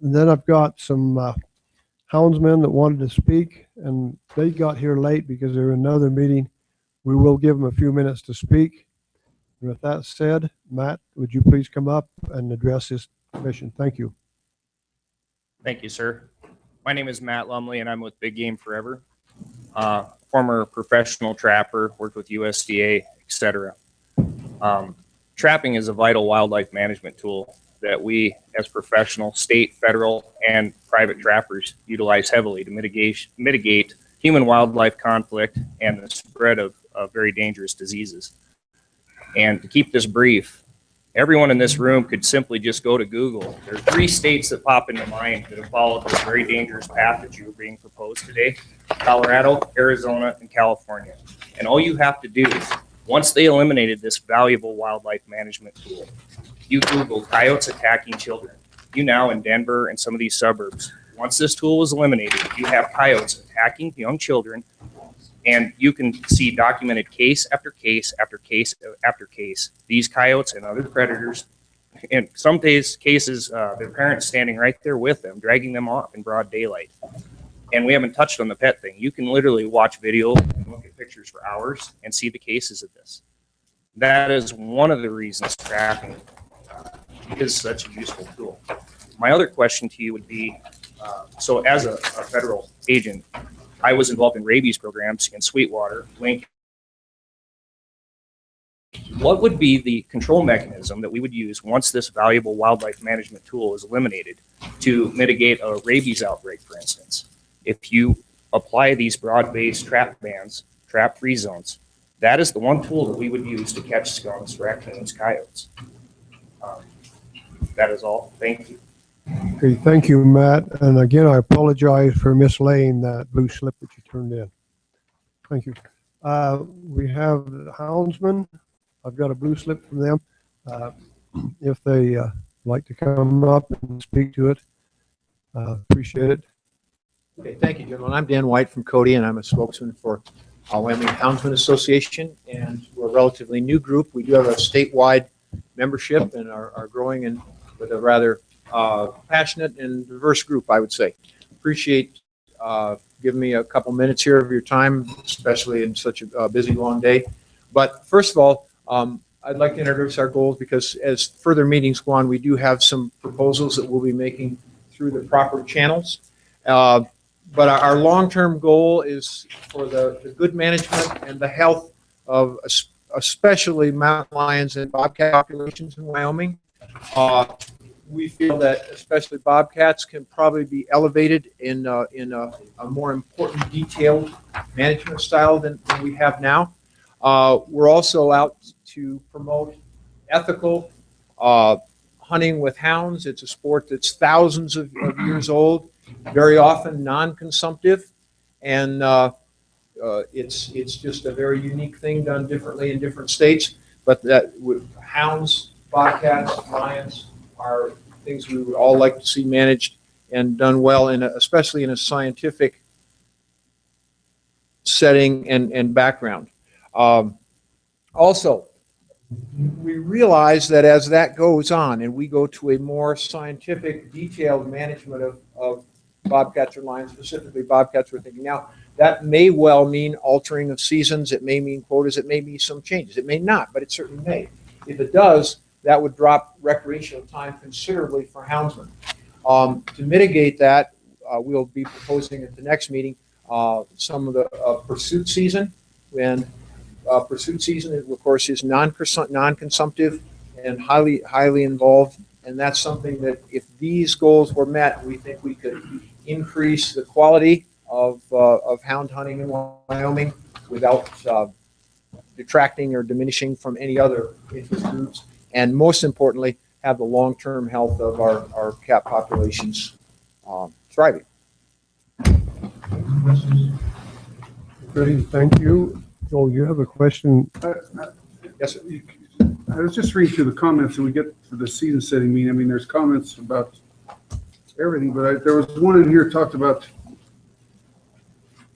then I've got some houndsmen that wanted to speak, and they got here late because they're in another meeting. We will give them a few minutes to speak. And with that said, Matt, would you please come up and address this commission? Thank you. Thank you, sir. My name is Matt Lumley, and I'm with Big Game Forever. Former professional trapper, worked with USDA, etc. Trapping is a vital wildlife management tool that we, as professional, state, federal, and private trappers, utilize heavily to mitigate human-wildlife conflict and the spread of very dangerous diseases. And to keep this brief, everyone in this room could simply just go to Google. There are 3 states that pop into mind that have followed this very dangerous path that you are being proposed today: Colorado, Arizona, and California. And all you have to do is, once they eliminated this valuable wildlife management tool, you Google coyotes attacking children. You now in Denver and some of these suburbs, once this tool was eliminated, you have coyotes attacking young children, and you can see documented case after case after case after case. These coyotes and other predators, in some cases, their parents standing right there with them, dragging them off in broad daylight. And we haven't touched on the pet thing. You can literally watch video and look at pictures for hours and see the cases of this. That is one of the reasons trapping is such a useful tool. My other question to you would be, so as a federal agent, I was involved in rabies programs in Sweetwater, Lincoln. What would be the control mechanism that we would use once this valuable wildlife management tool is eliminated to mitigate a rabies outbreak, for instance? If you apply these broad-based trap bans, trap-free zones, that is the one tool that we would use to catch skunks, raccoons, coyotes. That is all. Thank you. Okay, thank you, Matt. And again, I apologize for mislaying that blue slip that you turned in. Thank you. We have the houndsmen. I've got a blue slip from them. If they like to come up and speak to it, appreciate it. Okay, thank you, gentlemen. I'm Dan White from Cody, and I'm a spokesman for Wyoming Houndsmen Association, and we're a relatively new group. We do have a statewide membership and are growing in with a rather passionate and diverse group, I would say. Appreciate giving me a couple minutes here of your time, especially in such a busy, long day. But first of all, I'd like to introduce our goals, because as further meetings go on, we do have some proposals that we'll be making through the proper channels. But our long-term goal is for the good management and the health of especially mountain lions and bobcat populations in Wyoming. We feel that especially bobcats can probably be elevated in a more important, detailed management style than we have now. We're also out to promote ethical hunting with hounds. It's a sport that's thousands of years old, very often non-consumptive, and it's just a very unique thing done differently in different states. But that hounds, bobcats, lions are things we would all like to see managed and done well, especially in a scientific setting and background. Also, we realize that as that goes on and we go to a more scientific, detailed management of bobcats or lions, specifically bobcats we're thinking now, that may well mean altering of seasons. It may mean quotas. It may mean some changes. It may not, but it certainly may. If it does, that would drop recreational time considerably for houndsmen. To mitigate that, we'll be proposing at the next meeting some of the pursuit season. When pursuit season, of course, is non-consumptive and highly involved, and that's something that if these goals were met, we think we could increase the quality of hound hunting in Wyoming without detracting or diminishing from any other interest groups, and most importantly, have the long-term health of our cat populations thriving. Great, thank you. Oh, you have a question? Yes, sir. I was just reading through the comments, and we get to the season setting meeting. I mean, there's comments about everything, but there was one in here talked about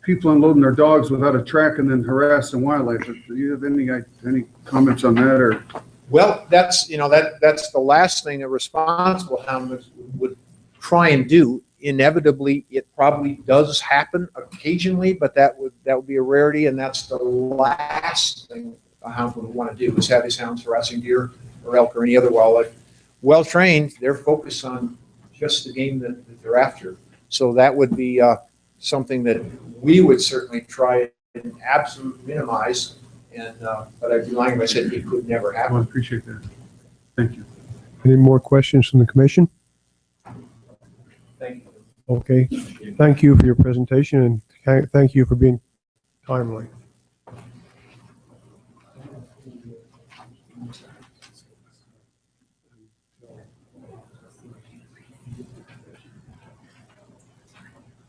people unloading their dogs without a track and then harassing wildlife. Do you have any comments on that, or Well, that's the last thing a responsible houndman would try and do. Inevitably, it probably does happen occasionally, but that would be a rarity, and that's the last thing a hound would want to do is have his hounds harassing deer or elk or any other wildlife. Well trained, they're focused on just the game that they're after. So that would be something that we would certainly try and absolutely minimize. And but I'd be lying if I said it could never Well, I happen. appreciate that. Thank you. Any more questions from the commission? Thank you. Okay, thank you for your presentation and thank you for being timely.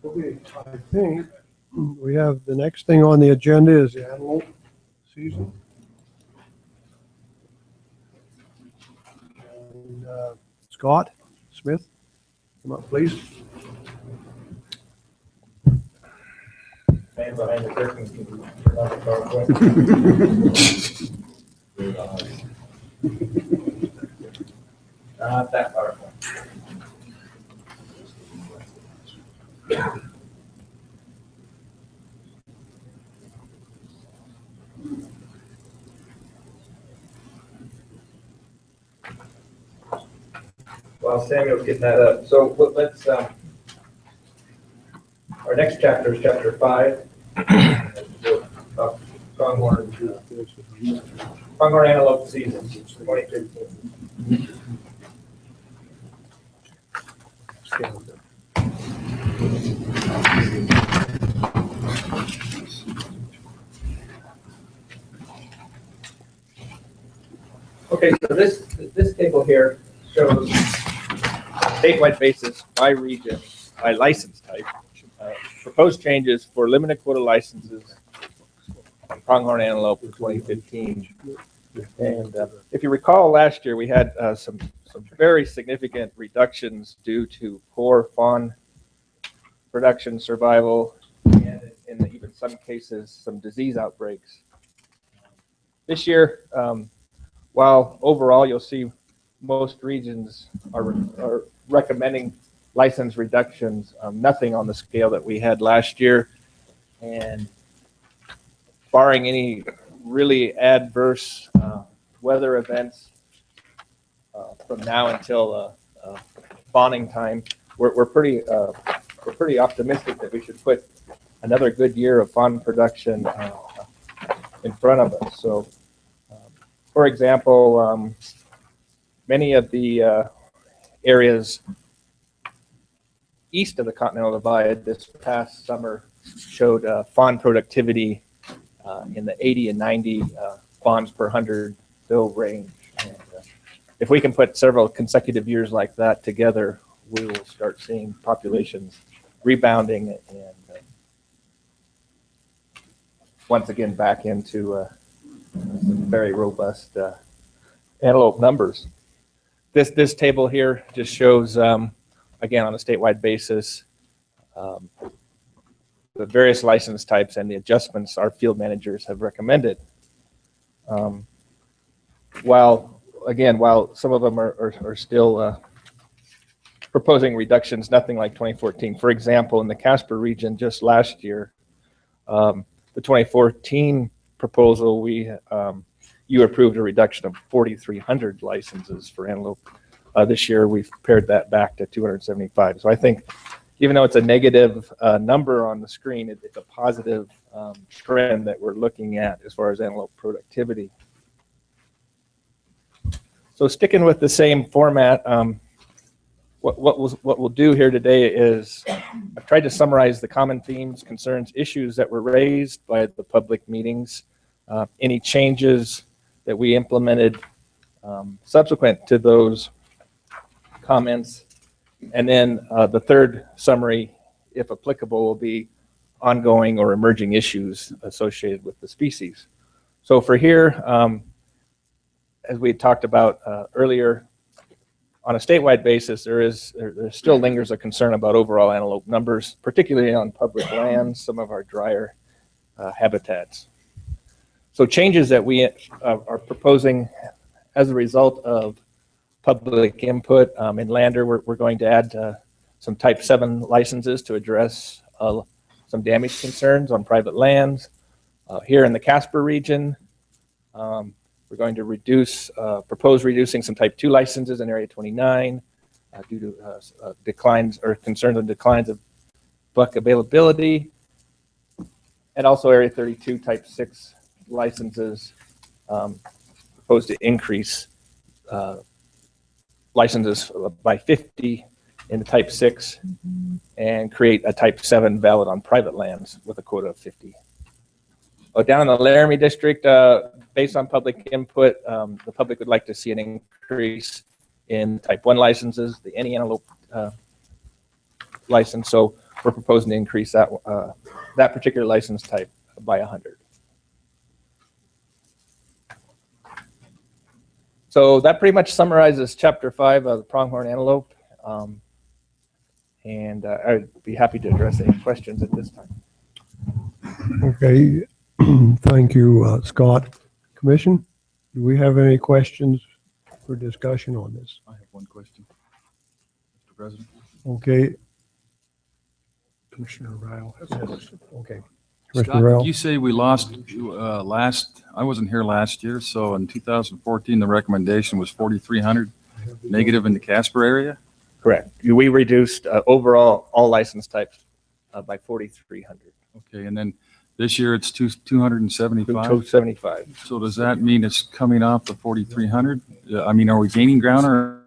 Okay, I think we have the next thing on the agenda is the antelope season. And, Scott Smith, come up, please. Man behind the curtain can turn off the power quick. Not that powerful. While Samuel's getting that up, so let's, our next chapter is chapter 5. Pronghorn antelope season 2015. Okay, so this table here shows statewide basis by region, by license type, proposed changes for limited quota licenses on pronghorn antelope in 2015. And if you recall, last year we had some very significant reductions due to poor fawn production survival, and in even some cases, some disease outbreaks. This year, while overall you'll see most regions are recommending license reductions, nothing on the scale that we had last year. And barring any really adverse weather events from now until fawning time, we're pretty optimistic that we should put another good year of fawn production in front of us. So, for example, many of the areas east of the Continental Divide this past summer showed fawn productivity in the 80 and 90 fawns per 100 doe range. And, if we can put several consecutive years like that together, we will start seeing populations rebounding and once again back into some very robust antelope numbers. This table here just shows, again, on a statewide basis, the various license types and the adjustments our field managers have recommended. While some of them are still proposing reductions, nothing like 2014. For example, in the Casper region just last year, the 2014 proposal, you approved a reduction of 4,300 licenses for antelope. This year, we've pared that back to 275. So I think, even though it's a negative number on the screen, it's a positive trend that we're looking at as far as antelope productivity. So sticking with the same format, what we'll do here today is I've tried to summarize the common themes, concerns, issues that were raised by the public meetings, any changes that we implemented subsequent to those comments, and then the third summary, if applicable, will be ongoing or emerging issues associated with the species. So for here, as we had talked about earlier, on a statewide basis, there still lingers a concern about overall antelope numbers, particularly on public lands, some of our drier habitats. So changes that we are proposing as a result of public input in Lander, we're going to add some Type 7 licenses to address some damage concerns on private lands. Here in the Casper region, we're going to propose reducing some Type 2 licenses in Area 29 due to declines or concerns on declines of buck availability. And also Area 32 Type 6 licenses proposed to increase licenses by 50 in the Type 6 and create a Type 7 valid on private lands with a quota of 50. Down in the Laramie district, based on public input, the public would like to see an increase in Type 1 licenses, the any antelope license. So we're proposing to increase that particular license type by 100. So that pretty much summarizes Chapter 5 of the pronghorn antelope. And I'd be happy to address any questions at this time. Okay, thank you, Scott. Commission, do we have any questions for discussion on this? I have one question, Mr. President. Okay. Commissioner Ryle has a question. Okay. Scott, Commissioner Ryle. did you say we lost I wasn't here last year, so in 2014, the recommendation was 4,300 negative in the Casper area? Correct. We reduced overall all license types by 4,300. Okay, and then this year it's 275? 275. So does that mean it's coming off the 4,300? I mean, are we gaining ground or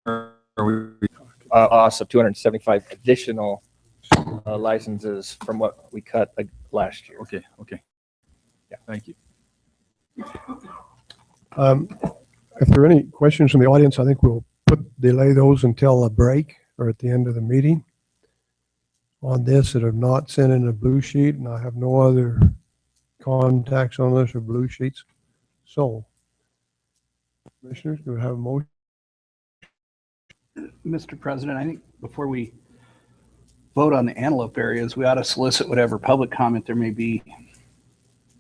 are we? Loss of 275 additional licenses from what we cut last year. Okay. Yeah, thank you. If there are any questions from the audience, I think we'll delay those until a break or at the end of the meeting. On this that have not sent in a blue sheet, and I have no other contacts on this or blue sheets. So, commissioners, do we have a motion? Mr. President, I think before we vote on the antelope areas, we ought to solicit whatever public comment there may be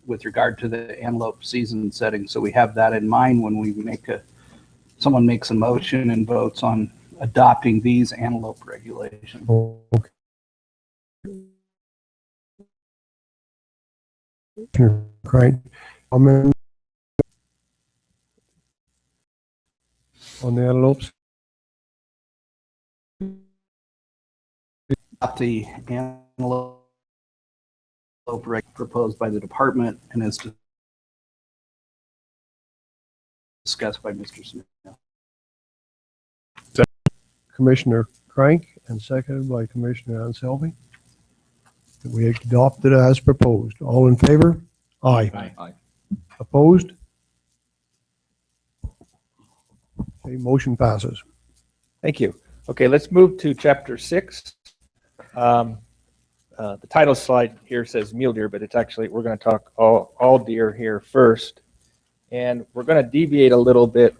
with regard to the antelope season setting. So we have that in mind when we someone makes a motion and votes on adopting these antelope regulations. Okay. Right. Comment on the antelopes. Adopt the antelope proposed by the department and as discussed by Mr. Smith. Commissioner Crank and seconded by Commissioner Anselmi. We adopt it as proposed. All in favor? Aye. Aye. Opposed? Okay, motion passes. Thank you. Okay, let's move to Chapter 6. The title slide here says mule deer, but it's actually, we're going to talk all deer here first. And we're going to deviate a little bit,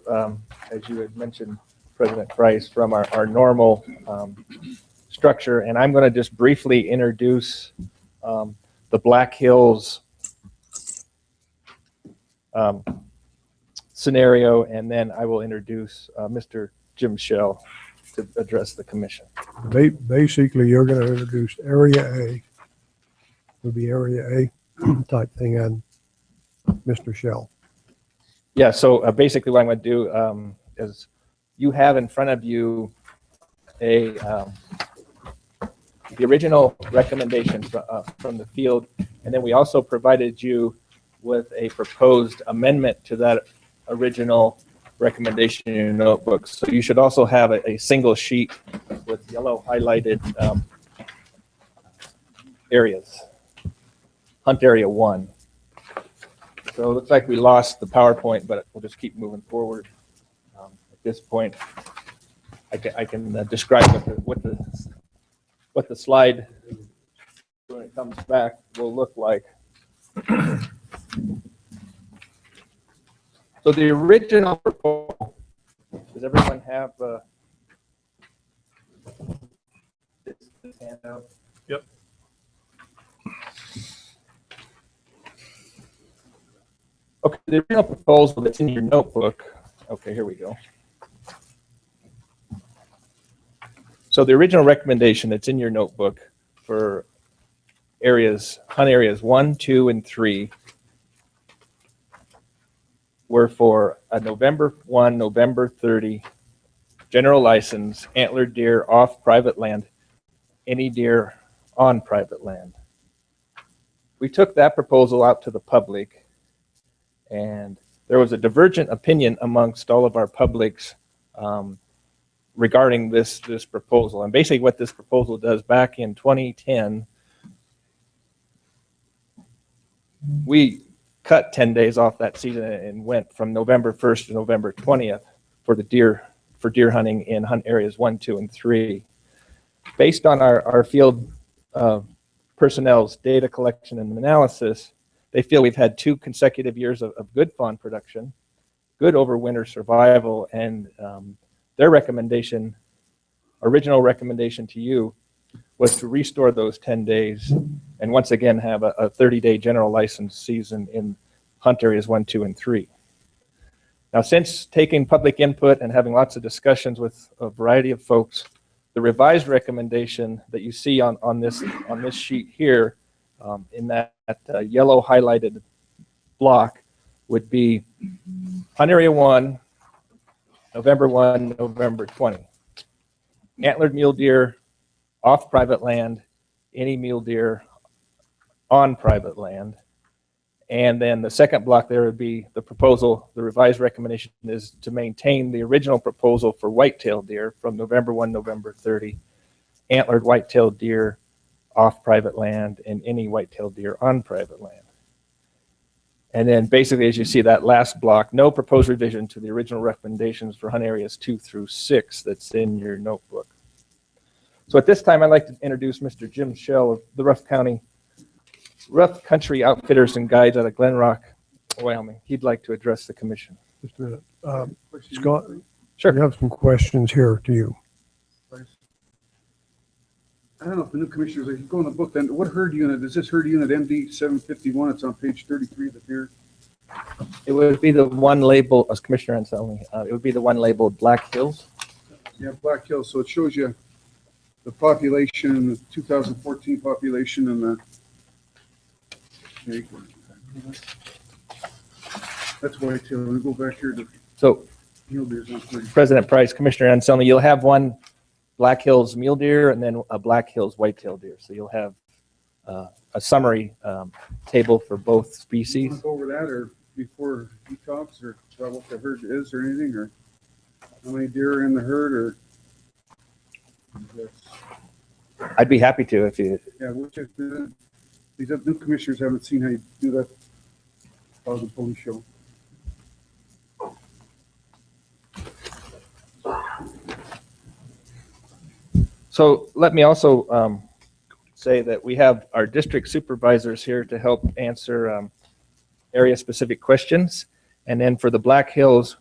as you had mentioned, President Price, from our normal structure. And I'm going to just briefly introduce the Black Hills scenario, and then I will introduce Mr. Jim Shell to address the commission. Basically, you're going to introduce Area A. Would be Area A type thing, and Mr. Shell. Yeah, so basically what I'm going to do is you have in front of you the original recommendations from the field, and then we also provided you with a proposed amendment to that original recommendation in your notebook. So you should also have a single sheet with yellow highlighted areas. Hunt Area 1. So it looks like we lost the PowerPoint, but we'll just keep moving forward. At this point, I can describe what the slide, when it comes back, will look like. So the original proposal, does everyone have this handout? Okay, the original proposal that's in your notebook. Okay, here we go. So the original recommendation that's in your notebook for hunt areas 1, 2, and 3 were for a November 1, November 30 general license, antlered deer off private land, any deer on private land. We took that proposal out to the public, and there was a divergent opinion amongst all of our publics regarding this proposal. And basically what this proposal does, back in 2010, we cut 10 days off that season and went from November 1st to November 20th for deer hunting in hunt areas 1, 2, and 3. Based on our field personnel's data collection and analysis, they feel we've had 2 consecutive years of good fawn production, good overwinter survival, and their original recommendation to you was to restore those 10 days and once again have a 30-day general license season in hunt areas 1, 2, and 3. Now, since taking public input and having lots of discussions with a variety of folks, the revised recommendation that you see on this sheet here, in that yellow highlighted block, would be hunt area 1, November 1, November 20. Antlered mule deer off private land, any mule deer on private land. And then the second block there would be the proposal, the revised recommendation is to maintain the original proposal for white-tailed deer from November 1, November 30, antlered white-tailed deer off private land, and any white-tailed deer on private land. And then basically, as you see that last block, no proposed revision to the original recommendations for hunt areas 2 through 6 that's in your notebook. So at this time, I'd like to introduce Mr. Jim Shell of the Rough Country Outfitters and Guides out of Glen Rock, Wyoming. He'd like to address the commission. Just a minute. Scott, Sure. we have some questions here to you. I don't know if the new commissioners, if you go in the book, then what herd unit, is this herd unit MD 751? It's on page 33 of the deer. It would be the one labeled, as Commissioner Anselmi, it would be the one labeled Black Hills. Yeah, Black Hills. So it shows you the population, the 2014 population, and the. That's whitetail. We go back here to So mule deer's on 30. President Price, Commissioner Anselmi, you'll have one Black Hills mule deer and then a Black Hills whitetail deer. So you'll have a summary table for both You species. want to go over that, or before he talks, or about what the herd is, or anything, or how many deer are in the herd, or? I'd be happy to if you. Yeah, which is these new commissioners haven't seen how you do that dog and pony show. So let me also say that we have our district supervisors here to help answer area-specific questions. And then for the Black Hills,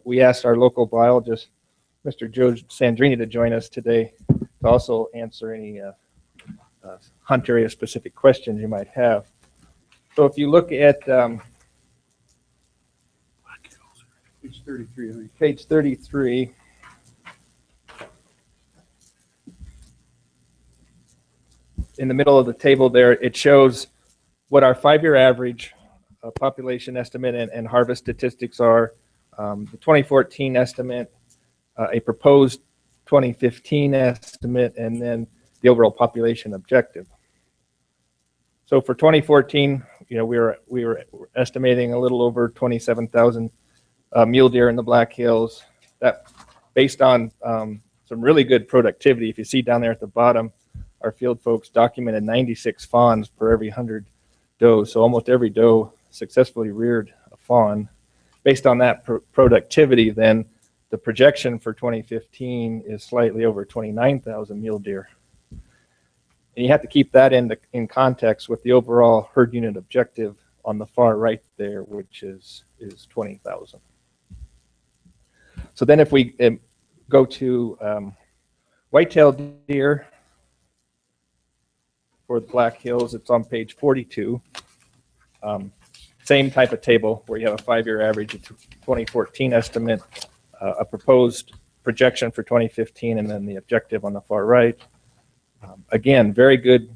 we asked our local biologist, Mr. Joe Sandrini, to join us today to also answer any hunt area-specific questions you might have. So if you look at Page 33, I think. page 33, in the middle of the table there, it shows what our 5-year average population estimate and harvest statistics are, the 2014 estimate, a proposed 2015 estimate, and then the overall population objective. So for 2014, we were estimating a little over 27,000 mule deer in the Black Hills. That based on some really good productivity. If you see down there at the bottom, our field folks documented 96 fawns per every 100 does. So almost every doe successfully reared a fawn. Based on that productivity, then the projection for 2015 is slightly over 29,000 mule deer. And you have to keep that in context with the overall herd unit objective on the far right there, which is 20,000. So then if we go to white-tailed deer for the Black Hills, it's on page 42. Same type of table where you have a 5-year average, a 2014 estimate, a proposed projection for 2015, and then the objective on the far right. Again, very good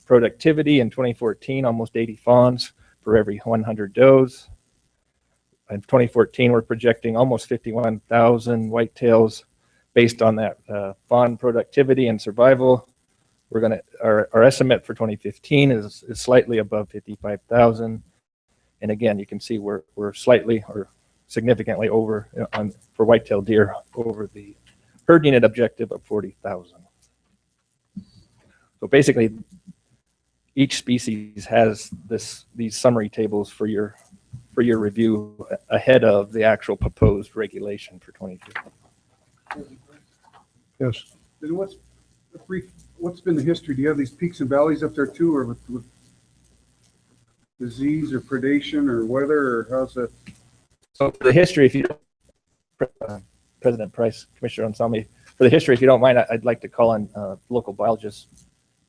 productivity in 2014, almost 80 fawns for every 100 does. In 2014, we're projecting almost 51,000 whitetails based on that fawn productivity and survival. Our estimate for 2015 is slightly above 55,000. And again, you can see we're slightly or significantly over for whitetail deer over the herd unit objective of 40,000. So basically, each species has these summary tables for your review ahead of the actual proposed regulation for 2015. Yes. And what's been the history? Do you have these peaks and valleys up there too, or with disease or predation or weather, or how's that? So for the history, if you don't, President Price, Commissioner Anselmi, for the history, if you don't mind, I'd like to call on local biologist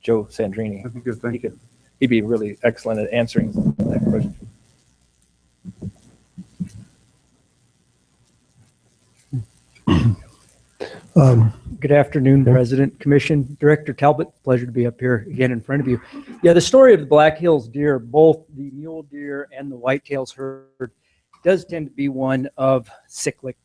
Joe Sandrini. That'd be good. Thank you. He'd be really excellent at answering that question. Good afternoon, President, Commission, Director Talbot. Pleasure to be up here again in front of you. Yeah, the story of the Black Hills deer, both the mule deer and the whitetails herd, does tend to be one of cyclic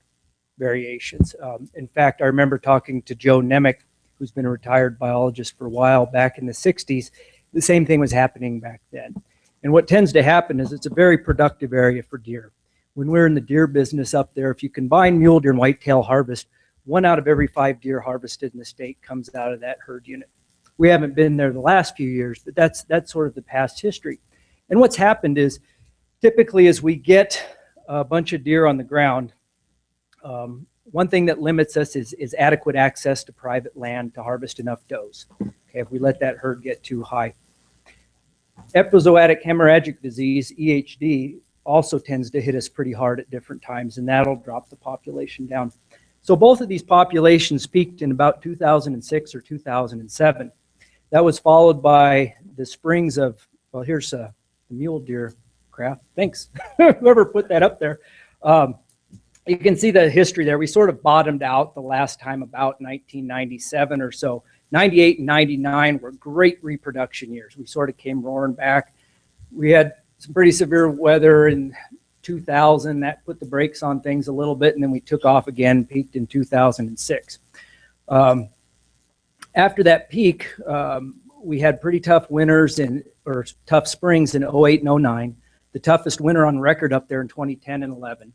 variations. In fact, I remember talking to Joe Nemec, who's been a retired biologist for a while, back in the 60s. The same thing was happening back then. And what tends to happen is it's a very productive area for deer. When we're in the deer business up there, if you combine mule deer and whitetail harvest, 1 out of every 5 deer harvested in the state comes out of that herd unit. We haven't been there the last few years, but that's sort of the past history. And what's happened is typically as we get a bunch of deer on the ground, one thing that limits us is adequate access to private land to harvest enough does. Okay, if we let that herd get too high. Epizootic hemorrhagic disease, EHD, also tends to hit us pretty hard at different times, and that'll drop the population down. So both of these populations peaked in about 2006 or 2007. That was followed by the springs of, well, here's the mule deer craft. Thanks, whoever put that up there. You can see the history there. We sort of bottomed out the last time about 1997 or so. 98 and 99 were great reproduction years. We sort of came roaring back. We had some pretty severe weather in 2000 that put the brakes on things a little bit, and then we took off again, peaked in 2006. After that peak, we had pretty tough winters or tough springs in 08 and 09. The toughest winter on record up there in 2010 and 11.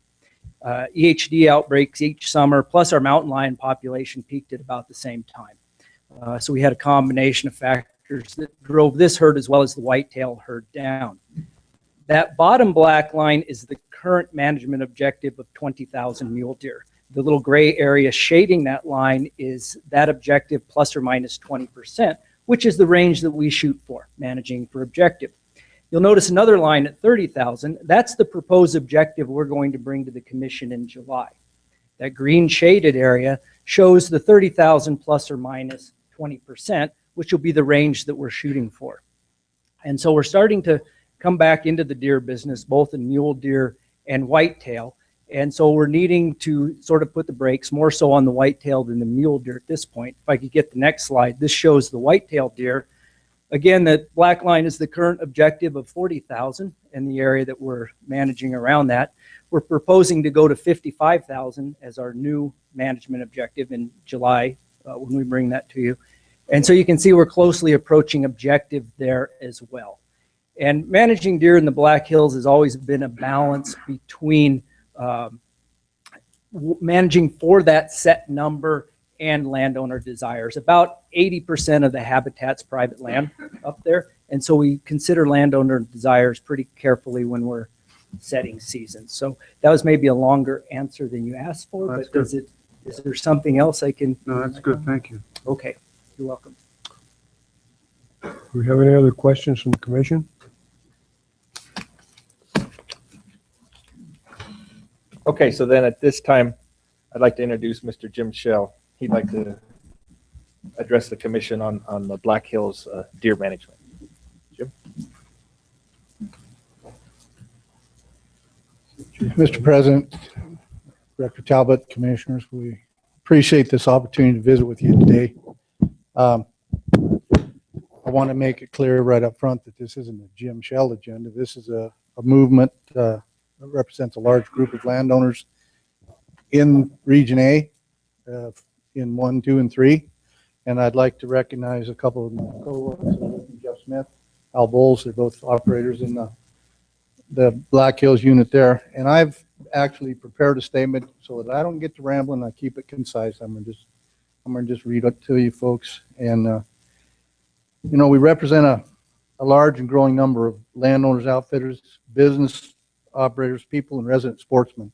EHD outbreaks each summer, plus our mountain lion population peaked at about the same time. So we had a combination of factors that drove this herd as well as the whitetail herd down. That bottom black line is the current management objective of 20,000 mule deer. The little gray area shading that line is that objective plus or minus 20%, which is the range that we shoot for, managing for objective. You'll notice another line at 30,000. That's the proposed objective we're going to bring to the commission in July. That green shaded area shows the 30,000 plus or minus 20%, which will be the range that we're shooting for. And so we're starting to come back into the deer business, both in mule deer and whitetail. And so we're needing to sort of put the brakes more so on the whitetail than the mule deer at this point. If I could get the next slide, this shows the whitetail deer. Again, the black line is the current objective of 40,000 in the area that we're managing around that. We're proposing to go to 55,000 as our new management objective in July when we bring that to you. And so you can see we're closely approaching objective there as well. And managing deer in the Black Hills has always been a balance between managing for that set number and landowner desires. About 80% of the habitat's private land up there. And so we consider landowner desires pretty carefully when we're setting seasons. So that was maybe a longer answer than you asked for, That's but is there something else I can? No, that's good. Thank you. Okay, you're welcome. Do we have any other questions from the commission? Okay, so then at this time, I'd like to introduce Mr. Jim Shell. He'd like to address the commission on the Black Hills deer management. Jim? Mr. President, Director Talbot, Commissioners, we appreciate this opportunity to visit with you today. I want to make it clear right up front that this isn't a Jim Shell agenda. This is a movement that represents a large group of landowners in Region A, in 1, 2, and 3. And I'd like to recognize a couple of my co-workers, Jeff Smith, Al Bowles. They're both operators in the Black Hills unit there. And I've actually prepared a statement so that I don't get to rambling. I keep it concise. I'm gonna just read it to you folks. And you know, we represent a large and growing number of landowners, outfitters, business operators, people, and resident sportsmen.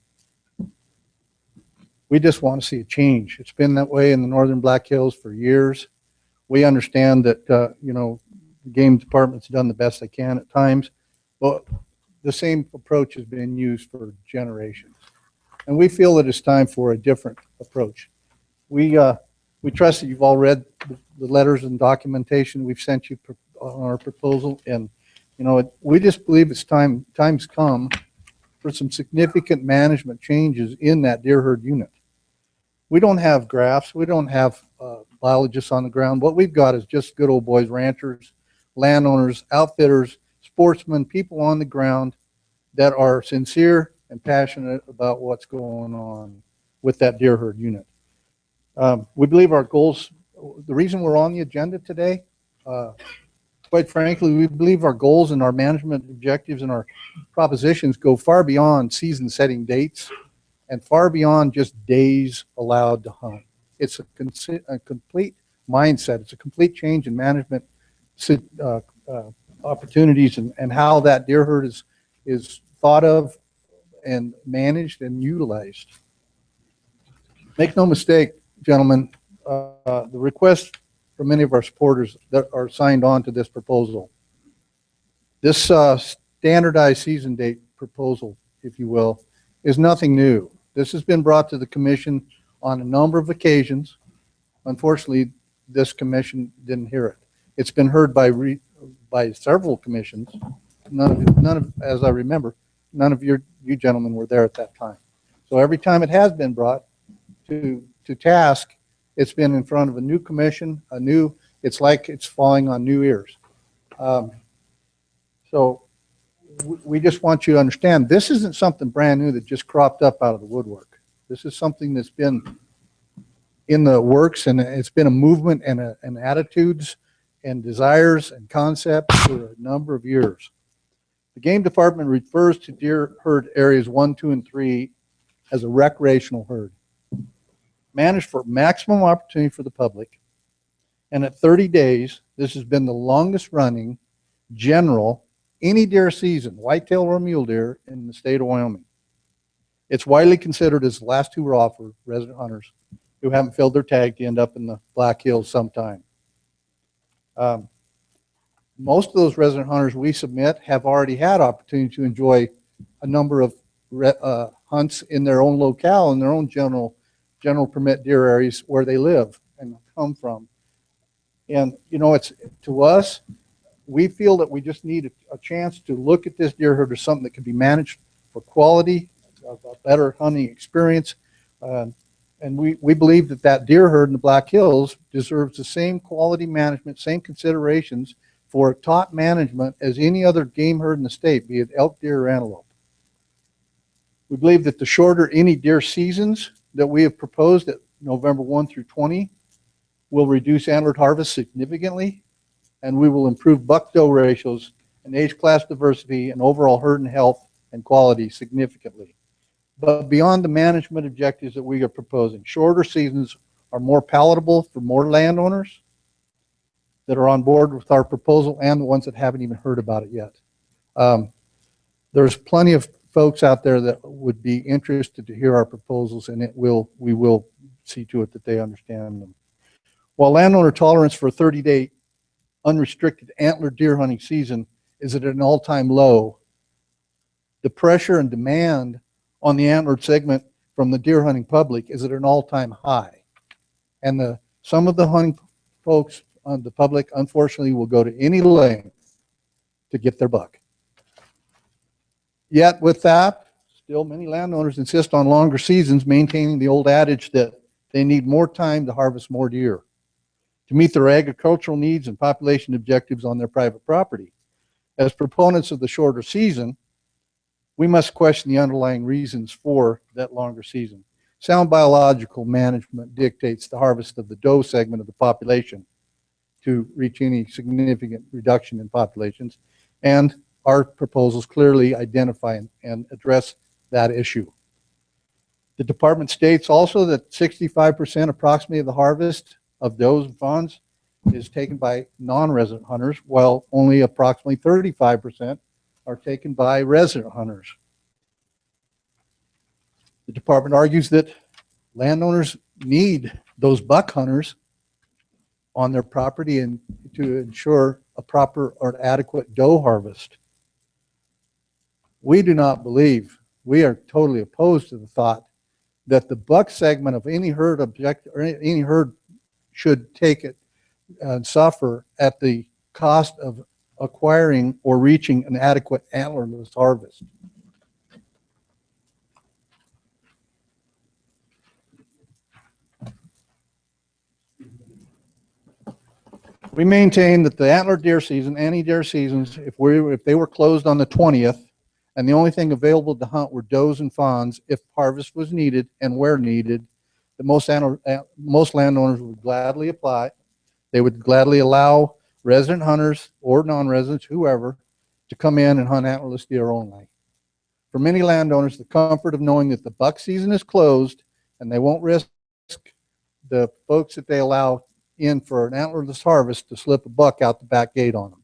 We just want to see a change. It's been that way in the Northern Black Hills for years. We understand that, you know, the game department's done the best they can at times, but the same approach has been used for generations. And we feel that it's time for a different approach. We trust that you've all read the letters and documentation we've sent you on our proposal. And, you know, we just believe it's time's come for some significant management changes in that deer herd unit. We don't have graphs. We don't have biologists on the ground. What we've got is just good old boys, ranchers, landowners, outfitters, sportsmen, people on the ground that are sincere and passionate about what's going on with that deer herd unit. We believe our goals, the reason we're on the agenda today, quite frankly, we believe our goals and our management objectives and our propositions go far beyond season setting dates and far beyond just days allowed to hunt. It's a complete mindset. It's a complete change in management opportunities and how that deer herd is thought of and managed and utilized. Make no mistake, gentlemen, the request from many of our supporters that are signed on to this proposal, this standardized season date proposal, if you will, is nothing new. This has been brought to the commission on a number of occasions. Unfortunately, this commission didn't hear it. It's been heard by several commissions. None of, as I remember, none of you gentlemen were there at that time. So every time it has been brought to task, it's been in front of a new commission, it's like it's falling on new ears. So we just want you to understand, this isn't something brand new that just cropped up out of the woodwork. This is something that's been in the works, and it's been a movement and attitudes and desires and concepts for a number of years. The game department refers to deer herd areas 1, 2, and 3 as a recreational herd, managed for maximum opportunity for the public. And at 30 days, this has been the longest running general any deer season, whitetail or mule deer, in the state of Wyoming. It's widely considered as the last hurrah for resident hunters who haven't filled their tag to end up in the Black Hills sometime. Most of those resident hunters we submit have already had opportunity to enjoy a number of hunts in their own locale, in their own general permit deer areas where they live and come from. And, you know, it's, to us, we feel that we just need a chance to look at this deer herd as something that can be managed for quality, a better hunting experience. And we believe that deer herd in the Black Hills deserves the same quality management, same considerations for top management as any other game herd in the state, be it elk, deer, or antelope. We believe that the shorter any deer seasons that we have proposed at November 1 through 20 will reduce antlered harvest significantly, and we will improve buck-doe ratios and age class diversity and overall herd and health and quality significantly. But beyond the management objectives that we are proposing, shorter seasons are more palatable for more landowners that are on board with our proposal and the ones that haven't even heard about it yet. There's plenty of folks out there that would be interested to hear our proposals, and we will see to it that they understand them. While landowner tolerance for a 30-day unrestricted antler deer hunting season is at an all-time low, the pressure and demand on the antlered segment from the deer hunting public is at an all-time high. And some of the hunting folks on the public, unfortunately, will go to any length to get their buck. Yet with that, Still, many landowners insist on longer seasons, maintaining the old adage that they need more time to harvest more deer to meet their agricultural needs and population objectives on their private property. As proponents of the shorter season, we must question the underlying reasons for that longer season. Sound biological management dictates the harvest of the doe segment of the population to reach any significant reduction in populations, and our proposals clearly identify and address that issue. The department states also that 65% approximately of the harvest of does and fawns is taken by non-resident hunters, while only approximately 35% are taken by resident hunters. The department argues that landowners need those buck hunters on their property and to ensure a proper or adequate doe harvest. We do not believe, we are totally opposed to the thought that the buck segment of any herd any herd should take it and suffer at the cost of acquiring or reaching an adequate antlerless harvest. We maintain that the antler deer season, any deer seasons, if they were closed on the 20th, and the only thing available to hunt were does and fawns, if harvest was needed and where needed, most landowners would gladly apply. They would gladly allow resident hunters or non-residents, whoever, to come in and hunt antlerless deer only. For many landowners, the comfort of knowing that the buck season is closed and they won't risk the folks that they allow in for an antlerless harvest to slip a buck out the back gate on them.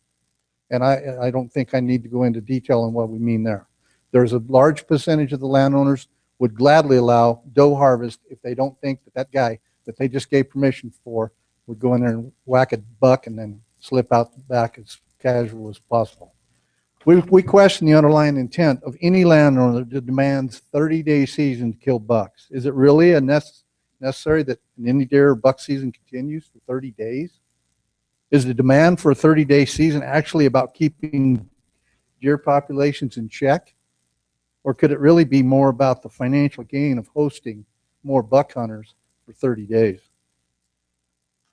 And I don't think I need to go into detail on what we mean there. There's a large percentage of the landowners would gladly allow doe harvest if they don't think that that guy that they just gave permission for would go in there and whack a buck and then slip out the back as casual as possible. We question the underlying intent of any landowner that demands 30-day season to kill bucks. Is it really necessary that an any deer buck season continues for 30 days? Is the demand for a 30-day season actually about keeping deer populations in check? Or could it really be more about the financial gain of hosting more buck hunters for 30 days?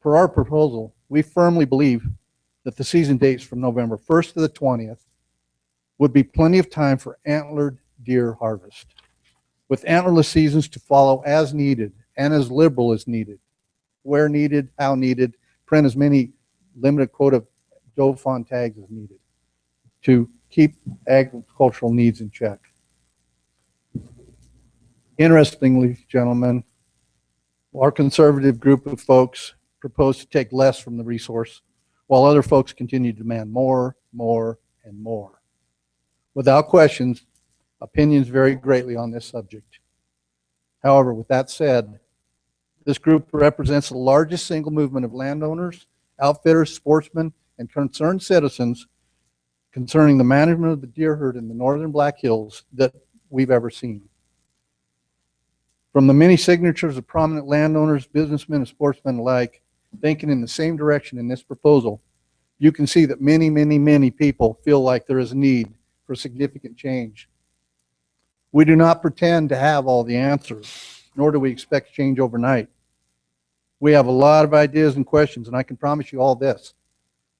Per our proposal, we firmly believe that the season dates from November 1st to the 20th would be plenty of time for antlered deer harvest, with antlerless seasons to follow as needed and as liberal as needed, where needed, how needed, print as many limited quota doe fawn tags as needed to keep agricultural needs in check. Interestingly, gentlemen, our conservative group of folks propose to take less from the resource, while other folks continue to demand more, and more. Without questions, opinions vary greatly on this subject. However, with that said, this group represents the largest single movement of landowners, outfitters, sportsmen, and concerned citizens concerning the management of the deer herd in the northern Black Hills that we've ever seen. From the many signatures of prominent landowners, businessmen, and sportsmen alike thinking in the same direction in this proposal, you can see that many people feel like there is a need for significant change. We do not pretend to have all the answers, nor do we expect change overnight. We have a lot of ideas and questions, and I can promise you all this.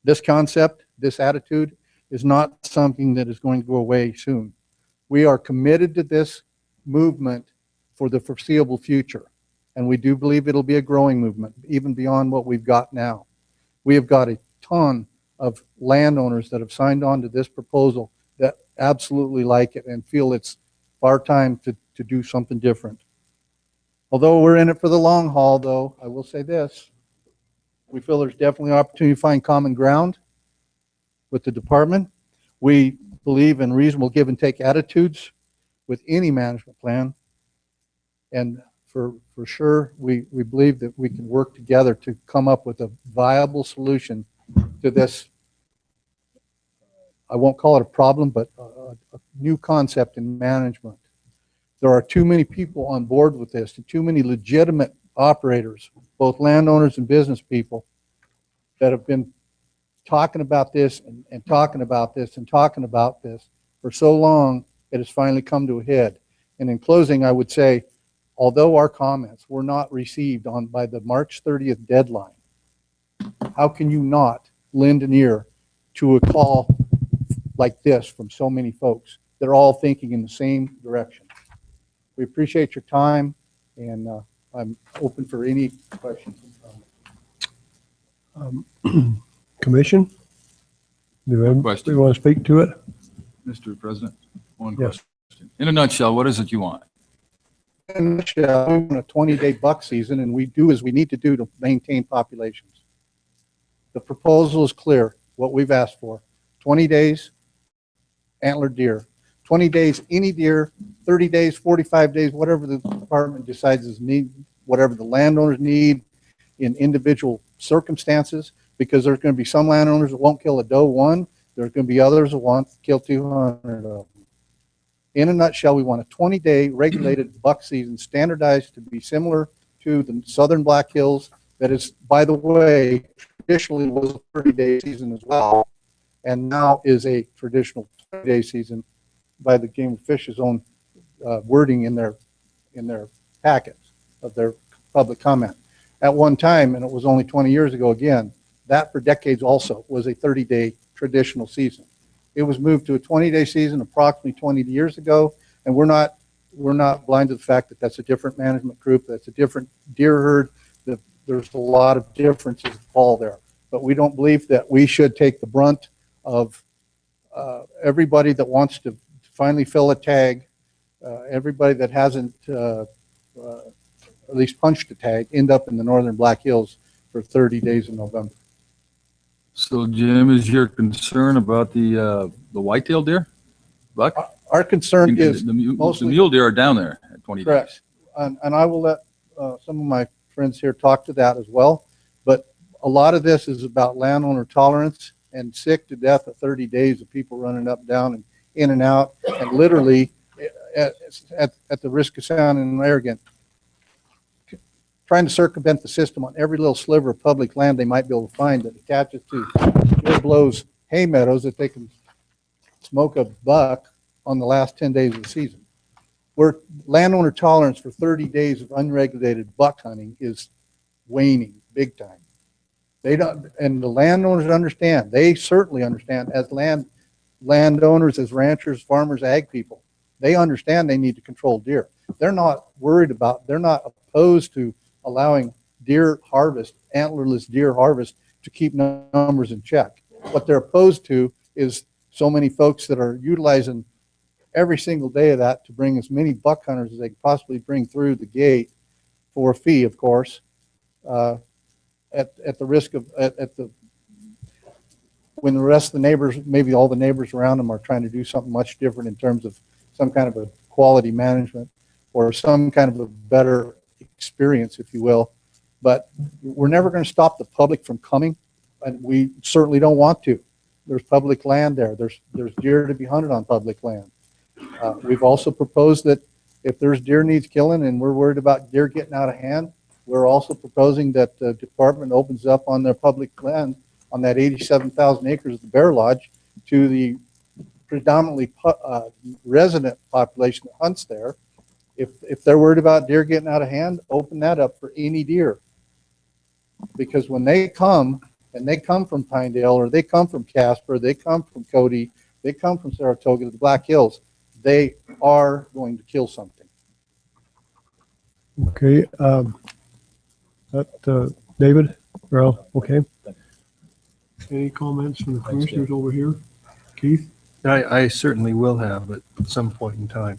This concept, this attitude, is not something that is going to go away soon. We are committed to this movement for the foreseeable future, and we do believe it'll be a growing movement, even beyond what we've got now. We have got a ton of landowners that have signed on to this proposal that absolutely like it and feel it's our time to do something different. Although we're in it for the long haul, though, I will say this. We feel there's definitely an opportunity to find common ground with the department. We believe in reasonable give and take attitudes with any management plan. And for sure, we believe that we can work together to come up with a viable solution to this. I won't call it a problem, but a new concept in management. There are too many people on board with this, and too many legitimate operators, both landowners and business people, that have been talking about this and talking about this and talking about this for so long, it has finally come to a head. And in closing, I would say, although our comments were not received by the March 30th deadline, how can you not lend an ear to a call like this from so many folks that are all thinking in the same direction? We appreciate your time, and I'm open for any questions. Commission? Do anybody Question. want to speak to it? Mr. President, one Yes. question. In a nutshell, what is it you want? In a nutshell, we want a 20-day buck season, and we do as we need to do to maintain populations. The proposal is clear, what we've asked for. 20 days, antlered deer. 20 days, any deer, 30 days, 45 days, whatever the department decides is need, whatever the landowners need in individual circumstances, because there's going to be some landowners that won't kill a doe one. There's going to be others that want to kill 200 of them. In a nutshell, we want a 20-day regulated buck season, standardized to be similar to the Southern Black Hills. That is, by the way, traditionally was a 30-day season as well, and now is a traditional 20-day season by the Game and Fish's own wording in their packets of their public comment. At one time, and it was only 20 years ago again, that for decades also was a 30-day traditional season. It was moved to a 20-day season approximately 20 years ago, and we're not blind to the fact that that's a different management group, that's a different deer herd, that there's a lot of differences that fall there. But we don't believe that we should take the brunt of everybody that wants to finally fill a tag, everybody that hasn't at least punched a tag, end up in the Northern Black Hills for 30 days in November. So Jim, is your concern about the whitetail deer? Buck? Our concern is the mostly mule deer are down there at 20 correct. days. And I will let some of my friends here talk to that as well. But a lot of this is about landowner tolerance, and sick to death of 30 days of people running up, down, and in and out, and literally at the risk of sounding arrogant, trying to circumvent the system on every little sliver of public land they might be able to find that attaches to Joe Blow's hay meadows that they can smoke a buck on the last 10 days of the season. Where landowner tolerance for 30 days of unregulated buck hunting is waning big time. They don't, and the landowners understand. They certainly understand as landowners, as ranchers, farmers, ag people. They understand they need to control deer. They're not worried about, they're not opposed to allowing deer harvest, antlerless deer harvest, to keep numbers in check. What they're opposed to is so many folks that are utilizing every single day of that to bring as many buck hunters as they could possibly bring through the gate for a fee, of course, at the risk of, when the rest of the neighbors, maybe all the neighbors around them are trying to do something much different in terms of some kind of a quality management or some kind of a better experience, if you will. But we're never going to stop the public from coming, and we certainly don't want to. There's public land there. There's deer to be hunted on public land. We've also proposed that if there's deer needs killing and we're worried about deer getting out of hand, we're also proposing that the department opens up on their public land on that 87,000 acres of the Bear Lodge to the predominantly resident population that hunts there. If they're worried about deer getting out of hand, open that up for any deer. Because when they come, and they come from Pinedale, or they come from Casper, they come from Cody, they come from Saratoga to the Black Hills, they are going to kill something. Okay, David, Earl, okay. Any comments from the commissioners over here? Keith? I certainly will have at some point in time.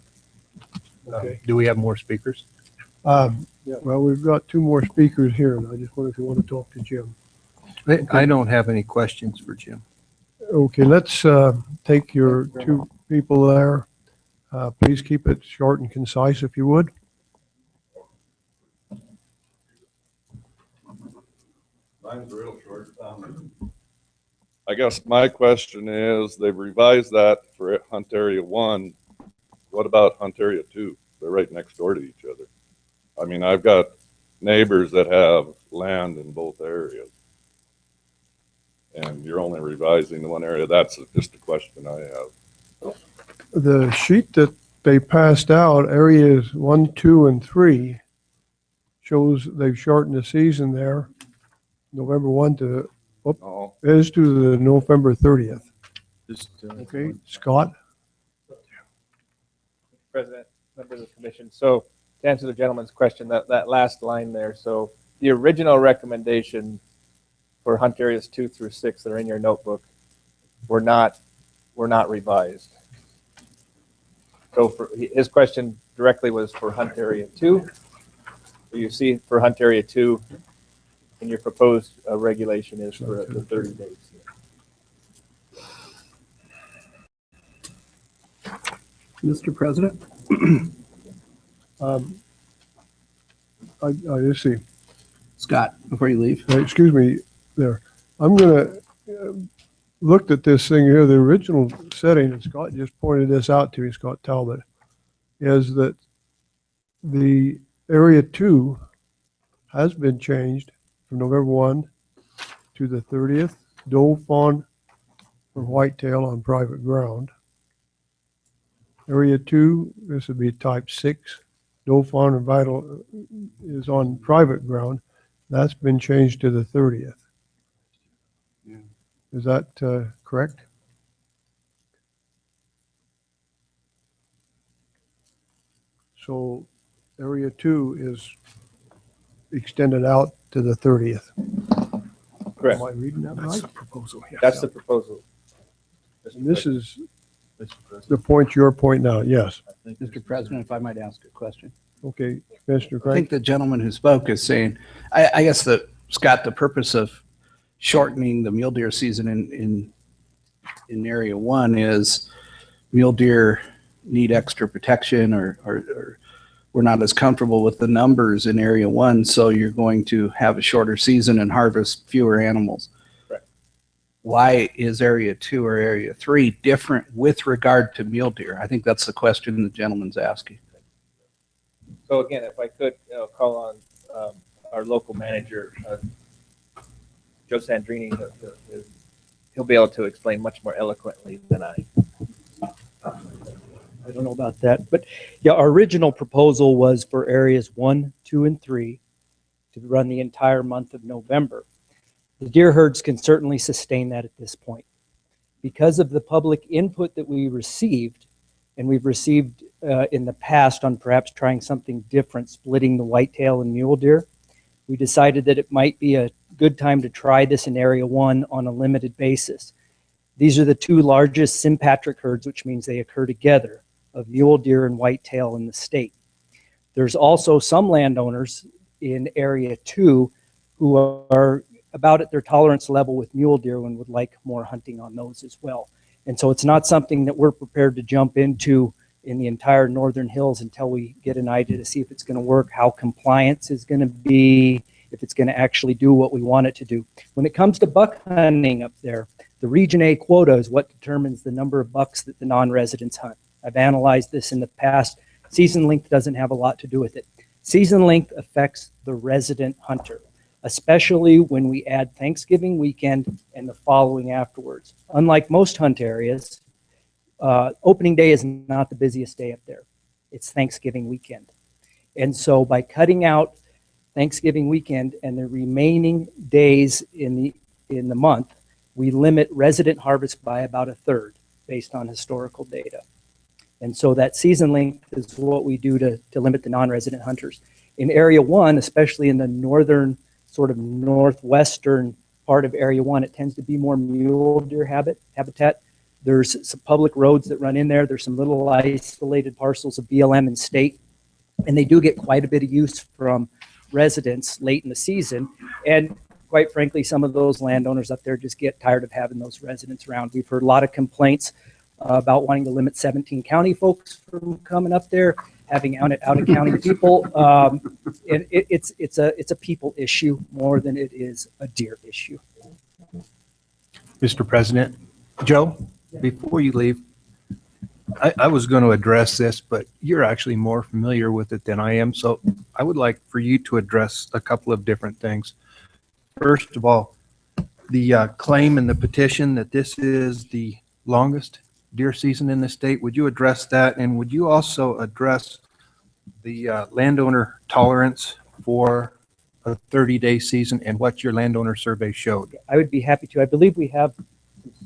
Okay. Do we have more speakers? Well, we've got two more speakers here, and I just wonder if you want to talk to Jim. I don't have any questions for Jim. Okay, let's take your two people there. Please keep it short and concise if you would. Mine's real short. I guess my question is, they've revised that for Hunt Area 1. What about Hunt Area 2? They're right next door to each other. I mean, I've got neighbors that have land in both areas. And you're only revising the one area. That's just a question I have. The sheet that they passed out, areas 1, 2, and 3 shows they've shortened the season there. November 1 to, Oh, is to the November 30th. Okay, Scott? President, members of the commission. So to answer the gentleman's question, that last line there, so the original recommendation for hunt areas 2 through 6 that are in your notebook were not revised. So for his question directly was for hunt area 2. You see for hunt area 2 in your proposed regulation is for the 30 days. Mr. President? I just see. Scott, before you leave. Excuse me there. I'm gonna, looked at this thing here, the original setting, and Scott just pointed this out to me, Scott Talbot, is that the area 2 has been changed from November 1 to the 30th, doe, fawn, or whitetail on private ground. Area 2, this would be type 6, doe, fawn, and vital is on private ground. That's been changed to the 30th. Is that correct? So area 2 is extended out to the 30th. Correct. Am I reading that right? proposal. That's the proposal. And this is the point you're pointing out, yes. Mr. President, if I might ask a question. Okay, Commissioner I Crank. think the gentleman who spoke is saying, I guess that, Scott, the purpose of shortening the mule deer season in area 1 is mule deer need extra protection or we're not as comfortable with the numbers in area 1, so you're going to have a shorter season and harvest fewer animals. Correct. Why is area 2 or area 3 different with regard to mule deer? I think that's the question the gentleman's asking. So again, if I could call on our local manager, Joe Sandrini, he'll be able to explain much more eloquently than I. I don't know about that, but yeah, our original proposal was for areas 1, 2, and 3 to run the entire month of November. The deer herds can certainly sustain that at this point. Because of the public input that we received, and we've received in the past on perhaps trying something different, splitting the whitetail and mule deer, we decided that it might be a good time to try this in area 1 on a limited basis. These are the 2 largest sympatric herds, which means they occur together, of mule deer and whitetail in the state. There's also some landowners in area 2 who are about at their tolerance level with mule deer and would like more hunting on those as well. And so it's not something that we're prepared to jump into in the entire Northern Hills until we get an idea to see if it's going to work, how compliance is going to be, if it's going to actually do what we want it to do. When it comes to buck hunting up there, the Region A quota is what determines the number of bucks that the non-residents hunt. I've analyzed this in the past. Season length doesn't have a lot to do with it. Season length affects the resident hunter, especially when we add Thanksgiving weekend and the following afterwards. Unlike most hunt areas, opening day is not the busiest day up there. It's Thanksgiving weekend. And so by cutting out Thanksgiving weekend and the remaining days in the month, we limit resident harvest by about a third based on historical data. And so that season length is what we do to limit the non-resident hunters. In area 1, especially in the northern, sort of northwestern part of area 1, it tends to be more mule deer habitat. There's some public roads that run in there. There's some little isolated parcels of BLM and state, and they do get quite a bit of use from residents late in the season. And quite frankly, some of those landowners up there just get tired of having those residents around. We've heard a lot of complaints about wanting to limit 17 county folks from coming up there, having out of county people. And it's a people issue more than it is a deer issue. Mr. President, Joe, before you leave, I was going to address this, but you're actually more familiar with it than I am. So I would like for you to address a couple of different things. First of all, the claim in the petition that this is the longest deer season in the state. Would you address that? And would you also address the landowner tolerance for a 30-day season and what your landowner survey showed? I would be happy to. I believe we have some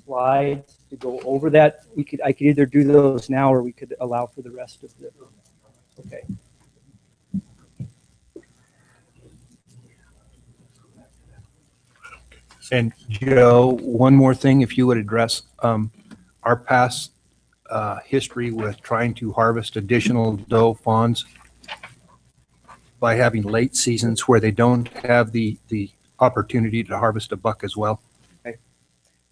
slides to go over that. I could either do those now or we could allow for the rest of the. Okay. And Joe, one more thing, if you would address our past history with trying to harvest additional doe fawns by having late seasons where they don't have the opportunity to harvest a buck as well. Okay.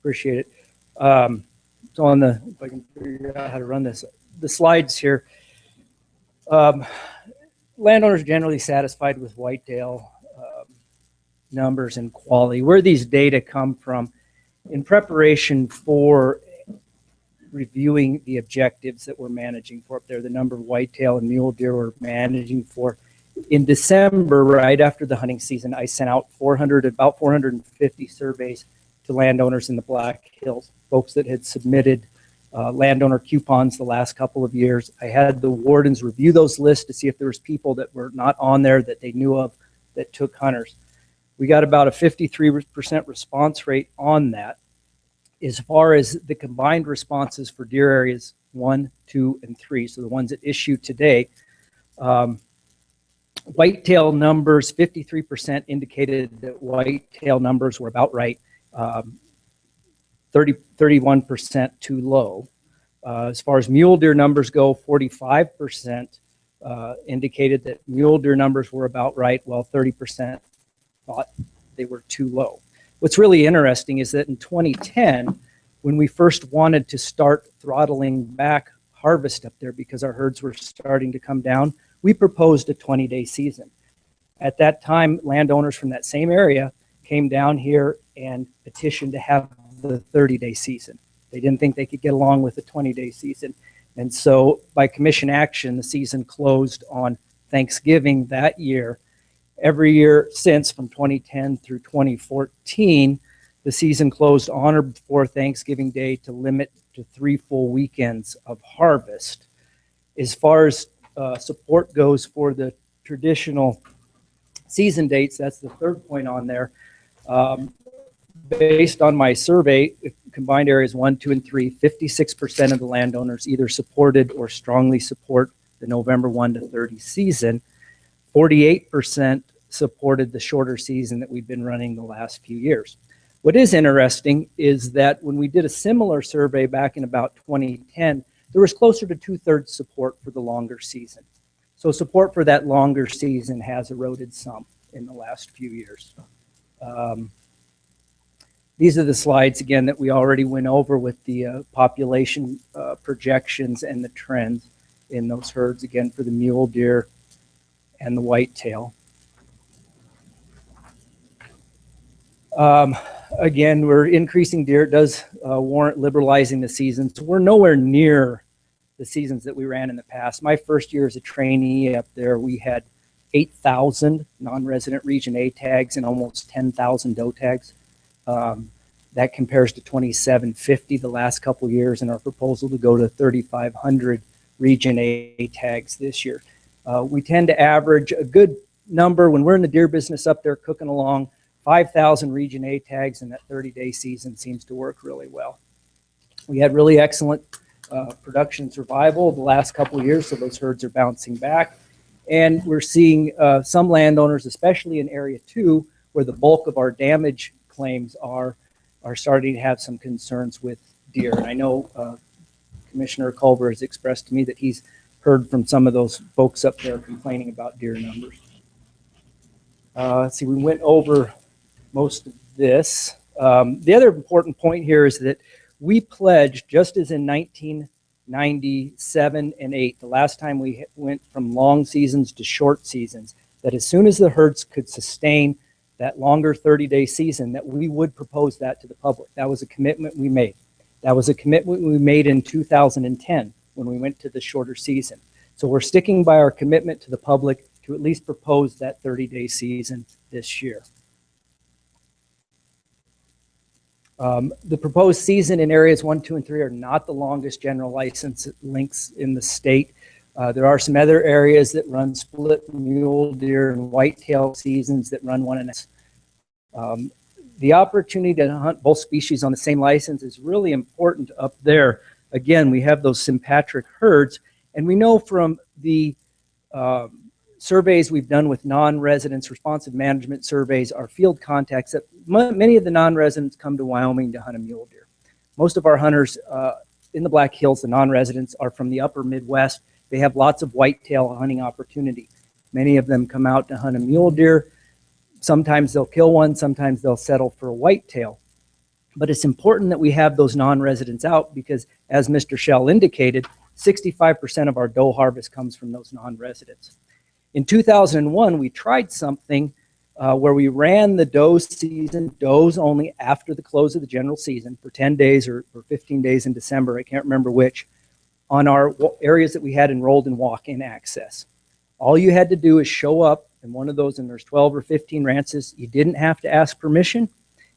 Appreciate it. So on the, if I can figure out how to run this, the slides here, landowners generally satisfied with whitetail numbers and quality. Where these data come from, in preparation for reviewing the objectives that we're managing for up there, the number of whitetail and mule deer we're managing for. In December, right after the hunting season, I sent out about 450 surveys to landowners in the Black Hills, folks that had submitted landowner coupons the last couple of years. I had the wardens review those lists to see if there was people that were not on there that they knew of that took hunters. We got about a 53% response rate on that. As far as the combined responses for deer areas 1, 2, and 3, so the ones that issue today, whitetail numbers, 53% indicated that whitetail numbers were about right, 31% too low. As far as mule deer numbers go, 45% indicated that mule deer numbers were about right, while 30% thought they were too low. What's really interesting is that in 2010, when we first wanted to start throttling back harvest up there because our herds were starting to come down, we proposed a 20-day season. At that time, landowners from that same area came down here and petitioned to have the 30-day season. They didn't think they could get along with the 20-day season. And so by commission action, the season closed on Thanksgiving that year. Every year since, from 2010 through 2014, the season closed on or before Thanksgiving Day to limit to 3 full weekends of harvest. As far as support goes for the traditional season dates, that's the third point on there. Based on my survey, combined areas 1, 2, and 3, 56% of the landowners either supported or strongly support the November 1 to 30 season. 48% supported the shorter season that we've been running the last few years. What is interesting is that when we did a similar survey back in about 2010, there was closer to 2/3 support for the longer season. So support for that longer season has eroded some in the last few years. These are the slides, again, that we already went over with the population projections and the trends in those herds, again, for the mule deer and the whitetail. Again, we're increasing deer. It does warrant liberalizing the seasons. We're nowhere near the seasons that we ran in the past. My first year as a trainee up there, we had 8,000 non-resident Region A tags and almost 10,000 doe tags. That compares to 2,750 the last couple of years, and our proposal to go to 3,500 Region A tags this year. We tend to average a good number when we're in the deer business up there cooking along. 5,000 Region A tags in that 30-day season seems to work really well. We had really excellent production survival the last couple of years, so those herds are bouncing back. And we're seeing some landowners, especially in Area 2, where the bulk of our damage claims are starting to have some concerns with deer. And I know Commissioner Culver has expressed to me that he's heard from some of those folks up there complaining about deer numbers. Let's see, we went over most of this. The other important point here is that we pledged, just as in 1997 and 8, the last time we went from long seasons to short seasons, that as soon as the herds could sustain that longer 30-day season, that we would propose that to the public. That was a commitment we made. That was a commitment we made in 2010 when we went to the shorter season. So we're sticking by our commitment to the public to at least propose that 30-day season this year. The proposed season in areas 1, 2, and 3 are not the longest general license links in the state. There are some other areas that run split mule deer and whitetail seasons that run 1.5. The opportunity to hunt both species on the same license is really important up there. Again, we have those sympatric herds, and we know from the surveys we've done with non-residents, responsive management surveys, our field contacts, that many of the non-residents come to Wyoming to hunt a mule deer. Most of our hunters in the Black Hills, the non-residents, are from the upper Midwest. They have lots of whitetail hunting opportunity. Many of them come out to hunt a mule deer. Sometimes they'll kill one, sometimes they'll settle for a whitetail. But it's important that we have those non-residents out because, as Mr. Shell indicated, 65% of our doe harvest comes from those non-residents. In 2001, we tried something where we ran the doe season, does only, after the close of the general season for 10 days or 15 days in December, I can't remember which, on our areas that we had enrolled in walk-in access. All you had to do is show up in one of those, and there's 12 or 15 ranches. You didn't have to ask permission.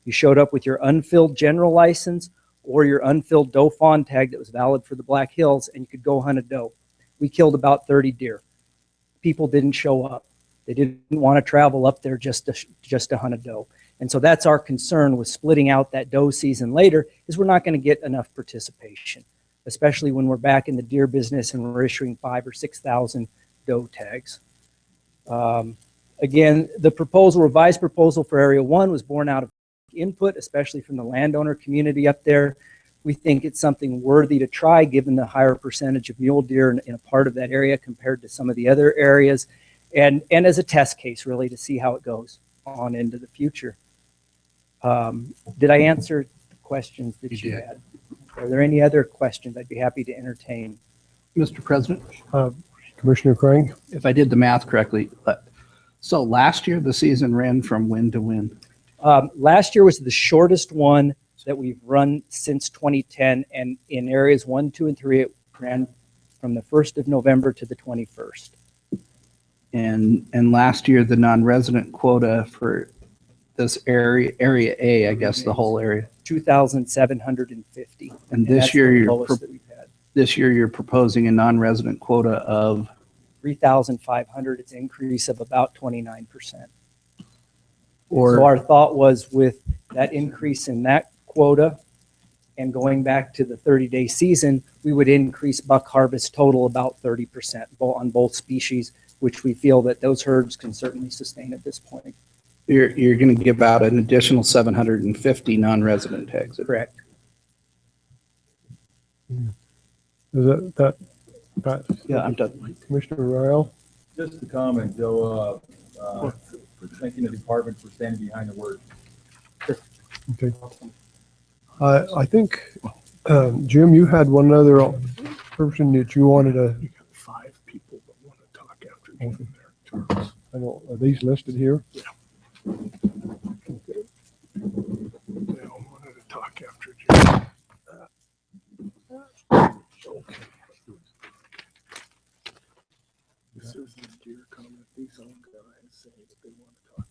You showed up with your unfilled general license or your unfilled doe fawn tag that was valid for the Black Hills, and you could go hunt a doe. We killed about 30 deer. People didn't show up. They didn't want to travel up there just to hunt a doe. And so that's our concern with splitting out that doe season later, is we're not going to get enough participation, especially when we're back in the deer business and we're issuing 5,000 or 6,000 doe tags. Again, the revised proposal for Area 1 was born out of input, especially from the landowner community up there. We think it's something worthy to try, given the higher percentage of mule deer in a part of that area compared to some of the other areas, and as a test case, really, to see how it goes on into the future. Did I answer the questions that you had? Are there any other questions? I'd be happy to entertain. Mr. President, Commissioner Crank? if I did the math correctly, so last year the season ran from when to when? Last year was the shortest one that we've run since 2010, and in areas 1, 2, and 3, it ran from the 1st of November to the 21st. And last year the non-resident quota for this area A, I guess the whole area. 2,750. And this that's year the you're lowest that we've had. this year you're proposing a non-resident quota of 3,500. It's an increase of about 29%. or So our thought was, with that increase in that quota and going back to the 30-day season, we would increase buck harvest total about 30% on both species, which we feel that those herds can certainly sustain at this point. you're going to give out an additional 750 non-resident tags. Correct. Is that Yeah, I'm done. Commissioner Royal? Just a comment, Joe, thanking the department for standing behind the word. Okay. I think, Jim, you had one other person that you wanted to. We got 5 people that want to talk after giving their terms. I don't, are these listed here? Yeah. They all wanted to talk after Jim. Okay. This is the deer comment. These old guys say that they want to talk.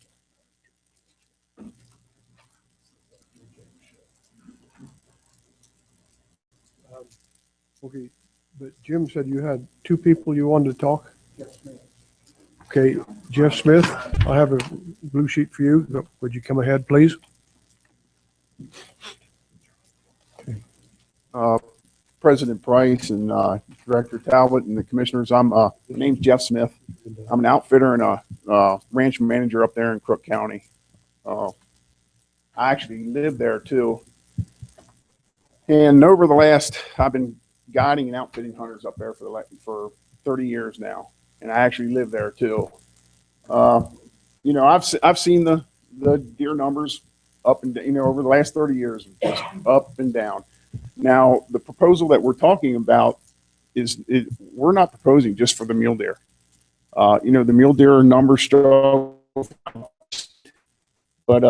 Okay, but Jim said you had 2 people you wanted to talk? Yes, ma'am. Okay, Jeff Smith, I have a blue sheet for you. Would you come ahead, please? President Price and Director Talbot and the commissioners. My name's Jeff Smith. I'm an outfitter and a ranch manager up there in Crook County. I actually live there too. And over the last, I've been guiding and outfitting hunters up there for 30 years now, and I actually live there too. You know, I've seen the deer numbers up and down, you know, over the last 30 years, just up and down. Now, the proposal that we're talking about we're not proposing just for the mule deer. You know, the mule deer numbers struggle, but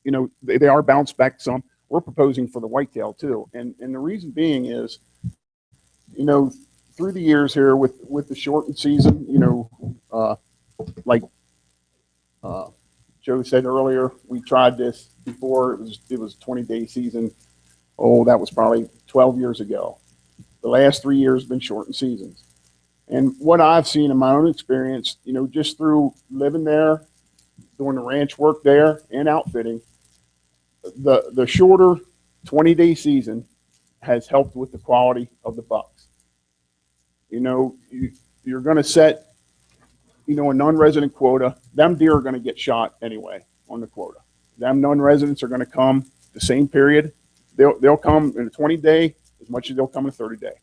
you know, they are bounced back some. We're proposing for the whitetail too, and the reason being is, you know, through the years here with the shortened season, you know, like Joe said earlier, we tried this before. It was 20-day season. Oh, that was probably 12 years ago. The last 3 years have been shortened seasons. And what I've seen in my own experience, you know, just through living there, doing the ranch work there and outfitting, the shorter 20-day season has helped with the quality of the bucks. You know, you're going to set, you know, a non-resident quota. Them deer are going to get shot anyway on the quota. Them non-residents are going to come the same period. They'll come in a 20-day as much as they'll come in a 30-day.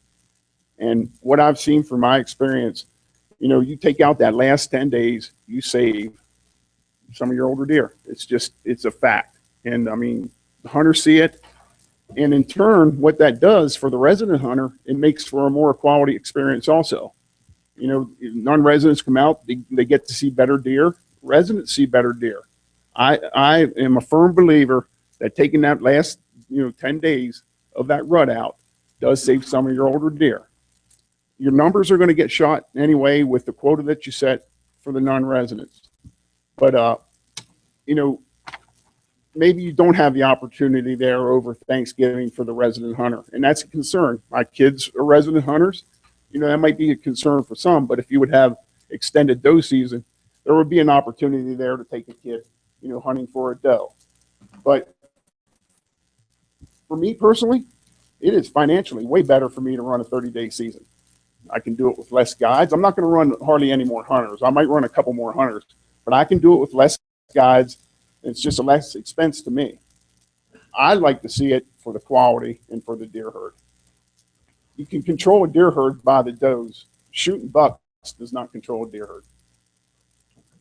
And what I've seen from my experience, you know, you take out that last 10 days, you save some of your older deer. It's a fact. And I mean, the hunters see it. And in turn, what that does for the resident hunter, it makes for a more quality experience also. You know, non-residents come out, they get to see better deer. Residents see better deer. I am a firm believer that taking that last, 10 days of that rut out does save some of your older deer. Your numbers are going to get shot anyway with the quota that you set for the non-residents. But, maybe you don't have the opportunity there over Thanksgiving for the resident hunter. And that's a concern. My kids are resident hunters. You know, that might be a concern for some, but if you would have extended doe season, there would be an opportunity there to take a kid, hunting for a doe. But for me personally, it is financially way better for me to run a 30-day season. I can do it with less guides. I'm not going to run hardly any more hunters. I might run a couple more hunters, but I can do it with less guides. It's just a less expense to me. I like to see it for the quality and for the deer herd. You can control a deer herd by the does. Shooting bucks does not control a deer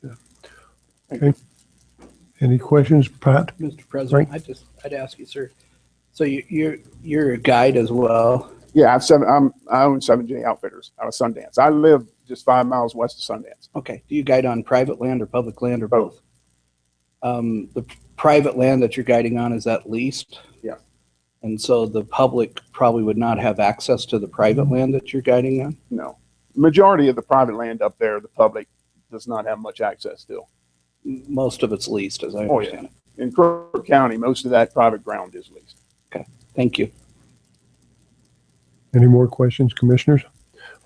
herd. Okay. Any questions, Pat? Mr. President, I'd ask you, sir. So you're a guide as well. Yeah, I own 7J Outfitters out of Sundance. I live just 5 miles west of Sundance. Okay. Do you guide on private land or public land or both? The private land that you're guiding on, is that leased? Yeah. And so the public probably would not have access to the private land that you're guiding on? No. Majority of the private land up there, the public does not have much access to. Most of it's leased, as I understand it. In Crook County, most of that private ground is leased. Okay. Thank you. Any more questions, commissioners?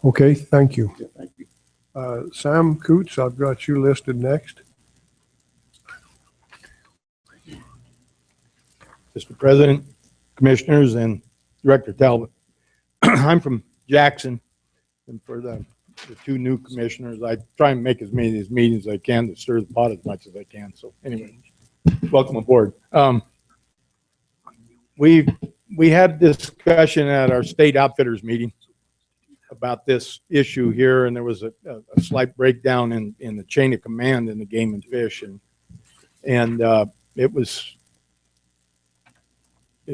Okay, thank you. Yeah, thank you. Sam Coots, I've got you listed next. Mr. President, Commissioners, and Director Talbot. I'm from Jackson, and for the two new commissioners, I try and make as many of these meetings as I can to stir the pot as much as I can. So anyway, welcome aboard. We had discussion at our state outfitters meeting about this issue here, and there was a slight breakdown in the chain of command in the Game and Fish, and it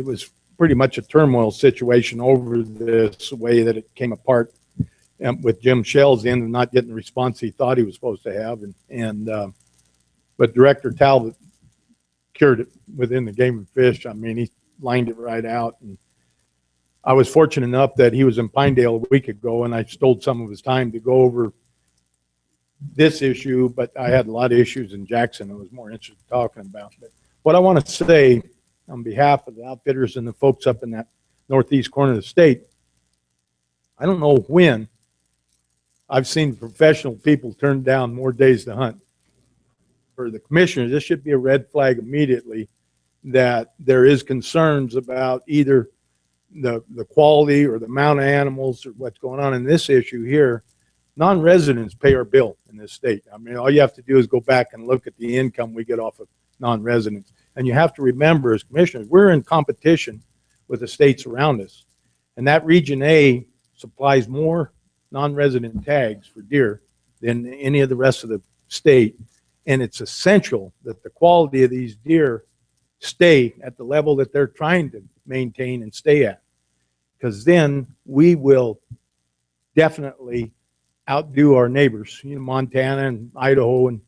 was pretty much a turmoil situation over this way that it came apart, with Jim Shell's end and not getting the response he thought he was supposed to have. But Director Talbot cured it within the Game and Fish. I mean, he lined it right out. And I was fortunate enough that he was in Pinedale a week ago, and I stole some of his time to go over this issue, but I had a lot of issues in Jackson I was more interested in talking about. But what I want to say on behalf of the outfitters and the folks up in that northeast corner of the state, I don't know when I've seen professional people turn down more days to hunt. For the commissioners, this should be a red flag immediately that there is concerns about either the quality or the amount of animals or what's going on in this issue here. Non-residents pay our bill in this state. I mean, all you have to do is go back and look at the income we get off of non-residents. And you have to remember, as commissioners, we're in competition with the states around us. And that Region A supplies more non-resident tags for deer than any of the rest of the state. And it's essential that the quality of these deer stay at the level that they're trying to maintain and stay at. Because then we will definitely outdo our neighbors, Montana and Idaho and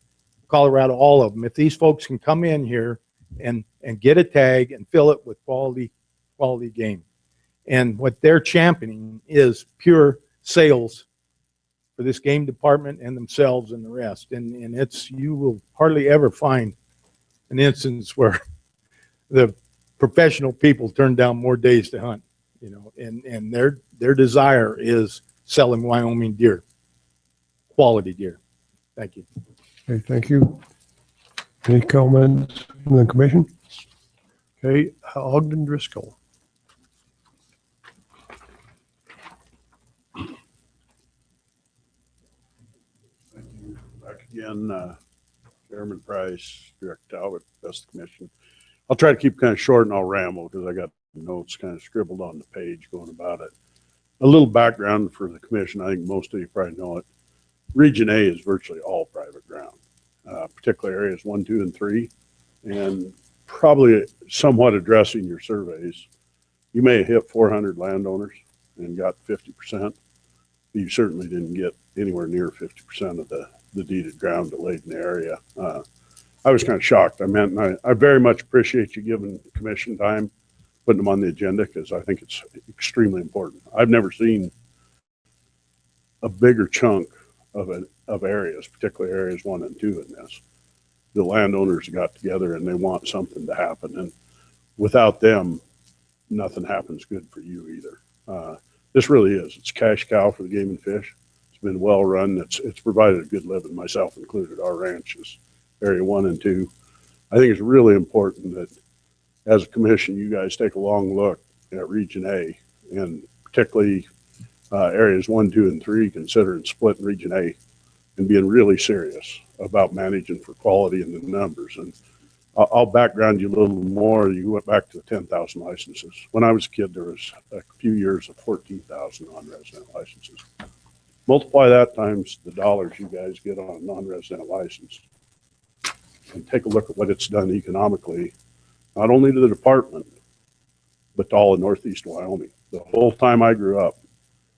Colorado, all of them. If these folks can come in here and get a tag and fill it with quality game. And what they're championing is pure sales for this game department and themselves and the rest. And you will hardly ever find an instance where the professional people turn down more days to hunt, and their desire is selling Wyoming deer, quality deer. Thank you. Okay, thank you. Any comments from the commission? Okay, Ogden Driscoll. Back again, Chairman Price, Director Talbot, Best Commission. I'll try to keep kind of short and I'll ramble because I got notes kind of scribbled on the page going about it. A little background for the commission. I think most of you probably know it. Region A is virtually all private ground, particularly areas 1, 2, and 3, and probably somewhat addressing your surveys. You may have hit 400 landowners and got 50%. You certainly didn't get anywhere near 50% of the deeded ground that laid in the area. I was kind of shocked. I very much appreciate you giving the commission time, putting them on the agenda, because I think it's extremely important. I've never seen a bigger chunk of areas, particularly areas 1 and 2 in this. The landowners got together and they want something to happen. And without them, nothing happens good for you either. This really is. It's a cash cow for the game and fish. It's been well run. It's provided a good living, myself included. Our ranch is area 1 and 2. I think it's really important that as a commission, you guys take a long look at Region A, and particularly areas 1, 2, and 3, considering splitting Region A and being really serious about managing for quality and the numbers. And I'll background you a little more. You went back to the 10,000 licenses. When I was a kid, there was a few years of 14,000 non-resident licenses. Multiply that times the dollars you guys get on a non-resident license, and take a look at what it's done economically, not only to the department, but to all of Northeast Wyoming. The whole time I grew up,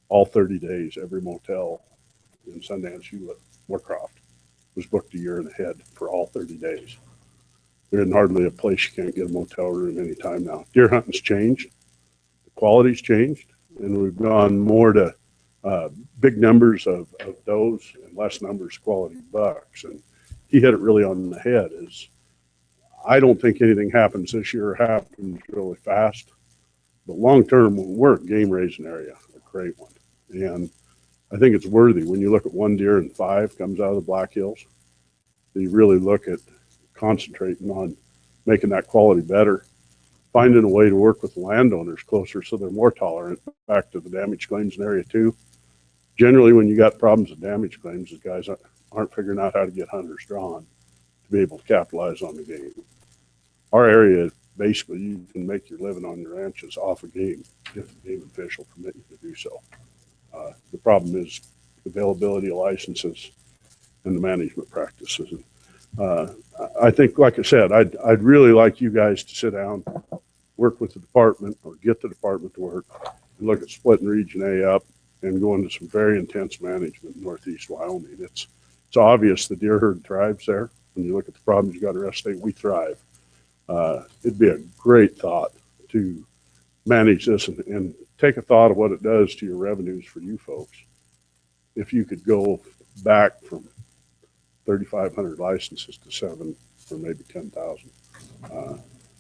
all 30 days, every motel in Sundance, Hewlett, Moorcroft was booked a year in ahead for all 30 days. There isn't hardly a place you can't get a motel room anytime now. Deer hunting's changed, the quality's changed, and we've gone more to big numbers of does and less numbers of quality bucks. And he hit it really on the head. Is I don't think anything happens this year happens really fast, but long term, we're a game raising area, a great one. And I think it's worthy when you look at 1 deer and 5 comes out of the Black Hills. You really look at concentrating on making that quality better, finding a way to work with landowners closer so they're more tolerant. Back to the damage claims in area 2. Generally, when you got problems with damage claims, the guys aren't figuring out how to get hunters drawn to be able to capitalize on the game. Our area, basically, you can make your living on your ranches off of game if the game and fish will permit you to do so. The problem is availability of licenses and the management practices. I think, like I said, I'd really like you guys to sit down, work with the department, or get the department to work, and look at splitting Region A up and go into some very intense management in Northeast Wyoming. It's obvious the deer herd thrives there. When you look at the problems you got in the rest of the state, we thrive. It'd be a great thought to manage this and take a thought of what it does to your revenues for you folks. If you could go back from 3,500 licenses to 7 or maybe 10,000.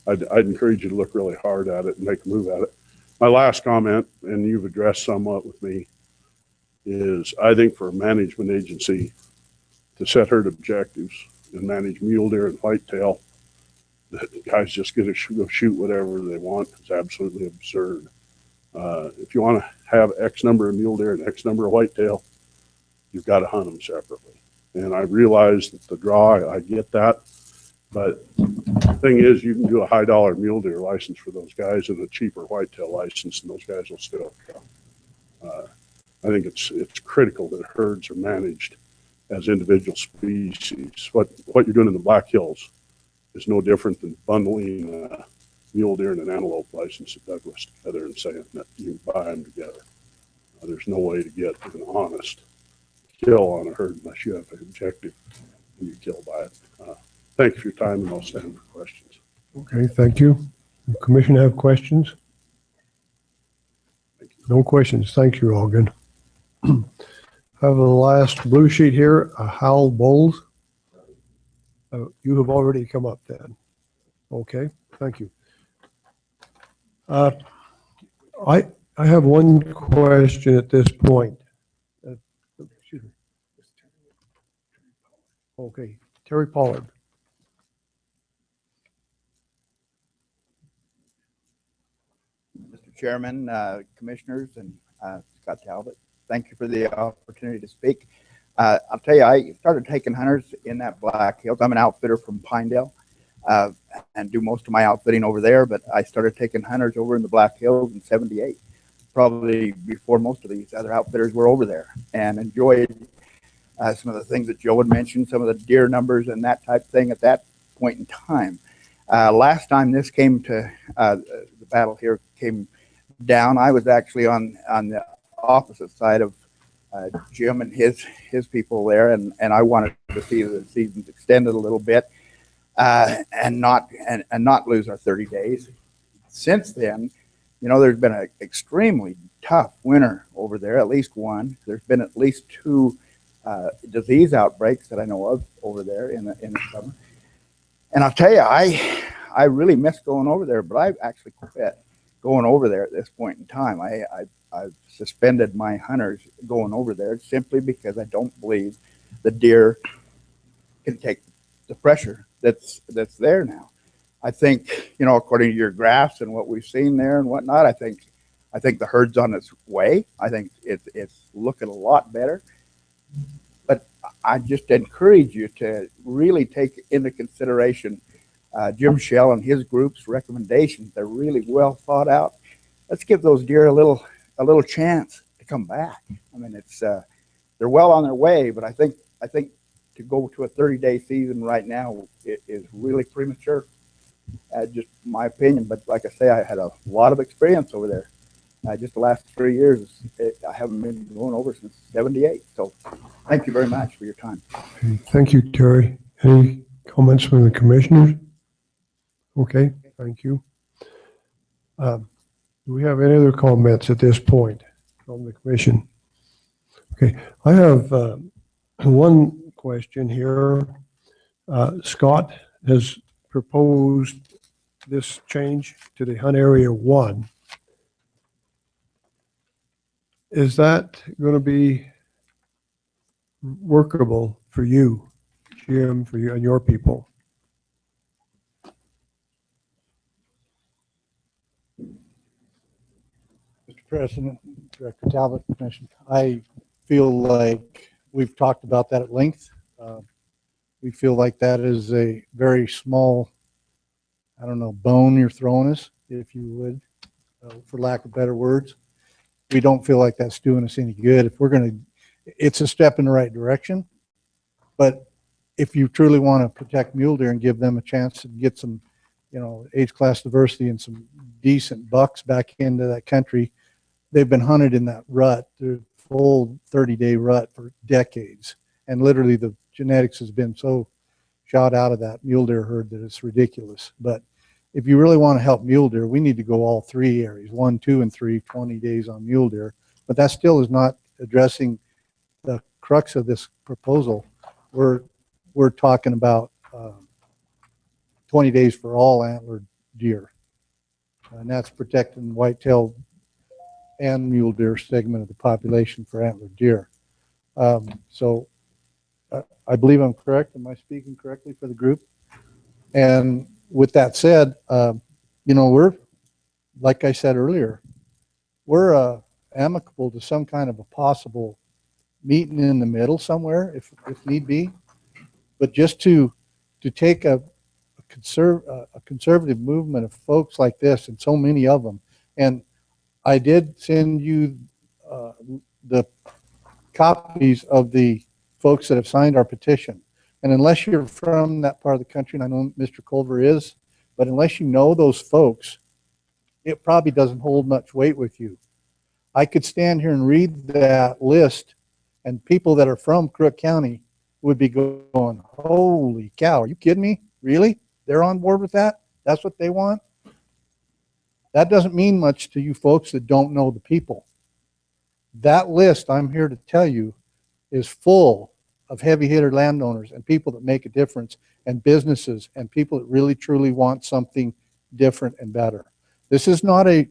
I'd encourage you to look really hard at it and make a move at it. My last comment, and you've addressed somewhat with me, is I think for a management agency to set herd objectives and manage mule deer and whitetail, that guys just get to go shoot whatever they want is absolutely absurd. If you want to have X number of mule deer and X number of whitetail, you've got to hunt them separately. And I realize that the draw, I get that. But the thing is, you can do a high dollar mule deer license for those guys and a cheaper whitetail license, and those guys will still come. I think it's critical that herds are managed as individual species. What you're doing in the Black Hills is no different than bundling a mule deer and an antelope license at Douglas together and saying that you can buy them together. There's no way to get an honest kill on a herd unless you have an objective and you kill by it. Thank you for your time, and I'll stand for questions. Okay, thank you. The commission have questions? No questions. Thank you, Ogden. I have the last blue sheet here, Hal Bowles. You have already come up then. Okay, thank you. I have one question at this point. Excuse me. Okay, Terry Pollard. Mr. Chairman, Commissioners, and Scott Talbot, thank you for the opportunity to speak. I'll tell you, I started taking hunters in that Black Hills. I'm an outfitter from Pinedale and do most of my outfitting over there, but I started taking hunters over in the Black Hills in '78, probably before most of these other outfitters were over there, and enjoyed some of the things that Joe had mentioned, some of the deer numbers and that type of thing at that point in time. Last time this came to the battle here came down, I was actually on the opposite side of Jim and his people there, and I wanted to see the seasons extended a little bit and not lose our 30 days. Since then, you know, there's been an extremely tough winter over there, at least one. There's been at least two disease outbreaks that I know of over there in the summer. And I'll tell you, I really miss going over there, but I've actually quit going over there at this point in time. I've suspended my hunters going over there simply because I don't believe the deer can take the pressure that's there now. I think, you know, according to your graphs and what we've seen there and whatnot, I think the herd's on its way. I think it's looking a lot better. But I just encourage you to really take into consideration Jim Shell and his group's recommendations. They're really well thought out. Let's give those deer a little chance to come back. I mean, it's they're well on their way, but I think to go to a 30-day season right now is really premature. Just my opinion, but like I say, I had a lot of experience over there. Just the last 3 years, I haven't been going over since '78. So thank you very much for your time. Okay, thank you, Terry. Any comments from the commissioners? Okay, thank you. Do we have any other comments at this point from the commission? Okay, I have one question here. Scott has proposed this change to the Hunt Area 1. Is that going to be workable for you, Jim, for you and your people? Mr. President, Director Talbot, Commission, I feel like we've talked about that at length. We feel like that is a very small, I don't know, bone you're throwing us, if you would, for lack of better words. We don't feel like that's doing us any good. If we're going to, it's a step in the right direction, but if you truly want to protect mule deer and give them a chance to get some, you know, age class diversity and some decent bucks back into that country, they've been hunted in that rut, the full 30-day rut for decades. And literally the genetics has been so shot out of that mule deer herd that it's ridiculous. But if you really want to help mule deer, we need to go all three areas, 1, 2, and 3, 20 days on mule deer. But that still is not addressing the crux of this proposal. We're talking about 20 days for all antlered deer. And that's protecting whitetail and mule deer segment of the population for antlered deer. So I believe I'm correct. Am I speaking correctly for the group? And with that said, you know, we're, like I said earlier, we're amicable to some kind of a possible meeting in the middle somewhere if need be. But just to take a conservative movement of folks like this, and so many of them, and I did send you the copies of the folks that have signed our petition. And unless you're from that part of the country, and I know Mr. Culver is, but unless you know those folks, it probably doesn't hold much weight with you. I could stand here and read that list, and people that are from Crook County would be going, holy cow, are you kidding me? Really? They're on board with that? That's what they want? That doesn't mean much to you folks that don't know the people. That list, I'm here to tell you, is full of heavy hitter landowners and people that make a difference and businesses and people that really truly want something different and better. This is not a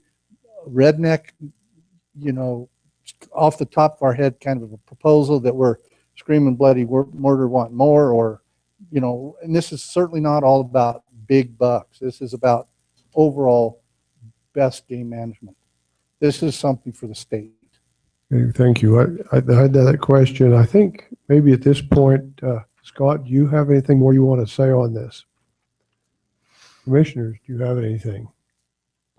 redneck, you know, off the top of our head kind of a proposal that we're screaming bloody murder, want more, or, you know, and this is certainly not all about big bucks. This is about overall best game management. This is something for the state. Okay, thank you. I had that question. I think maybe at this point, Scott, do you have anything more you want to say on this? Commissioners, do you have anything?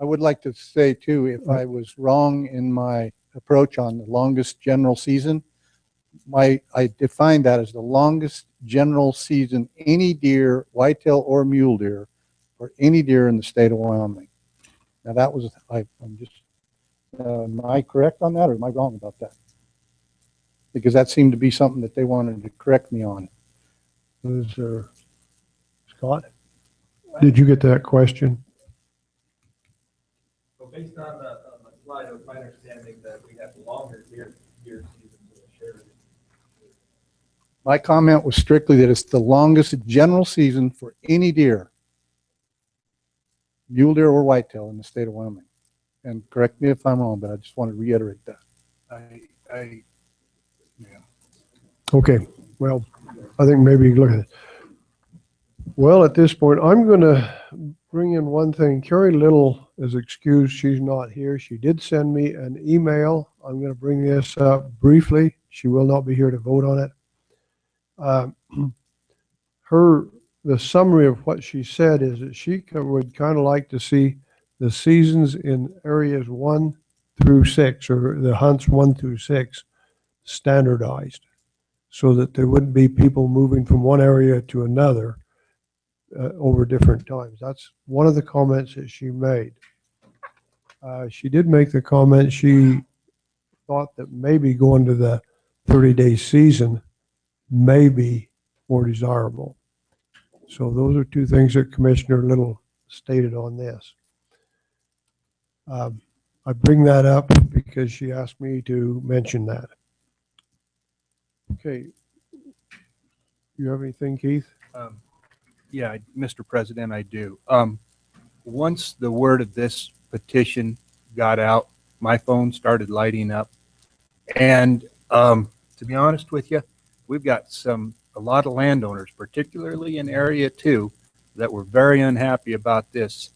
I would like to say too, if I was wrong in my approach on the longest general season, I define that as the longest general season any deer, whitetail or mule deer, or any deer in the state of Wyoming. Now that was, I'm just, am I correct on that, or am I wrong about that? Because that seemed to be something that they wanted to correct me on. Was Scott? Did you get that question? So based on the slide, it was my understanding that we have longer deer seasons in the sheriff. My comment was strictly that it's the longest general season for any deer, mule deer or whitetail, in the state of Wyoming. And correct me if I'm wrong, but I just want to reiterate that. Okay, well, I think maybe look at it. Well, at this point, I'm going to bring in one thing. Carrie Little is excused. She's not here. She did send me an email. I'm going to bring this up briefly. She will not be here to vote on it. The summary of what she said is that she would kind of like to see the seasons in areas 1 through 6, or the hunts 1 through 6, standardized, so that there wouldn't be people moving from one area to another over different times. That's one of the comments that she made. She did make the comment she thought that maybe going to the 30-day season may be more desirable. So those are two things that Commissioner Little stated on this. I bring that up because she asked me to mention that. Okay. You have anything, Keith? Yeah, Mr. President, I do. Once the word of this petition got out, my phone started lighting up. And to be honest with you, we've got a lot of landowners, particularly in Area 2, that were very unhappy about this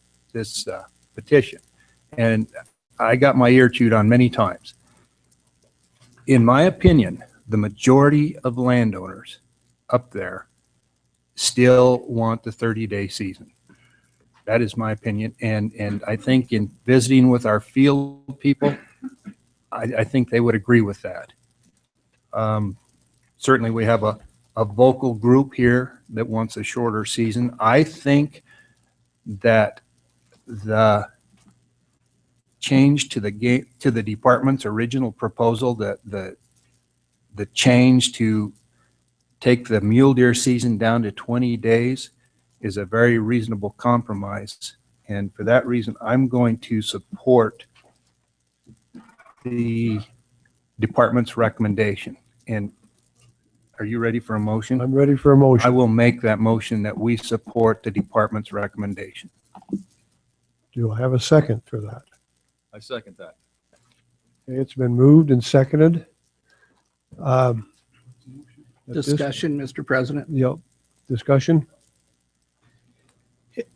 petition. And I got my ear chewed on many times. In my opinion, the majority of landowners up there still want the 30-day season. That is my opinion. And I think in visiting with our field people, I think they would agree with that. Certainly we have a vocal group here that wants a shorter season. I think that the change to the department's original proposal, that the change to take the mule deer season down to 20 days is a very reasonable compromise. And for that reason, I'm going to support the department's recommendation. And are you ready for a motion? I'm ready for a motion. I will make that motion that we support the department's recommendation. Do I have a second for that? I second that. Okay, it's been moved and seconded. Discussion, Mr. President. Yep. Discussion.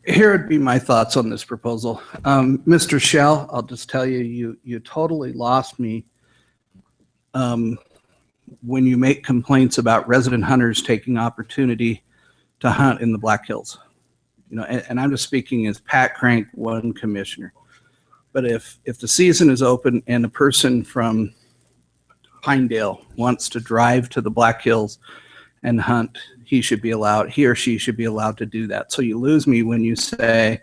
Here would be my thoughts on this proposal. Mr. Shell, I'll just tell you, you totally lost me when you make complaints about resident hunters taking opportunity to hunt in the Black Hills. You know, and I'm just speaking as Pat Crank, one commissioner. But if the season is open and a person from Pinedale wants to drive to the Black Hills and hunt, he or she should be allowed to do that. So you lose me when you say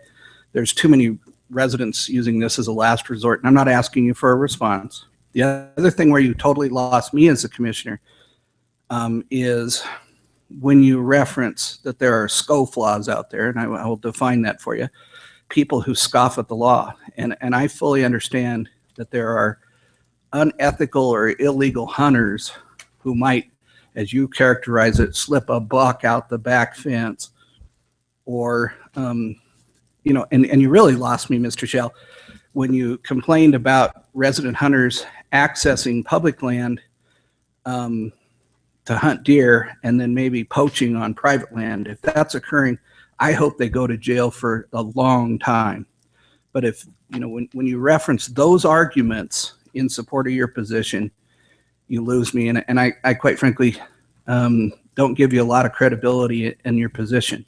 there's too many residents using this as a last resort. And I'm not asking you for a response. The other thing where you totally lost me as a commissioner is when you reference that there are scofflaws out there, and I will define that for you, people who scoff at the law. And I fully understand that there are unethical or illegal hunters who might as you characterize it, slip a buck out the back fence, or, you know, and you really lost me, Mr. Shell, when you complained about resident hunters accessing public land to hunt deer and then maybe poaching on private land. If that's occurring, I hope they go to jail for a long time. But if, you know, when you reference those arguments in support of your position, you lose me. And I quite frankly don't give you a lot of credibility in your position.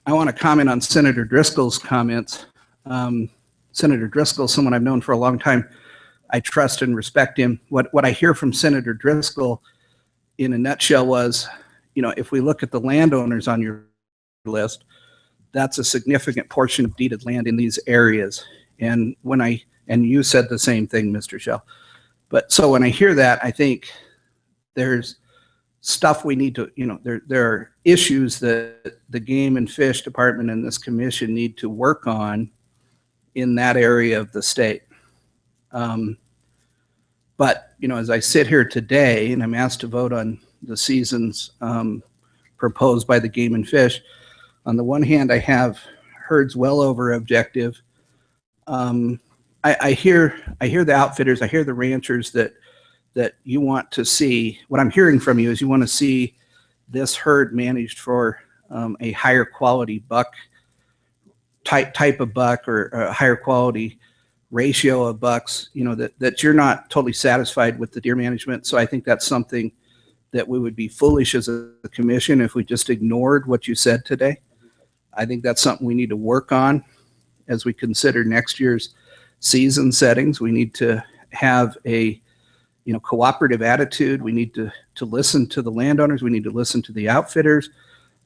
I want to comment on Senator Driscoll's comments. Senator Driscoll, someone I've known for a long time. I trust and respect him. What I hear from Senator Driscoll in a nutshell was, you know, if we look at the landowners on your list, that's a significant portion of deeded land in these areas. And and you said the same thing, Mr. Shell. But so when I hear that, I think there's stuff we need to, you know, there are issues that the Game and Fish Department and this commission need to work on in that area of the state. But, you know, as I sit here today and I'm asked to vote on the seasons proposed by the Game and Fish, on the one hand, I have herds well over objective. I hear the outfitters, I hear the ranchers that you want to see. What I'm hearing from you is you want to see this herd managed for a higher quality buck type of buck, or a higher quality ratio of bucks, you know, that you're not totally satisfied with the deer management. So I think that's something that we would be foolish as a commission if we just ignored what you said today. I think that's something we need to work on as we consider next year's season settings. We need to have a, you know, cooperative attitude. We need to listen to the landowners. We need to listen to the outfitters.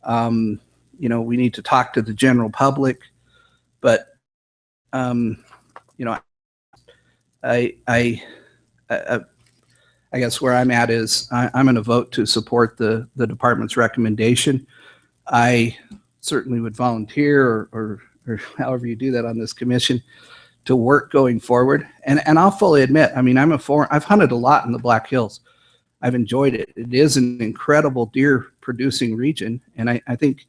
You know, we need to talk to the general public. But you know, I guess where I'm at is I'm going to vote to support the department's recommendation. I certainly would volunteer or however you do that on this commission to work going forward. And I'll fully admit, I mean, I've hunted a lot in the Black Hills. I've enjoyed it. It is an incredible deer producing region. And I think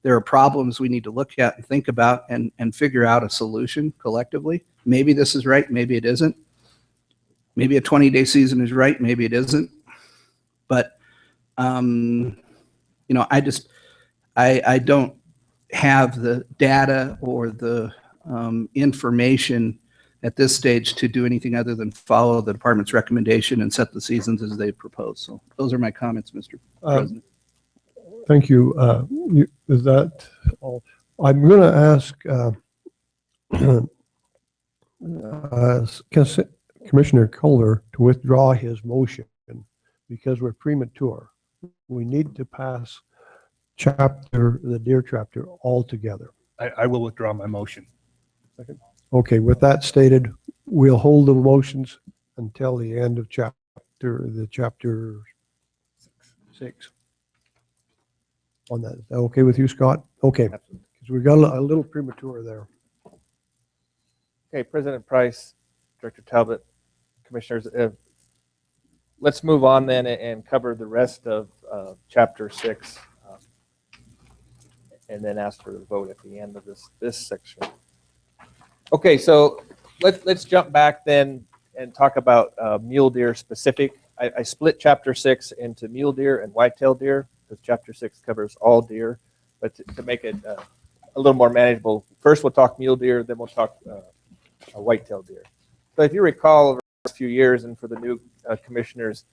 there are problems we need to look at and think about and figure out a solution collectively. Maybe this is right, maybe it isn't. Maybe a 20-day season is right, maybe it isn't. But, you know, I don't have the data or the information at this stage to do anything other than follow the department's recommendation and set the seasons as they propose. So those are my comments, Mr. President. Thank you. Is that all? I'm going to ask Commissioner Kohler to withdraw his motion because we're premature. We need to pass the deer chapter altogether. I will withdraw my motion. Second. Okay, with that stated, we'll hold the motions until the end of chapter 6. On that. Is that okay with you, Scott? Okay, because we got a little premature there. Okay, President Price, Director Talbot, Commissioners, let's move on then and cover the rest of Chapter 6, and then ask for the vote at the end of this section. Okay, so let's jump back then and talk about mule deer specific. I split Chapter 6 into mule deer and whitetail deer, because Chapter 6 covers all deer, but to make it a little more manageable, first we'll talk mule deer, then we'll talk whitetail deer. So if you recall over the last few years, and for the new commissioners,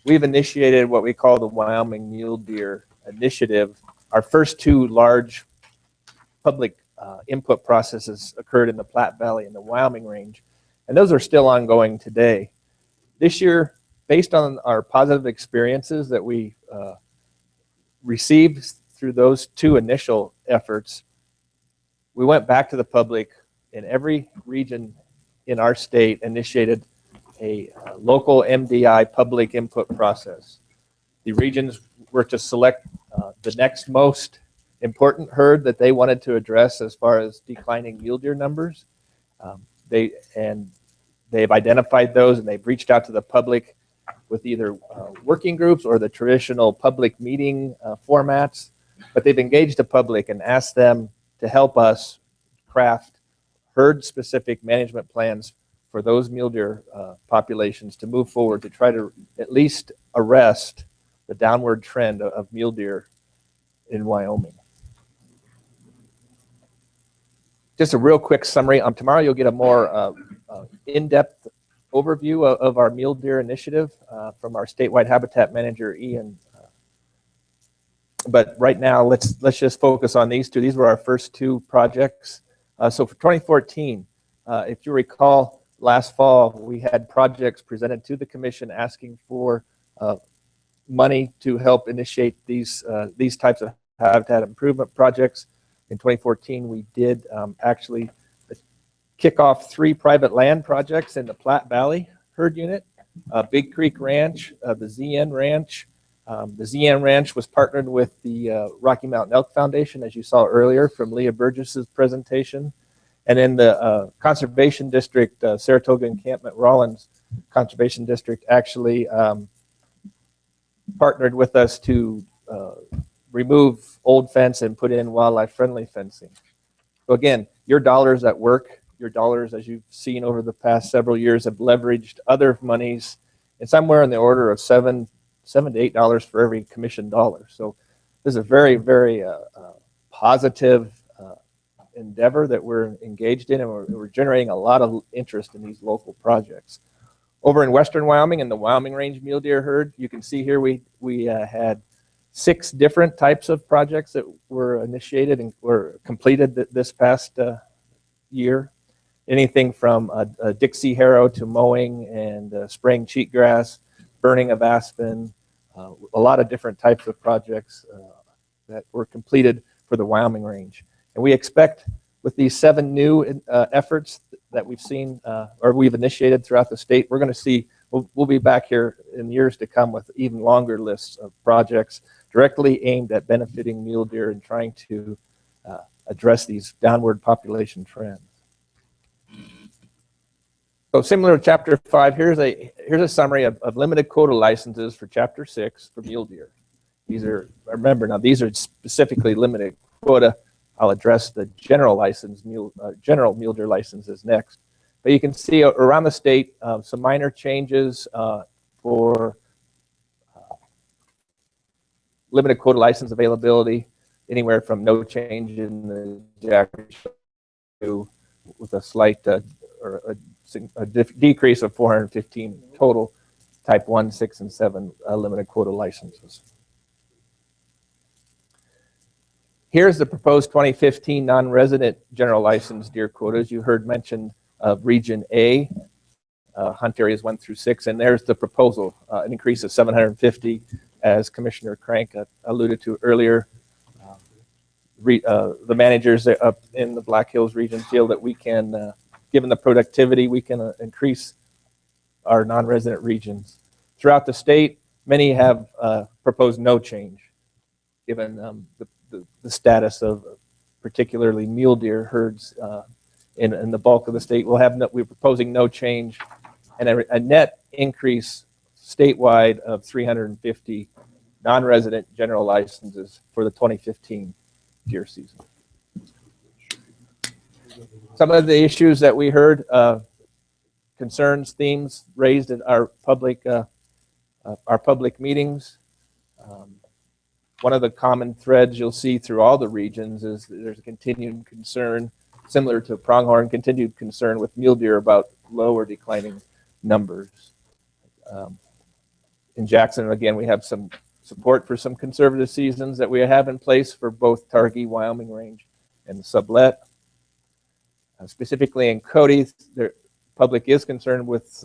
we've initiated what we call the Wyoming Mule Deer Initiative. Our first two large public input processes occurred in the Platte Valley and the Wyoming Range, and those are still ongoing today. This year, based on our positive experiences that we received through those two initial efforts, we went back to the public in every region in our state, initiated a local MDI public input process. The regions were to select the next most important herd that they wanted to address as far as declining mule deer numbers. They've identified those, and they've reached out to the public with either working groups or the traditional public meeting formats, but they've engaged the public and asked them to help us craft herd-specific management plans for those mule deer populations to move forward to try to at least arrest the downward trend of mule deer in Wyoming. Just a real quick summary. Tomorrow you'll get a more in-depth overview of our mule deer initiative from our statewide habitat manager, Ian. But right now, let's just focus on these two. These were our first two projects. So for 2014, if you recall, last fall we had projects presented to the commission asking for money to help initiate these types of habitat improvement projects. In 2014, we did actually kick off 3 private land projects in the Platte Valley herd unit, Big Creek Ranch, the ZN Ranch. The ZN Ranch was partnered with the Rocky Mountain Elk Foundation, as you saw earlier from Leah Burgess's presentation. And then the Conservation District, Saratoga Encampment Rawlins Conservation District actually partnered with us to remove old fence and put in wildlife-friendly fencing. So again, your dollars at work, your dollars, as you've seen over the past several years, have leveraged other monies, and somewhere in the order of $7 to $8 for every commission dollar. So this is a very, very positive endeavor that we're engaged in, and we're generating a lot of interest in these local projects. Over in western Wyoming, in the Wyoming Range mule deer herd, you can see here we had 6 different types of projects that were initiated and were completed this past year. Anything from a Dixie harrow to mowing and spraying cheatgrass, burning of aspen, a lot of different types of projects that were completed for the Wyoming Range. And we expect with these 7 new efforts that we've seen or we've initiated throughout the state, we're going to see, we'll be back here in years to come with even longer lists of projects directly aimed at benefiting mule deer and trying to address these downward population trends. So similar to Chapter 5, here's a summary of limited quota licenses for Chapter 6 for mule deer. These are, remember now, these are specifically limited quota. I'll address the general general mule deer licenses next. But you can see around the state some minor changes for limited quota license availability, anywhere from no change in the jacket to with a slight or a decrease of 415 total type 1, 6, and 7 limited quota licenses. Here's the proposed 2015 non-resident general license deer quotas. You heard mentioned of Region A, hunt areas 1 through 6, and there's the proposal, an increase of 750, as Commissioner Crank alluded to earlier. The managers up in the Black Hills region feel that we can, given the productivity, we can increase our non-resident regions. Throughout the state, many have proposed no change, given the status of particularly mule deer herds in the bulk of the state. We're proposing no change and a net increase statewide of 350 non-resident general licenses for the 2015 deer season. Some of the issues that we heard, concerns, themes raised at our public meetings. One of the common threads you'll see through all the regions is that there's a continued concern, similar to Pronghorn, continued concern with mule deer about low or declining numbers. In Jackson, again, we have some support for some conservative seasons that we have in place for both Targhee, Wyoming Range, and the Sublette. Specifically in Cody, the public is concerned with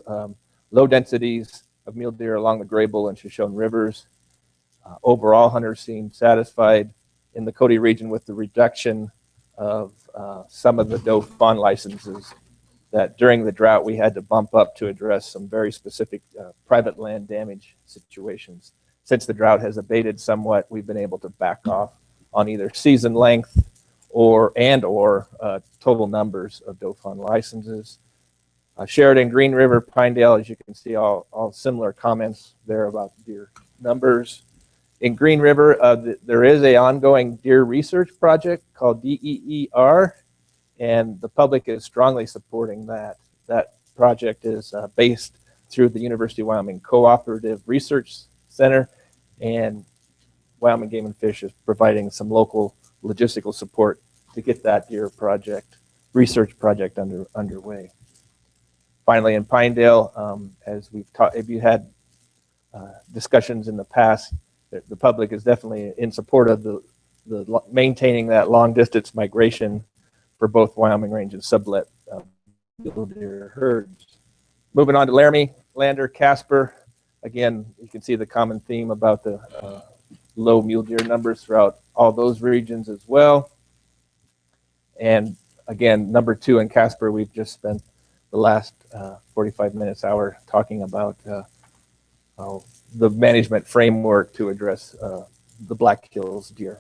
low densities of mule deer along the Graybull and Shoshone rivers. Overall, hunters seem satisfied in the Cody region with the reduction of some of the doe fawn licenses that during the drought we had to bump up to address some very specific private land damage situations. Since the drought has abated somewhat, we've been able to back off on either season length or total numbers of doe fawn licenses. Sheridan, Green River, Pinedale, as you can see, all similar comments there about deer numbers. In Green River, there is a ongoing deer research project called DEER, and the public is strongly supporting that. That project is based through the University of Wyoming Cooperative Research Center, and Wyoming Game and Fish is providing some local logistical support to get that deer research project underway. Finally, in Pinedale, as we've talked, if you had discussions in the past, the public is definitely in support of the maintaining that long distance migration for both Wyoming range and sublet mule deer herds. Moving on to Laramie, Lander, Casper. Again, you can see the common theme about the low mule deer numbers throughout all those regions as well. And again, number 2 in Casper, we've just spent the last 45 minutes, hour talking about the management framework to address the Black Hills deer.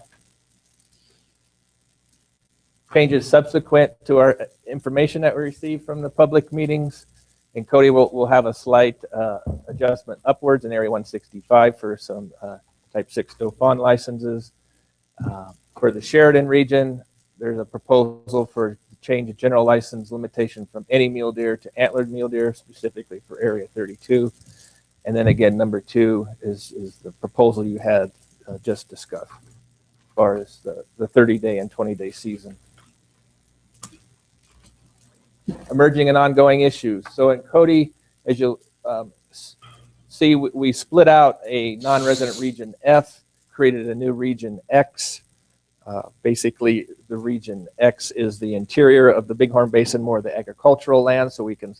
Changes subsequent to our information that we received from the public meetings. And Cody will have a slight adjustment upwards in Area 165 for some Type 6 doe fawn licenses. For the Sheridan region, there's a proposal for change of general license limitation from any mule deer to antlered mule deer, specifically for Area 32. And then again, number 2 is the proposal you had just discussed as far as the 30-day and 20-day season. Emerging and ongoing issues. So in Cody, as you'll see, we split out a non-resident region F, created a new region X. Basically, the region X is the interior of the Bighorn Basin, more of the agricultural land, so we can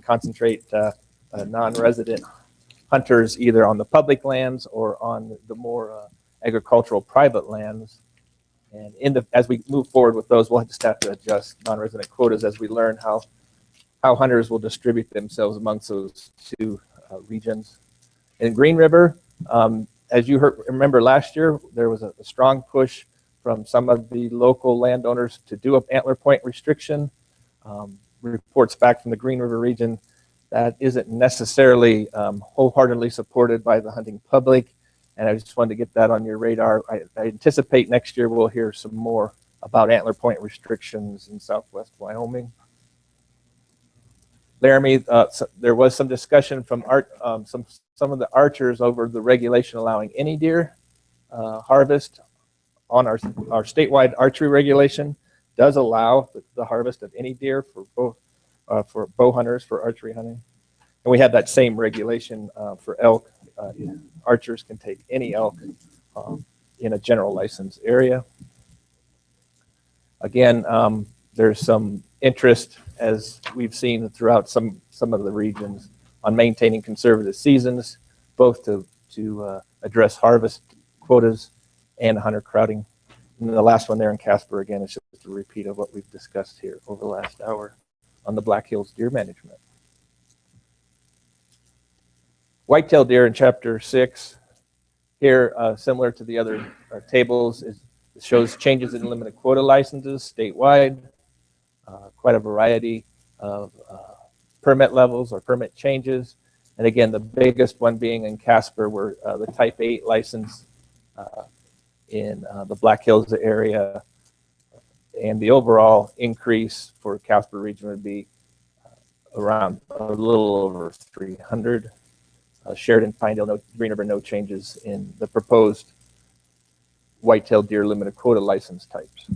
concentrate non-resident hunters either on the public lands or on the more agricultural private lands. And as we move forward with those, we'll just have to adjust non-resident quotas as we learn how hunters will distribute themselves amongst those 2 regions. In Green River, as you remember last year, there was a strong push from some of the local landowners to do an antler point restriction. Reports back from the Green River region that isn't necessarily wholeheartedly supported by the hunting public. And I just wanted to get that on your radar. I anticipate next year we'll hear some more about antler point restrictions in Southwest Wyoming. Laramie, there was some discussion from some of the archers over the regulation allowing any deer harvest. On our statewide archery regulation does allow the harvest of any deer for bow hunters for archery hunting. And we have that same regulation for elk. Archers can take any elk in a general license area. Again, there's some interest, as we've seen throughout some of the regions, on maintaining conservative seasons, both to address harvest quotas and hunter crowding. And the last one there in Casper, again, is just a repeat of what we've discussed here over the last hour on the Black Hills deer management. Whitetail deer in Chapter 6. Here, similar to the other tables, it shows changes in limited quota licenses statewide, quite a variety of permit levels or permit changes. And again, the biggest one being in Casper, where the Type 8 license in the Black Hills area, and the overall increase for Casper region would be around a little over 300. Sheridan, Pinedale, Green River, no changes in the proposed whitetail deer limited quota license types.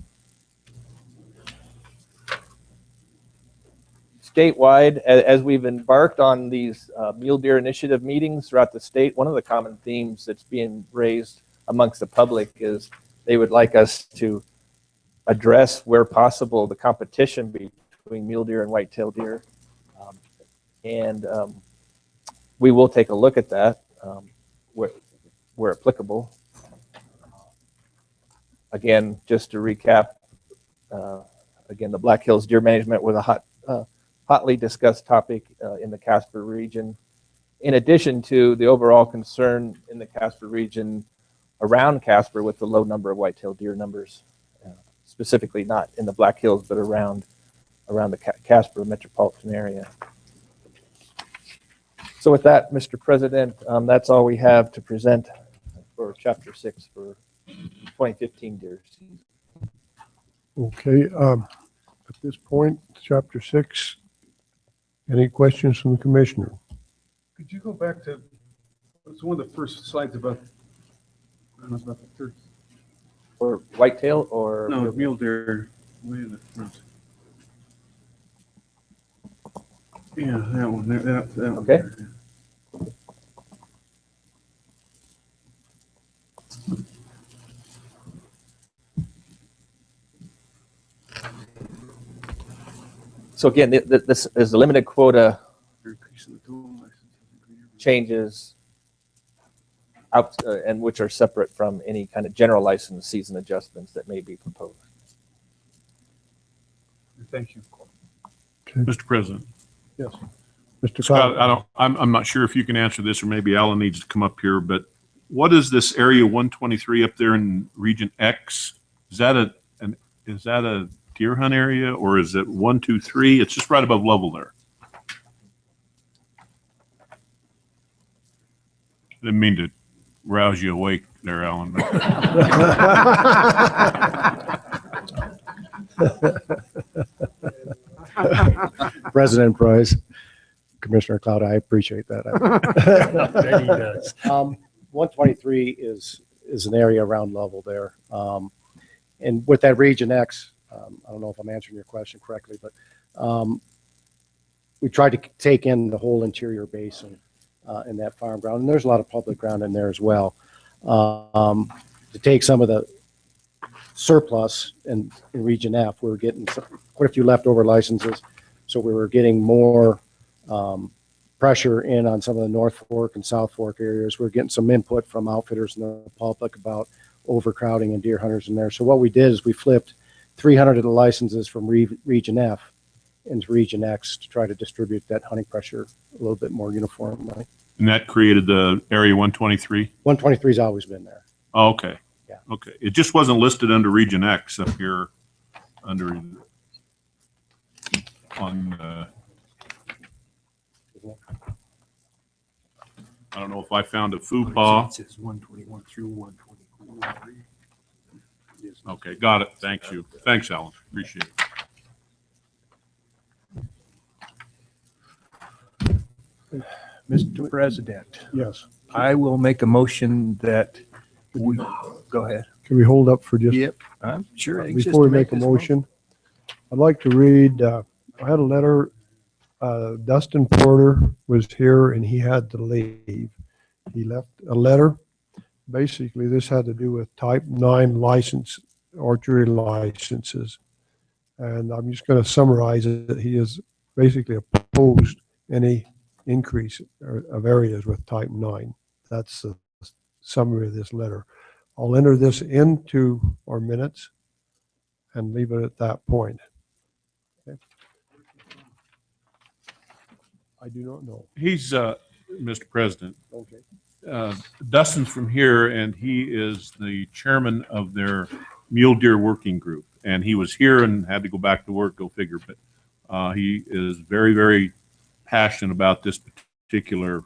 Statewide, as we've embarked on these mule deer initiative meetings throughout the state, one of the common themes that's being raised amongst the public is they would like us to address, where possible, the competition between mule deer and whitetail deer. We will take a look at that where applicable. Again, just to recap, again, the Black Hills deer management was a hotly discussed topic in the Casper region. In addition to the overall concern in the Casper region around Casper with the low number of whitetail deer numbers, specifically not in the Black Hills, but around around the Casper metropolitan area. So with that, Mr. President, that's all we have to present for Chapter 6 for 2015 deer season. Okay, at this point, chapter 6, any questions from the commissioner? Could you go back to, it's one of the first slides about, I don't know, about the third. For whitetail or? No, mule deer, way in the front. Yeah, that one, that one. Okay. So again, this is the limited quota changes out, and which are separate from any kind of general license season adjustments that may be proposed. Thank you. Mr. President. Yes. Mr. Scott, I'm not sure if you can answer this, or maybe Alan needs to come up here, but what is this area 123 up there in Region X? Is that a deer hunt area, or is it 123? It's just right above level there. Didn't mean to rouse you awake there, Alan. President Price, Commissioner Cloud, I appreciate that. That he does. 123 is an area around level there. And with that Region X, I don't know if I'm answering your question correctly, but we tried to take in the whole interior basin in that farm ground. And there's a lot of public ground in there as well. To take some of the surplus in Region F, we were getting quite a few leftover licenses. So we were getting more pressure in on some of the North Fork and South Fork areas. We're getting some input from outfitters and the public about overcrowding and deer hunters in there. So what we did is we flipped 300 of the licenses from Region F into Region X to try to distribute that hunting pressure a little bit more uniformly. And that created the area 123? 123's always been there. Oh, okay. Yeah. Okay. It just wasn't listed under Region X up here under on I don't know if I found a FUPA. It says 121 through 124. Okay, got it. Thank you. Thanks, Alan. Appreciate it. Mr. President. Yes. I will make a motion that we, go ahead. Can we hold up for just? Yep, I'm sure. Before we make a motion, I'd like to read, I had a letter, Dustin Porter was here and he had to leave. He left a letter. Basically, this had to do with Type 9 license, archery licenses. And I'm just going to summarize it. He is basically opposed any increase of areas with Type 9. That's the summary of this letter. I'll enter this into our minutes and leave it at that point. Okay. I do not know. He's, Mr. President. Okay. Dustin's from here, and he is the chairman of their mule deer working group. And he was here and had to go back to work, go figure. But he is very, very passionate about this particular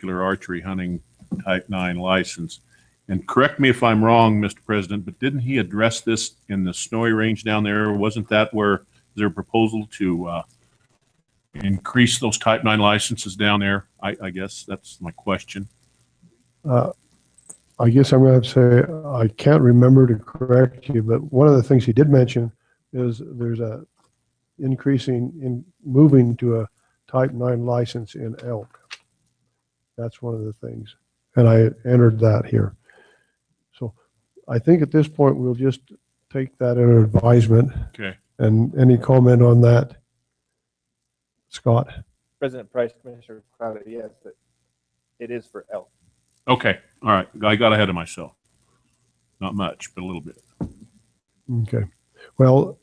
archery hunting Type 9 license. And correct me if I'm wrong, Mr. President, but didn't he address this in the Snowy Range down there? Wasn't that where their proposal to increase those Type 9 licenses down there? I guess that's my question. I guess I'm going to say I can't remember to correct you, but one of the things he did mention is there's a increasing in moving to a Type 9 license in elk. That's one of the things. And I entered that here. So I think at this point, we'll just take that under advisement. Okay. And any comment on that, Scott? President Price, Commissioner Crowder, yes, but it is for elk. Okay. All right. I got ahead of myself. Not much, but a little bit. Okay. Well,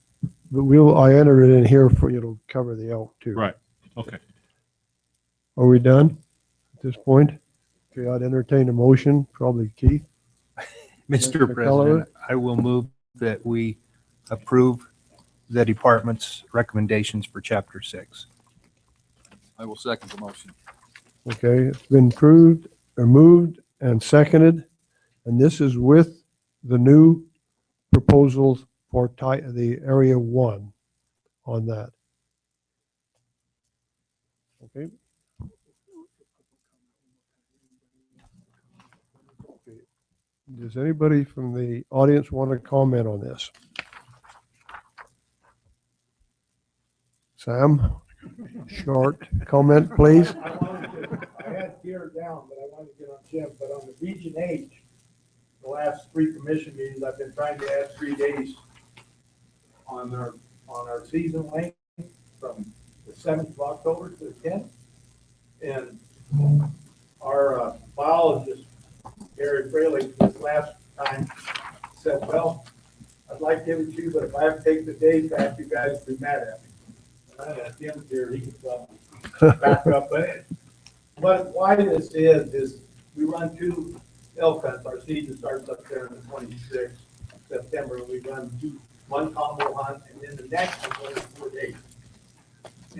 I enter it in here for you to cover the elk too. Right. Okay. Are we done at this point? Okay, I'd entertain a motion, probably Keith. Mr. President, I will move that we approve the department's recommendations for chapter 6. I will second the motion. Okay, it's been proved or moved and seconded, and this is with the new proposals for the area 1 on that. Okay. Does anybody from the audience want to comment on this? Sam, short comment, please. I had Pierre down, but I wanted to get on Jim, but on the Region 8, the last 3 commission meetings, I've been trying to add 3 days on our season length from the 7th of October to the 10th. And our biologist, Gary Fraley, this last time said, well, I'd like to give it to you, but if I have to take the days back, you guys will be mad at me. And at the end of the year, he could back up. But why this is we run 2 elk hunts. Our season starts up there on the 26th of September, and we run 1 combo hunt, and then the next one is 4 days.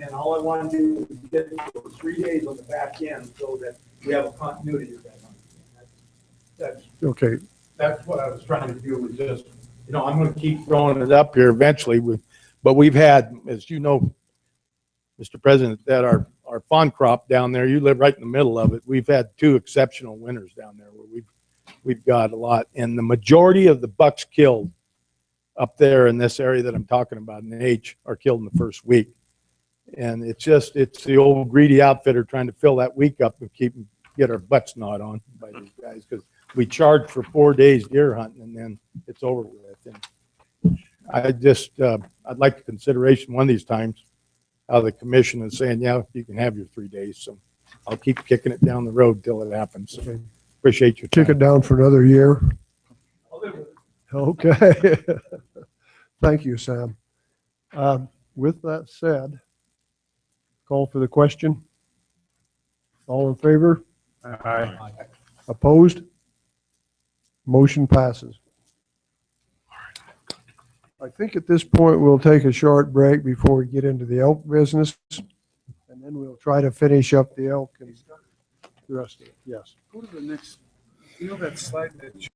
And all I want to do is get those 3 days on the back end so that we have a continuity of that hunt. Okay. That's what I was trying to do, was just, I'm going to keep throwing it up here eventually, but we've had, as you know, Mr. President, that our fawn crop down there, you live right in the middle of it. We've had 2 exceptional winters down there where we've got a lot, and the majority of the bucks killed up there in this area that I'm talking about in H are killed in the first week. And it's the old greedy outfitter trying to fill that week up and get our butts gnawed on by these guys, because we charge for 4 days deer hunting and then it's over with. And I'd like consideration one of these times how the commission is saying, yeah, you can have your 3 days. So I'll keep kicking it down the road till it happens. Okay. Appreciate your time. Kick it down for another year. Okay. Thank you, Sam. With that said, call for the question. All in favor? Aye. Opposed? Motion passes. I think at this point we'll take a short break before we get into the elk business, and then we'll try to finish up the elk and the rest of it. Yes. Go to the next, that slide that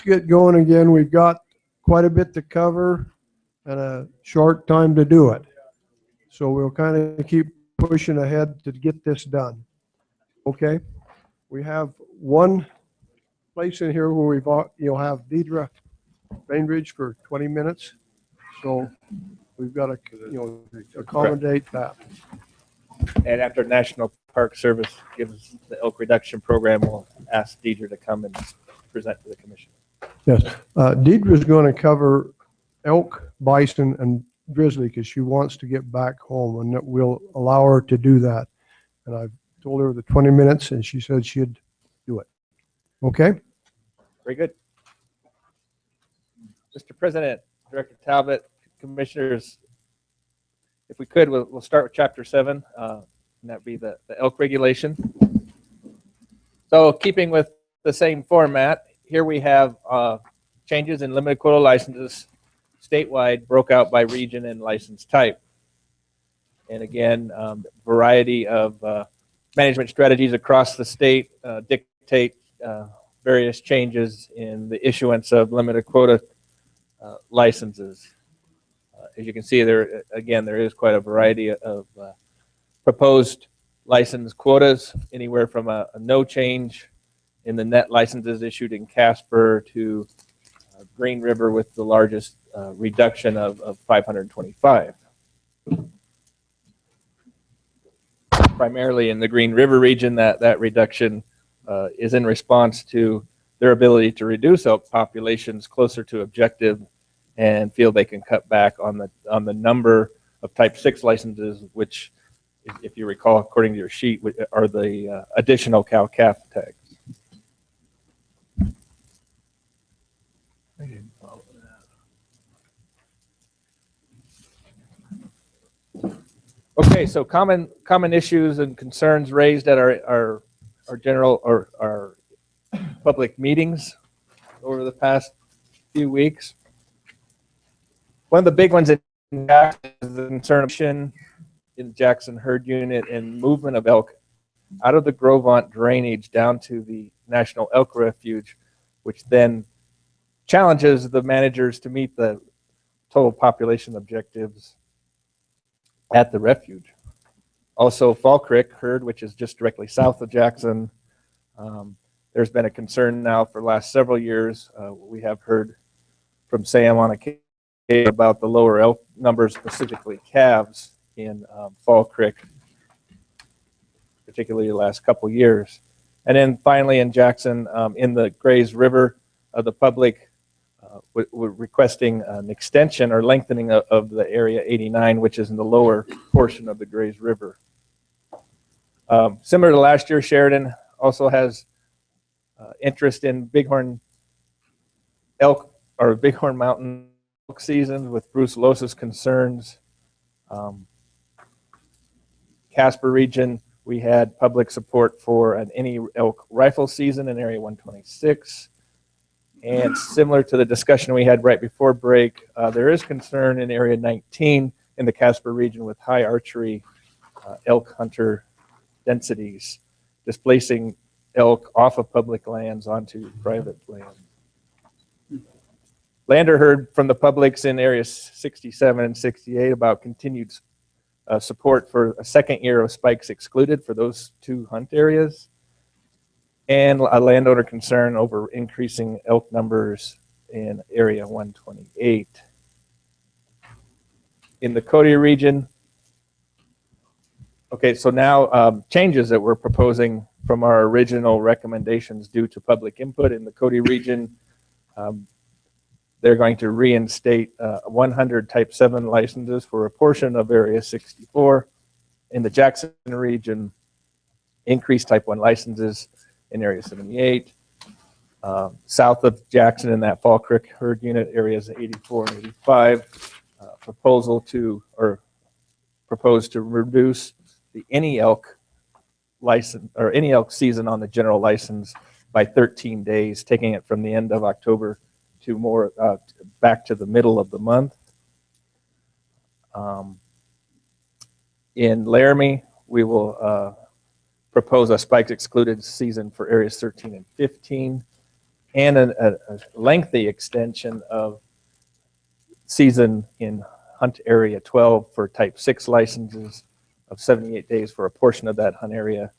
get going again. We've got quite a bit to cover and a short time to do it. So we'll kind of keep pushing ahead to get this done. Okay? We have one place in here where you'll have Deidre Bainbridge for 20 minutes. So we've got to, accommodate that. And after National Park Service gives the elk reduction program, we'll ask Deidre to come and present to the commission. Yes. Deidre's going to cover elk, bison, and grizzly because she wants to get back home, and that we'll allow her to do that. And I've told her the 20 minutes, and she said she'd do it. Okay? Very good. Mr. President, Director Talbot, Commissioners, if we could, we'll start with Chapter 7, and that'd be the elk regulation. So keeping with the same format, here we have changes in limited quota licenses statewide, broke out by region and license type. And again, variety of management strategies across the state dictate various changes in the issuance of limited quota licenses. As you can see there, again, there is quite a variety of proposed license quotas, anywhere from a no change in the net licenses issued in Casper to Green River with the largest reduction of 525. Primarily in the Green River region, that reduction is in response to their ability to reduce elk populations closer to objective and feel they can cut back on the number of type 6 licenses, which, if you recall, according to your sheet, are the additional cow-calf tags. I didn't follow that. Okay, so common issues and concerns raised at our general or our public meetings over the past few weeks. One of the big ones in Jackson is the concern in Jackson herd unit and movement of elk out of the Grovont drainage down to the National Elk Refuge, which then challenges the managers to meet the total population objectives at the refuge. Also, Fall Creek herd, which is just directly south of Jackson. There's been a concern now for the last several years. We have heard from Sam on occasion about the lower elk numbers, specifically calves in Fall Creek, particularly the last couple years. And then finally in Jackson, in the Grays River, the public we're requesting an extension or lengthening of the Area 89, which is in the lower portion of the Grays River. Similar to last year, Sheridan also has interest in bighorn elk or bighorn mountain elk seasons with brucellosis concerns. Casper region, we had public support for an any elk rifle season in Area 126. And similar to the discussion we had right before break, there is concern in Area 19 in the Casper region with high archery elk hunter densities, displacing elk off of public lands onto private land. Lander heard from the publics in areas 67 and 68 about continued support for a second year of spikes excluded for those two hunt areas, and a landowner concern over increasing elk numbers in Area 128. In the Cody region, okay, so now changes that we're proposing from our original recommendations due to public input in the Cody region. They're going to reinstate 100 Type 7 licenses for a portion of Area 64. In the Jackson region, increase Type 1 licenses in Area 78. South of Jackson in that Fall Creek herd unit, areas 84 and 85, propose to reduce the any elk license or any elk season on the general license by 13 days, taking it from the end of October to more back to the middle of the month. In Laramie, we will propose a spikes excluded season for areas 13 and 15. and a lengthy extension of season in hunt area 12 for type 6 licenses of 78 days for a portion of that hunt area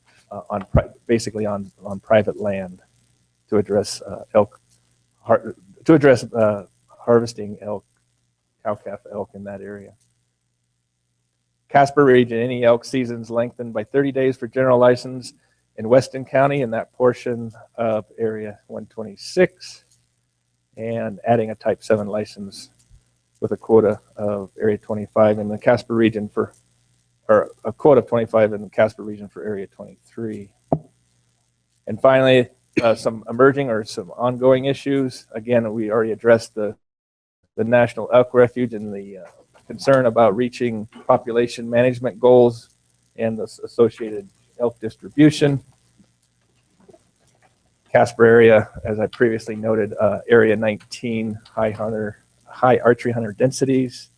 basically on private land to address harvesting elk, cow-calf elk in that area. Casper region, any elk seasons lengthened by 30 days for general license in Weston County in that portion of area 126, and adding a type 7 license with a quota of area 25 in the Casper region or a quota of 25 in the Casper region for area 23. And finally, some emerging or some ongoing issues. Again, we already addressed the National Elk Refuge and the concern about reaching population management goals and the associated elk distribution. Casper area, as I previously noted, area 19, high archery hunter densities.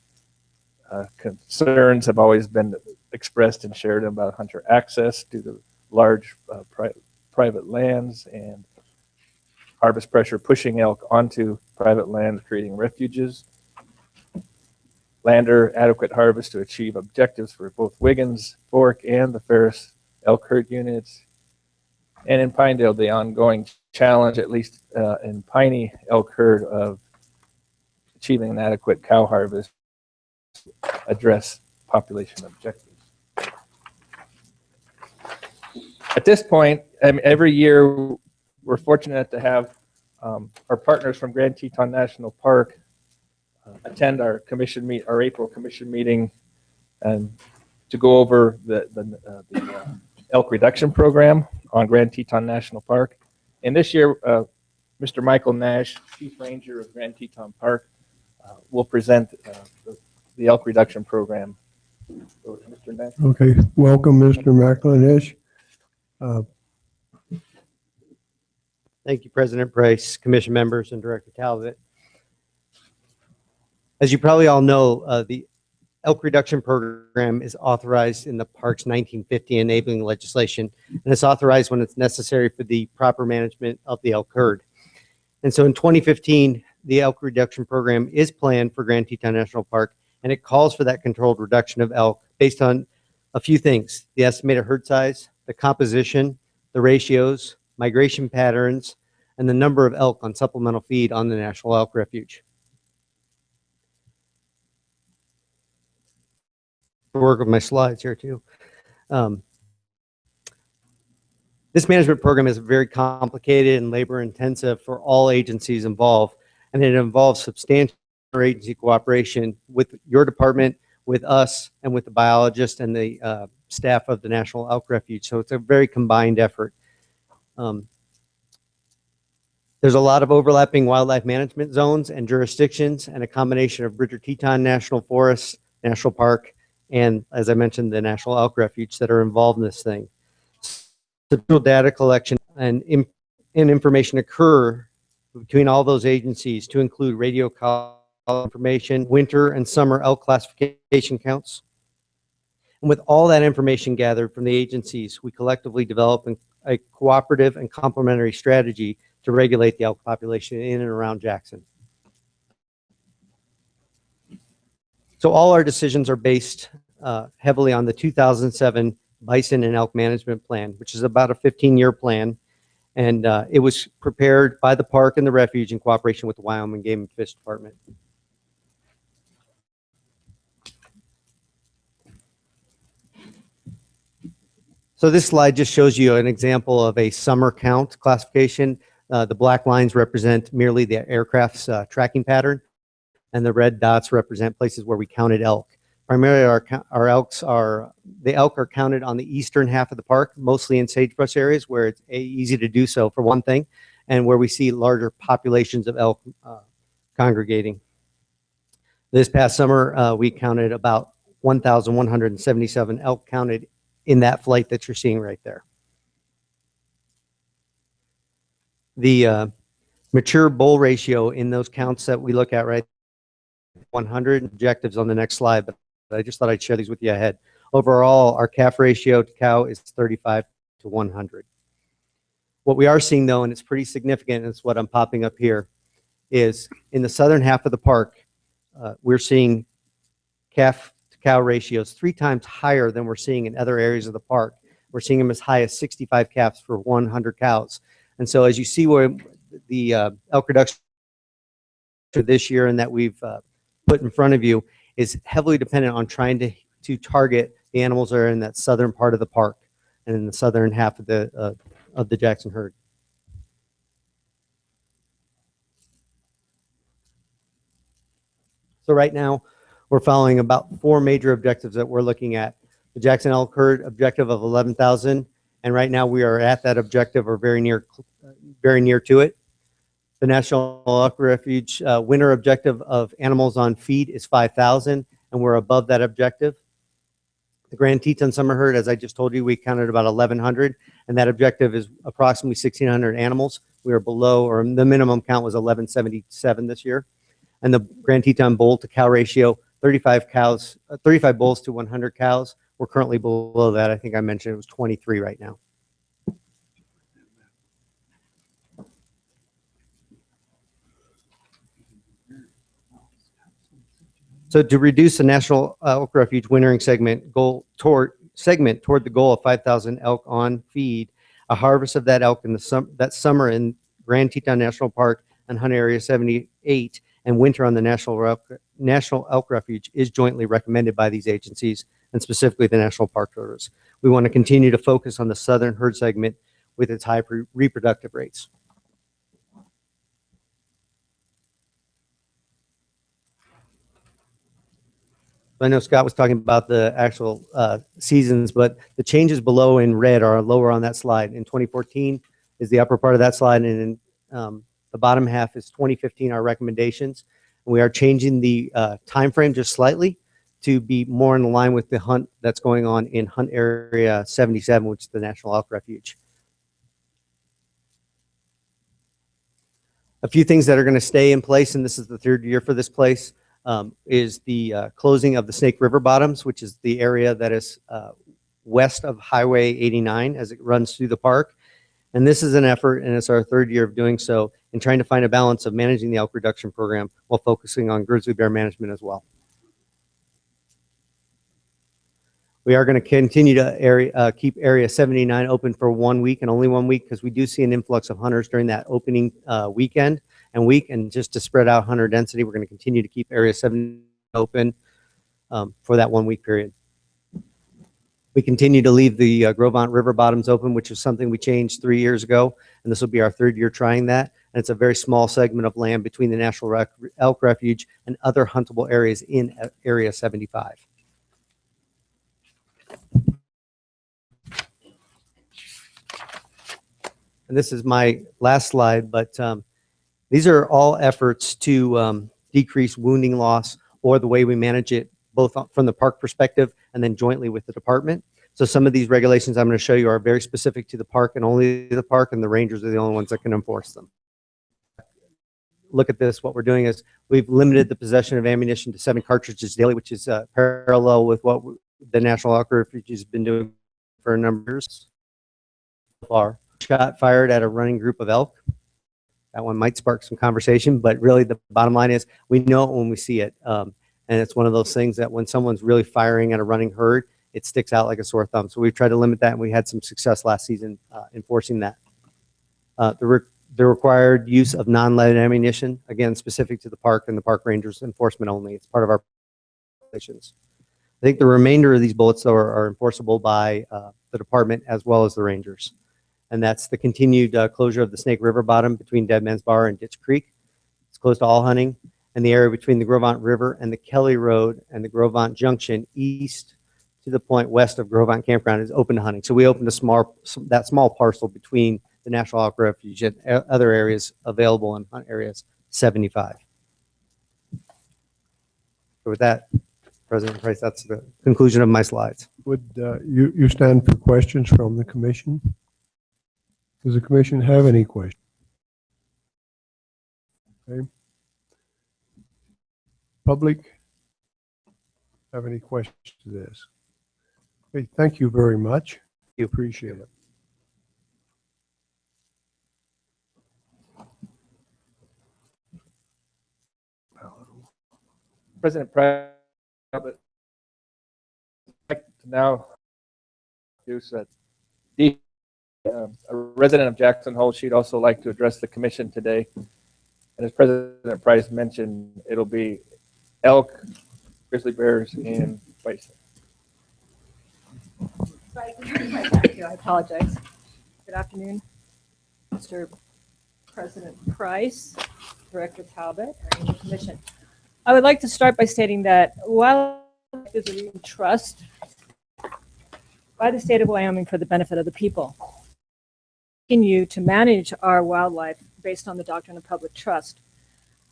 Concerns have always been expressed and shared about hunter access due to large private lands and harvest pressure pushing elk onto private land, creating refuges. Lander adequate harvest to achieve objectives for both Wiggins, Fork, and the Ferris elk herd units. And in Pinedale, the ongoing challenge, at least in Piney elk herd, of achieving an adequate cow harvest to address population objectives. At this point, every year we're fortunate to have our partners from Grand Teton National Park attend our our April commission meeting and to go over the elk reduction program on Grand Teton National Park. And this year, Mr. Michael Nash, Chief Ranger of Grand Teton Park, will present the elk reduction program. So, Mr. Nash. Okay, welcome, Mr. McElhenney. Thank you, President Price, Commission members, and Director Talbot. As you probably all know, the elk reduction program is authorized in the Parks 1950 enabling legislation, and it's authorized when it's necessary for the proper management of the elk herd. And so in 2015, the elk reduction program is planned for Grand Teton National Park, and it calls for that controlled reduction of elk based on a few things: the estimated herd size, the composition, the ratios, migration patterns, and the number of elk on supplemental feed on the National Elk Refuge. Work with my slides here too. This management program is very complicated and labor intensive for all agencies involved, and it involves substantial agency cooperation with your department, with us, and with the biologist and the staff of the National Elk Refuge. So it's a very combined effort. There's a lot of overlapping wildlife management zones and jurisdictions, and a combination of Bridger Teton National Forest, National Park, and, as I mentioned, the National Elk Refuge that are involved in this thing. The data collection and information occur between all those agencies to include radio call information, winter and summer elk classification counts. And with all that information gathered from the agencies, we collectively develop a cooperative and complementary strategy to regulate the elk population in and around Jackson. So all our decisions are based heavily on the 2007 Bison and Elk Management Plan, which is about a 15-year plan. And it was prepared by the park and the refuge in cooperation with the Wyoming Game and Fish Department. So this slide just shows you an example of a summer count classification. The black lines represent merely the aircraft's tracking pattern, and the red dots represent places where we counted elk. Primarily, our elk are counted on the eastern half of the park, mostly in sagebrush areas where it's easy to do so, for one thing, and where we see larger populations of elk congregating. This past summer, we counted about 1,177 elk counted in that flight that you're seeing right there. The mature bull ratio in those counts that we look at, right, 100 objectives on the next slide, but I just thought I'd share these with you ahead. Overall, our calf ratio to cow is 35 to 100. What we are seeing though, and it's pretty significant, and it's what I'm popping up here, is in the southern half of the park, we're seeing calf to cow ratios 3 times higher than we're seeing in other areas of the park. We're seeing them as high as 65 calves for 100 cows. And so as you see where the elk reduction for this year and that we've put in front of you is heavily dependent on trying to target the animals that are in that southern part of the park and in the southern half of the Jackson herd. So right now, we're following about 4 major objectives that we're looking at. The Jackson elk herd objective of 11,000, and right now we are at that objective or very near to it. The National Elk Refuge winter objective of animals on feed is 5,000, and we're above that objective. The Grand Teton summer herd, as I just told you, we counted about 1,100, and that objective is approximately 1,600 animals. We are below, or the minimum count was 1,177 this year. And the Grand Teton bull to cow ratio, 35 bulls to 100 cows. We're currently below that. I think I mentioned it was 23 right now. So to reduce the National Elk Refuge wintering segment toward the goal of 5,000 elk on feed, a harvest of that elk in that summer in Grand Teton National Park and Hunt Area 78 and winter on the National Elk Refuge is jointly recommended by these agencies and specifically the National Park Service. We want to continue to focus on the southern herd segment with its high reproductive rates. I know Scott was talking about the actual seasons, but the changes below in red are lower on that slide. In 2014 is the upper part of that slide, and in the bottom half is 2015, our recommendations. And we are changing the time frame just slightly to be more in line with the hunt that's going on in Hunt Area 77, which is the National Elk Refuge. A few things that are going to stay in place, and this is the 3rd year for this place, is the closing of the Snake River Bottoms, which is the area that is west of Highway 89 as it runs through the park. And this is an effort, and it's our 3rd year of doing so, in trying to find a balance of managing the elk reduction program while focusing on grizzly bear management as well. We are going to continue to keep Area 79 open for 1 week and only 1 week because we do see an influx of hunters during that opening weekend and week. And just to spread out hunter density, we're going to continue to keep Area 79 open for that 1 week period. We continue to leave the Grovant River bottoms open, which is something we changed 3 years ago. And this will be our 3rd year trying that. And it's a very small segment of land between the National Elk Refuge and other huntable areas in Area 75. And this is my last slide, but these are all efforts to decrease wounding loss or the way we manage it, both from the park perspective and then jointly with the department. So some of these regulations I'm going to show you are very specific to the park and only the park, and the rangers are the only ones that can enforce them. Look at this. What we're doing is we've limited the possession of ammunition to 7 cartridges daily, which is parallel with what the National Elk Refuge has been doing for a number of years so far. Shot fired at a running group of elk. That one might spark some conversation, but really the bottom line is we know it when we see it. And it's one of those things that when someone's really firing at a running herd, it sticks out like a sore thumb. So we've tried to limit that, and we had some success last season enforcing that. The required use of non-lead ammunition, again, specific to the park and the park rangers enforcement only. It's part of our regulations. I think the remainder of these bullets, though, are enforceable by the department as well as the rangers. And that's the continued closure of the Snake River bottom between Dead Man's Bar and Ditch Creek. It's closed to all hunting. And the area between the Grovant River and the Kelly Road and the Grovant Junction east to the point west of Grovant Campground is open to hunting. So we opened that small parcel between the National Elk Refuge and other areas available in Hunt Areas 75. So with that, President Price, that's the conclusion of my slides. Would you stand for questions from the commission? Does the commission have any questions? Okay. Public have any questions to this? Okay, thank you very much. You appreciate it. President Price, I'd like to now introduce a resident of Jackson Hole. She'd also like to address the commission today. And as President Price mentioned, it'll be elk, grizzly bears, and bison. I apologize. Good afternoon, Mr. President Price, Director Talbot, and the Commission. I would like to start by stating that wildlife is a real trust by the state of Wyoming for the benefit of the people. Continue to manage our wildlife based on the doctrine of public trust.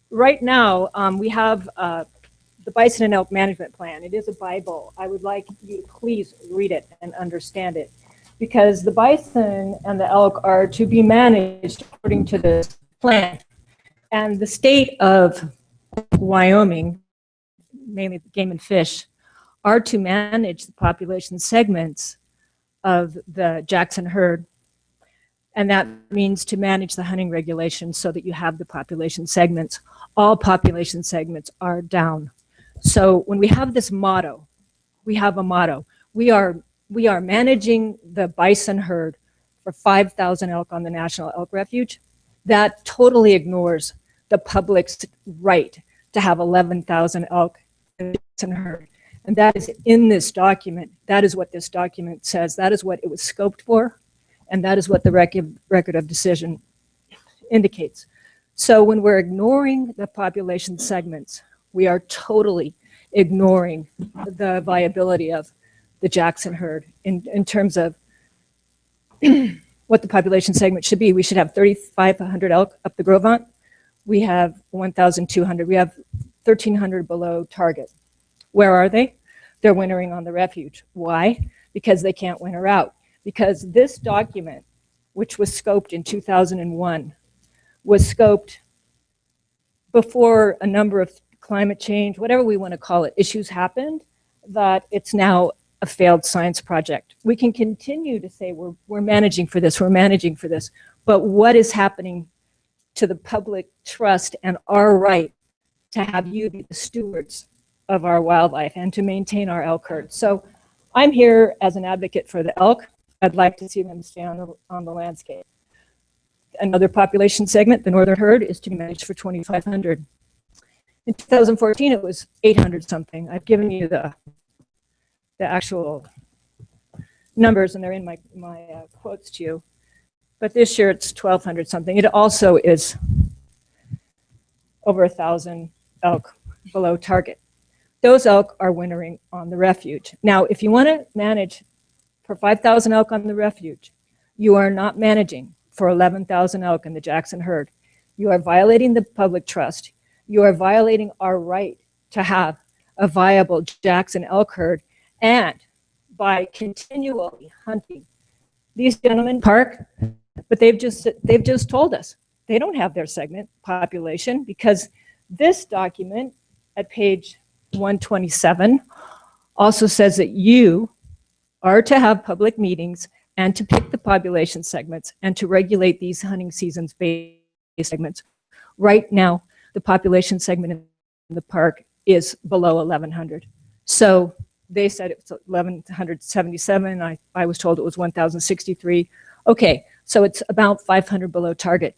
Right now, we have the Bison and Elk Management Plan. It is a Bible. I would like you to please read it and understand it, because the bison and the elk are to be managed according to this plan. And the state of Wyoming, mainly game and fish, are to manage the population segments of the Jackson herd. And that means to manage the hunting regulations so that you have the population segments. All population segments are down. So when we have this motto, we have a motto. We are managing the bison herd for 5,000 elk on the National Elk Refuge. That totally ignores the public's right to have 11,000 elk in the bison herd. And that is in this document. That is what this document says. That is what it was scoped for. And that is what the record of decision indicates. So when we're ignoring the population segments, we are totally ignoring the viability of the Jackson herd in terms of what the population segment should be. We should have 3,500 elk up the Grovant. We have 1,200. We have 1,300 below target. Where are they? They're wintering on the refuge. Why? Because they can't winter out. Because this document, which was scoped in 2001, was scoped before a number of climate change, whatever we want to call it, issues happened, that it's now a failed science project. We can continue to say we're managing for this, we're managing for this, but what is happening to the public trust and our right to have you be the stewards of our wildlife and to maintain our elk herd? So I'm here as an advocate for the elk. I'd like to see them stay on the landscape. Another population segment, the northern herd, is to be managed for 2,500. In 2014, it was 800 something. I've given you the actual numbers, and they're in my quotes to you. But this year, it's 1,200 something. It also is over 1,000 elk below target. Those elk are wintering on the refuge. Now, if you want to manage for 5,000 elk on the refuge, you are not managing for 11,000 elk in the Jackson herd. You are violating the public trust. You are violating our right to have a viable Jackson elk herd, and by continually hunting these gentlemen park, but they've just told us they don't have their segment population, because this document at page 127 also says that you are to have public meetings and to pick the population segments and to regulate these hunting seasons based segments. Right now, the population segment in the park is below 1,100. So they said it was 1,177. I was told it was 1,063. Okay, so it's about 500 below target.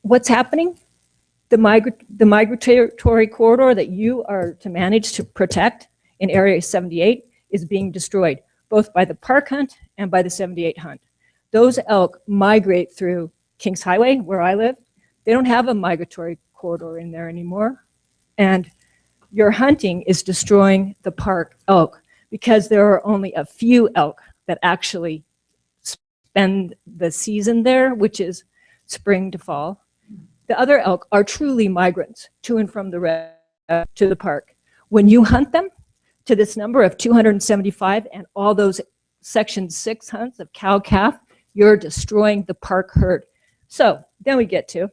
What's happening? The migratory corridor that you are to manage to protect in Area 78 is being destroyed, both by the park hunt and by the 78 hunt. Those elk migrate through Kings Highway, where I live. They don't have a migratory corridor in there anymore. And your hunting is destroying the park elk, because there are only a few elk that actually spend the season there, which is spring to fall. The other elk are truly migrants to and from to the park. When you hunt them to this number of 275 and all those Section 6 hunts of cow-calf, you're destroying the park herd. So then we get to,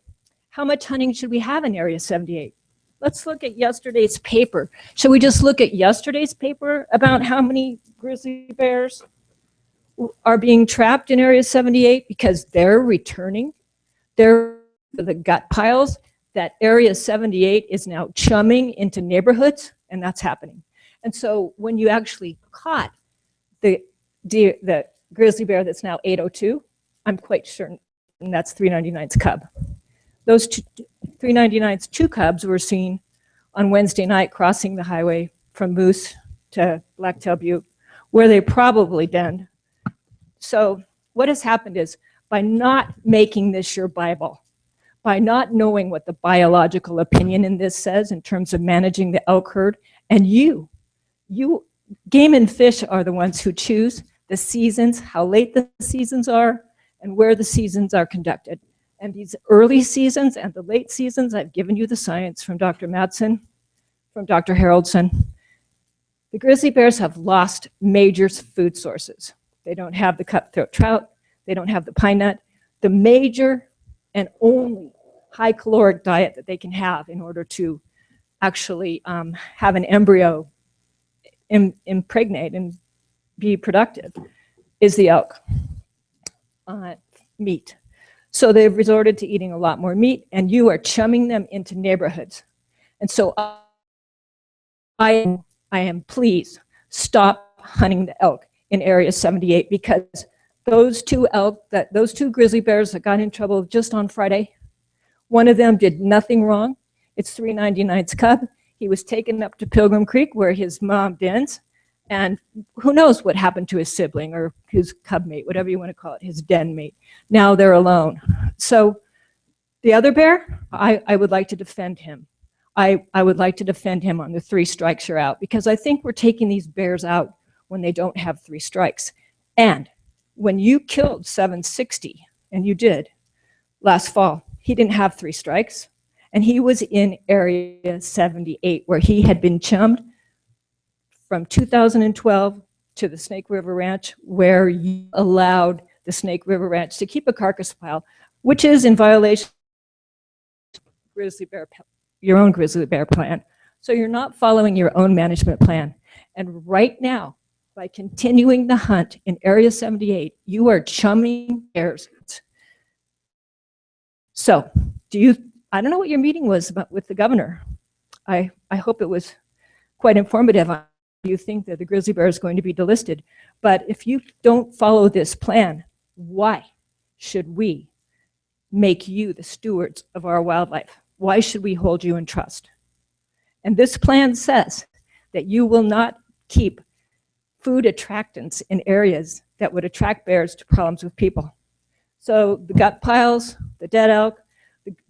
how much hunting should we have in Area 78? Let's look at yesterday's paper. Should we just look at yesterday's paper about how many grizzly bears are being trapped in Area 78 because they're returning? They're the gut piles. that Area 78 is now chumming into neighborhoods, and that's happening. And so when you actually caught the grizzly bear that's now 802, I'm quite certain that's 399's cub. Those 399's two cubs were seen on Wednesday night crossing the highway from Moose to Blacktail Butte, where they probably denned. So what has happened is, by not making this your Bible, by not knowing what the biological opinion in this says in terms of managing the elk herd, and you, Game and Fish are the ones who choose the seasons, how late the seasons are, and where the seasons are conducted. And these early seasons and the late seasons, I've given you the science from Dr. Madsen, from Dr. Haroldson. The grizzly bears have lost major food sources. They don't have the cutthroat trout. They don't have the pine nut. The major and only high caloric diet that they can have in order to actually have an embryo impregnate and be productive is the elk meat. So they've resorted to eating a lot more meat, and you are chumming them into neighborhoods. And so I am, please stop hunting the elk in Area 78, because those two grizzly bears that got in trouble just on Friday, one of them did nothing wrong. It's 399's cub. He was taken up to Pilgrim Creek where his mom dens, and who knows what happened to his sibling or his cub mate, whatever you want to call it, his den mate. Now they're alone. So the other bear, I would like to defend him. I would like to defend him on the 3 strikes you're out, because I think we're taking these bears out when they don't have 3 strikes. And when you killed 760, and you did last fall, he didn't have 3 strikes, and he was in Area 78 where he had been chummed from 2012 to the Snake River Ranch, where you allowed the Snake River Ranch to keep a carcass pile, which is in violation of your own grizzly bear plan. So you're not following your own management plan. And right now, by continuing the hunt in Area 78, you are chumming bears. So I don't know what your meeting was about with the governor. I hope it was quite informative. You think that the grizzly bear is going to be delisted. But if you don't follow this plan, why should we make you the stewards of our wildlife? Why should we hold you in trust? And this plan says that you will not keep food attractants in areas that would attract bears to problems with people. So the gut piles, the dead elk,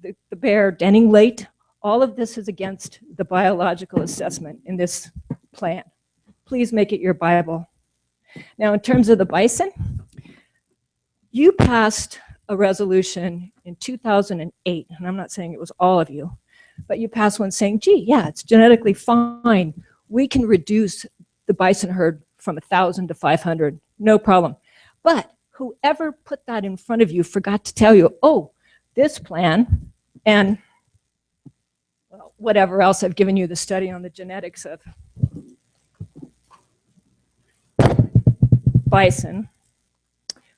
the bear denning late, all of this is against the biological assessment in this plan. Please make it your Bible. Now, in terms of the bison, you passed a resolution in 2008, and I'm not saying it was all of you, but you passed one saying, gee, yeah, it's genetically fine. We can reduce the bison herd from 1,000 to 500, no problem. But whoever put that in front of you forgot to tell you, oh, this plan and whatever else I've given you, the study on the genetics of bison,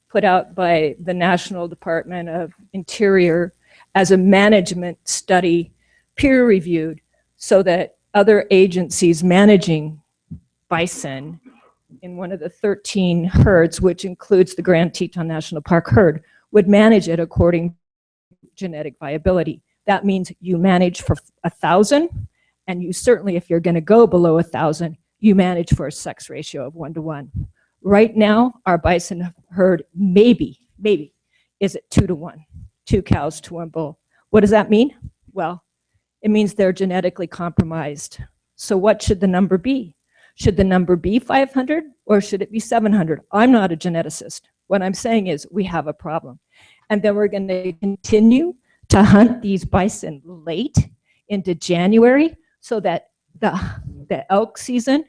put out by the National Department of Interior as a management study, peer-reviewed, so that other agencies managing bison in one of the 13 herds, which includes the Grand Teton National Park herd, would manage it according to genetic viability. That means you manage for 1,000, and you certainly, if you're going to go below 1,000, you manage for a sex ratio of 1:1. Right now, our bison herd maybe is at 2:1, 2 cows to 1 bull. What does that mean? Well, it means they're genetically compromised. So what should the number be? Should the number be 500 or should it be 700? I'm not a geneticist. What I'm saying is we have a problem. And then we're going to continue to hunt these bison late into January so that the elk season,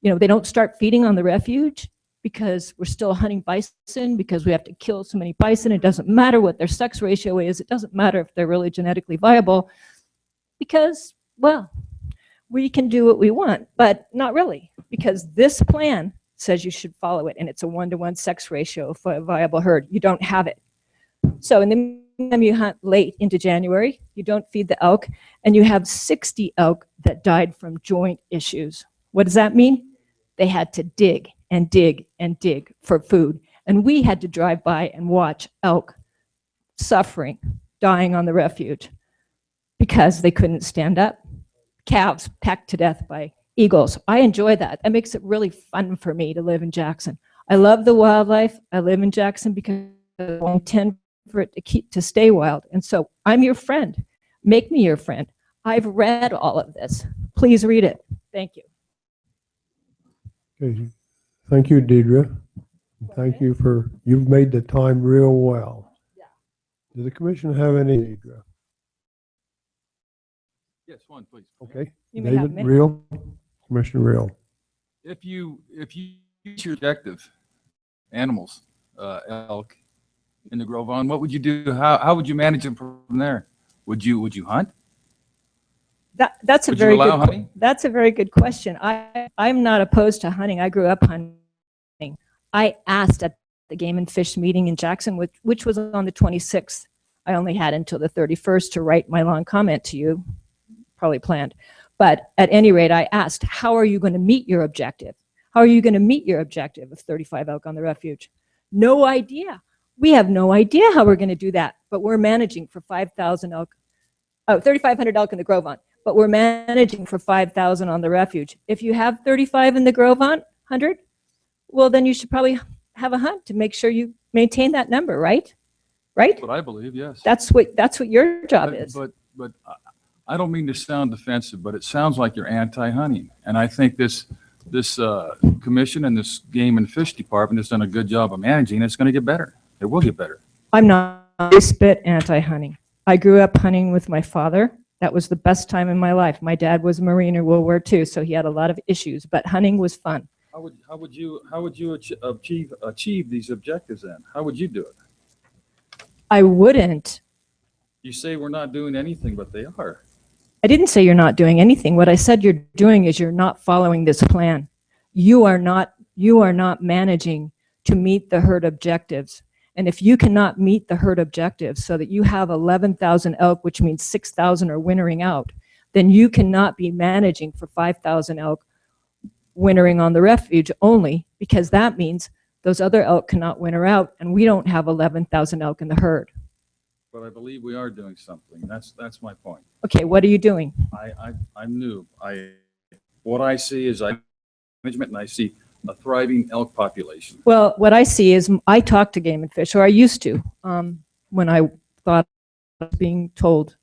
they don't start feeding on the refuge because we're still hunting bison, because we have to kill so many bison. It doesn't matter what their sex ratio is. It doesn't matter if they're really genetically viable because, well, we can do what we want, but not really, because this plan says you should follow it, and it's a 1:1 sex ratio for a viable herd. You don't have it. So in the them you hunt late into January, you don't feed the elk, and you have 60 elk that died from joint issues. What does that mean? They had to dig and dig and dig for food. And we had to drive by and watch elk suffering, dying on the refuge because they couldn't stand up. Calves pecked to death by eagles. I enjoy that. That makes it really fun for me to live in Jackson. I love the wildlife. I live in Jackson because I intend for it to stay wild. And so I'm your friend. Make me your friend. I've read all of this. Please read it. Thank you. Okay. Thank you, Deidre. Thank you for, you've made the time real well. Yeah. Does the commission have any, Deidre? Yes, one, please. Okay. You may have David, many. Real, Commissioner Real. If you use your objective animals, elk in the Grove on, what would you do? How would you manage them from there? Would you hunt? That's a Would you very allow good. hunting? That's a very good question. I'm not opposed to hunting. I grew up hunting. I asked at the Game and Fish meeting in Jackson, which was on the 26th. I only had until the 31st to write my long comment to you, probably planned. But at any rate, I asked, how are you going to meet your objective? How are you going to meet your objective of 35 elk on the refuge? No idea. We have no idea how we're going to do that, but we're managing for 5,000 elk, 3,500 elk in the Grove on, but we're managing for 5,000 on the refuge. If you have 35 in the Grove on, 100, well, then you should probably have a hunt to make sure you maintain that number, right? Right? That's what I believe, yes. That's what your job is. But I don't mean to sound defensive, but it sounds like you're anti-hunting. And I think this commission and this Game and Fish Department has done a good job of managing. It's going to get better. It will get better. I'm not a bit anti-hunting. I grew up hunting with my father. That was the best time in my life. My dad was a Marine in World War II, so he had a lot of issues, but hunting was fun. How would you achieve these objectives then? How would you do it? I wouldn't. You say we're not doing anything, but they are. I didn't say you're not doing anything. What I said you're doing is you're not following this plan. You are not managing to meet the herd objectives. And if you cannot meet the herd objectives so that you have 11,000 elk, which means 6,000 are wintering out, then you cannot be managing for 5,000 elk wintering on the refuge only, because that means those other elk cannot winter out, and we don't have 11,000 elk in the herd. But I believe we are doing something. That's my point. Okay, what are you doing? I'm new. What I see is management, and I see a thriving elk population. Well, what I see is I talk to Game and Fish, or I used to, when I thought I was being told.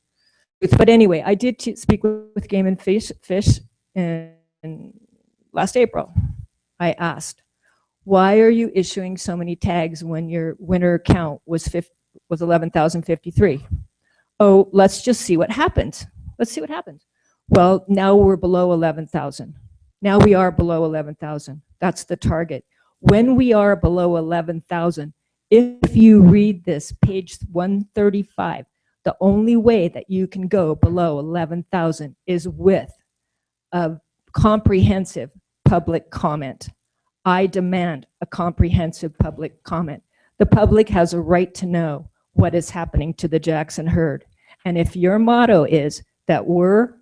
But anyway, I did speak with Game and Fish in last April. I asked, why are you issuing so many tags when your winter count was 11,053? Oh, let's just see what happens. Let's see what happens. Well, now we're below 11,000. Now we are below 11,000. That's the target. When we are below 11,000, if you read this, page 135, the only way that you can go below 11,000 is with a comprehensive public comment. I demand a comprehensive public comment. The public has a right to know what is happening to the Jackson herd. And if your motto is that we're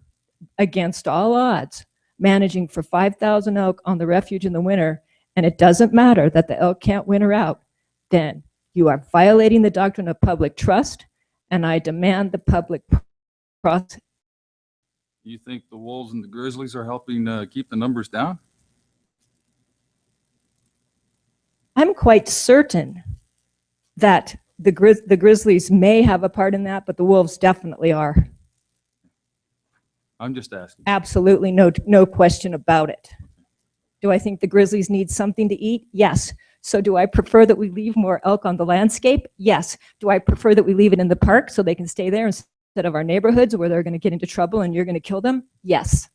against all odds managing for 5,000 elk on the refuge in the winter, and it doesn't matter that the elk can't winter out, then you are violating the doctrine of public trust, and I demand the public process. You think the wolves and the grizzlies are helping keep the numbers down? I'm quite certain that the grizzlies may have a part in that, but the wolves definitely are. I'm just asking. Absolutely no question about it. Do I think the grizzlies need something to eat? Yes. So do I prefer that we leave more elk on the landscape? Yes. Do I prefer that we leave it in the park so they can stay there instead of our neighborhoods where they're going to get into trouble and you're going to kill them? Yes.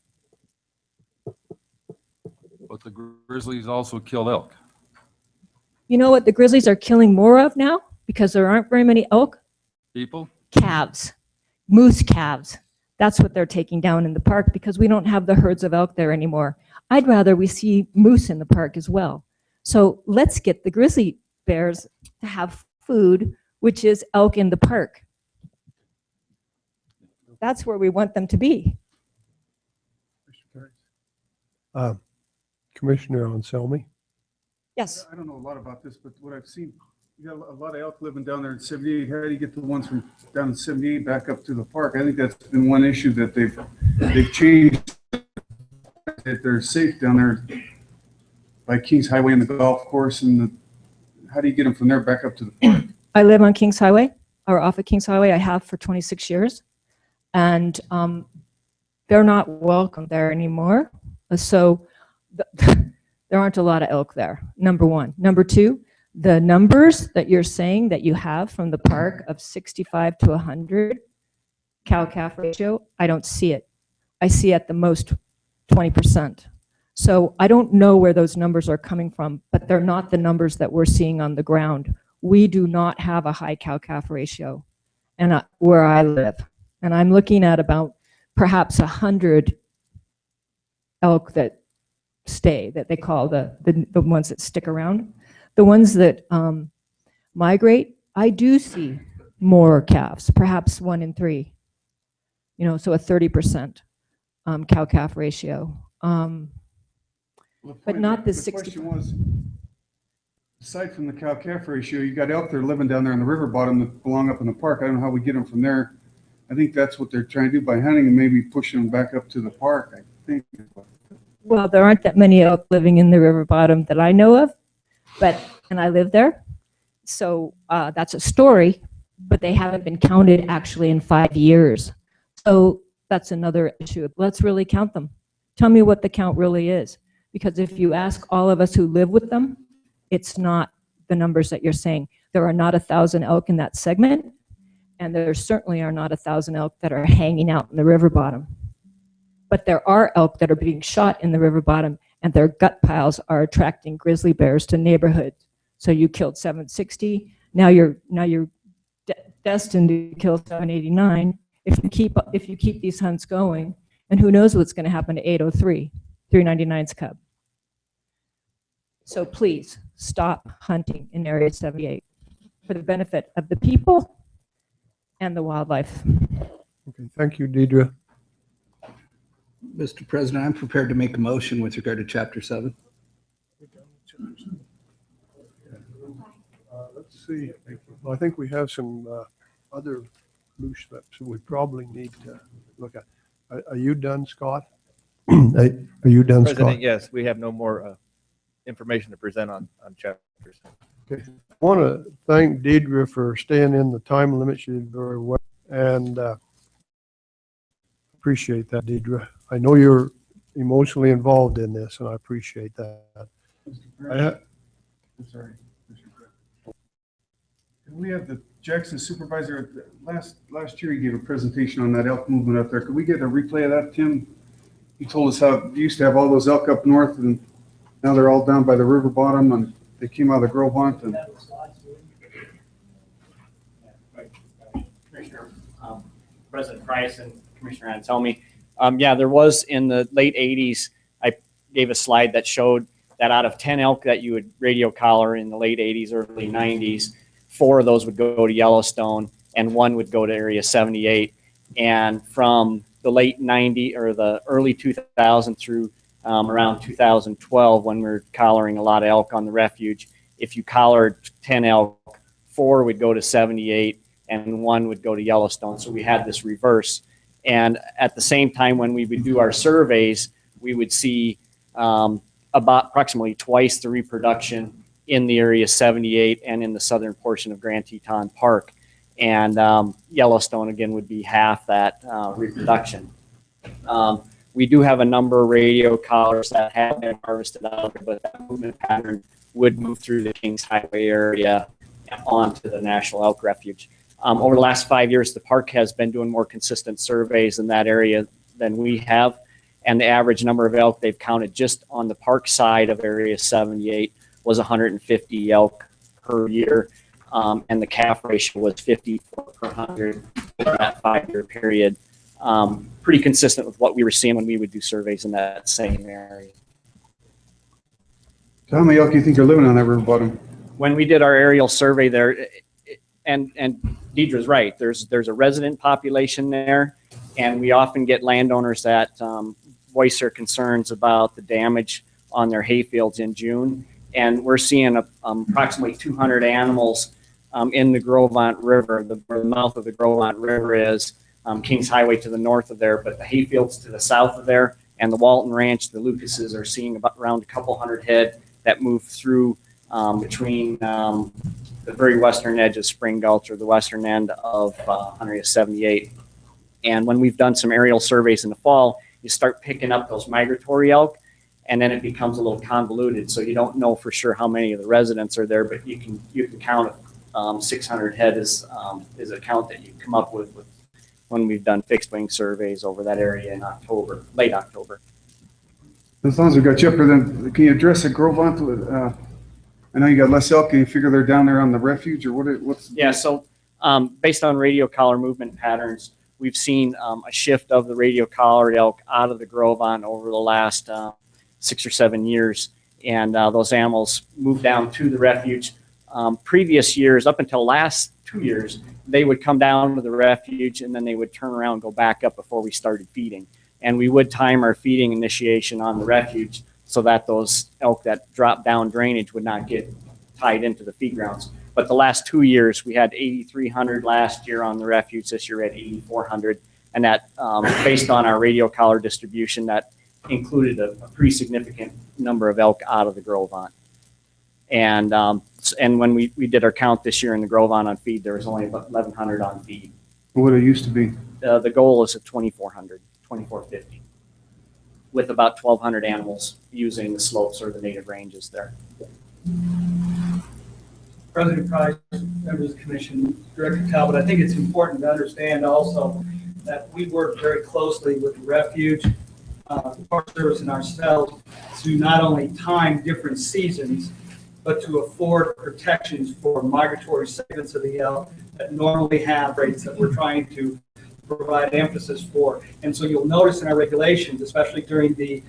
But the grizzlies also kill elk. You know what the grizzlies are killing more of now? Because there aren't very many elk? People? Calves. Moose calves. That's what they're taking down in the park because we don't have the herds of elk there anymore. I'd rather we see moose in the park as well. So let's get the grizzly bears to have food, which is elk in the park. that's where we want them to be. Commissioner Anselmi. Yes. I don't know a lot about this, but what I've seen, you got a lot of elk living down there in 78. How do you get the ones from down in 78 back up to the park? I think that's been one issue that they've changed, that they're safe down there by Kings Highway and the golf course. And how do you get them from there back up to the park? I live on Kings Highway, or off of Kings Highway. I have for 26 years. And they're not welcome there anymore. So there aren't a lot of elk there, number one. Number two, the numbers that you're saying that you have from the park of 65 to 100 cow-calf ratio, I don't see it. I see at the most 20%. So I don't know where those numbers are coming from, but they're not the numbers that we're seeing on the ground. We do not have a high cow-calf ratio and where I live. And I'm looking at about perhaps 100 elk that stay, that they call the ones that stick around. The ones that migrate, I do see more calves, perhaps 1 in 3. You know, so a 30% cow-calf ratio. But not the 60. The question was, aside from the cow-calf ratio, you got elk that are living down there in the river bottom that belong up in the park. I don't know how we get them from there. I think that's what they're trying to do by hunting and maybe pushing them back up to the park, I think. Well, there aren't that many elk living in the river bottom that I know of, and I live there. So that's a story, but they haven't been counted actually in 5 years. So that's another issue. Let's really count them. Tell me what the count really is. Because if you ask all of us who live with them, it's not the numbers that you're saying. There are not 1,000 elk in that segment, and there certainly are not 1,000 elk that are hanging out in the river bottom. But there are elk that are being shot in the river bottom, and their gut piles are attracting grizzly bears to neighborhoods. So you killed 760. Now you're destined to kill 789 if you keep these hunts going. And who knows what's going to happen to 803, 399's cub. So please stop hunting in Area 78 for the benefit of the people and the wildlife. Okay, thank you, Deidre. Mr. President, I'm prepared to make a motion with regard to Chapter 7. Let's see. Well, I think we have some other blue slips we probably need to look at. Are you done, Scott? Are you done, Scott? President, yes, we have no more information to present on chapters. Okay. I want to thank Deidre for staying in the time limit. She did very well, and appreciate that, Deidre. I know you're emotionally involved in this, and I appreciate that. I'm sorry. We have the Jackson supervisor. Last year he gave a presentation on that elk movement up there. Could we get a replay of that, Tim? He told us how you used to have all those elk up north, and now they're all down by the river bottom, and they came out of the Grove hunt. And Commissioner, President Price and Commissioner Anselmi. Yeah, there was in the late 80s, I gave a slide that showed that out of 10 elk that you would radio collar in the late 80s, early 90s, 4 of those would go to Yellowstone and 1 would go to Area 78. And from the late 90s or the early 2000 through around 2012, when we were collaring a lot of elk on the refuge, if you collared 10 elk, 4 would go to 78 and 1 would go to Yellowstone. So we had this reverse. And at the same time, when we would do our surveys, we would see about approximately twice the reproduction in the Area 78 and in the southern portion of Grand Teton Park. And Yellowstone, again, would be half that reproduction. We do have a number of radio collars that have been harvested out, but that movement pattern would move through the Kings Highway area onto the National Elk Refuge. Over the last 5 years, the park has been doing more consistent surveys in that area than we have. And the average number of elk they've counted just on the park side of Area 78 was 150 elk per year. And the calf ratio was 54 per 100 for that 5-year period. Pretty consistent with what we were seeing when we would do surveys in that same area. so how many elk do you think are living on that river bottom? When we did our aerial survey there, and Deidre's right, there's a resident population there, And we often get landowners that voice their concerns about the damage on their hayfields in June. And we're seeing approximately 200 animals in the Grovant River, where the mouth of the Grovant River is. Kings Highway to the north of there, but the hayfields to the south of there, and the Walton Ranch, the Lucases are seeing about around a couple hundred head that move through between the very western edge of Spring Gulch or the western end of Hunteria 78. And when we've done some aerial surveys in the fall, you start picking up those migratory elk, and then it becomes a little convoluted. So you don't know for sure how many of the residents are there, but you can count 600 head is a count that you come up with when we've done fixed wing surveys over that area in October, late October. As long as we got you up there, then can you address the Grovant? I know you got less elk. Can you figure they're down there on the refuge or what's? Yeah, so based on radio collar movement patterns, we've seen a shift of the radio collared elk out of the Grovant over the last 6 or 7 years. And those animals moved down to the refuge. Previous years, up until last 2 years, they would come down to the refuge and then they would turn around and go back up before we started feeding. And we would time our feeding initiation on the refuge so that those elk that drop down drainage would not get tied into the feed grounds. But the last 2 years, we had 8,300 last year on the refuge. This year we had 8,400. And that, based on our radio collar distribution, that included a pretty significant number of elk out of the Grovant. And when we did our count this year in the Grovant on feed, there was only about 1,100 on feed. What it used to be? The goal is at 2,400, 2,450, with about 1,200 animals using the slopes or the native ranges there. President Price, members of the commission, Director Talbot, I think it's important to understand also that we work very closely with the refuge, the Park Service, and ourselves to not only time different seasons, but to afford protections for migratory segments of the elk that normally have rates that we're trying to provide emphasis for. And so you'll notice in our regulations, especially during the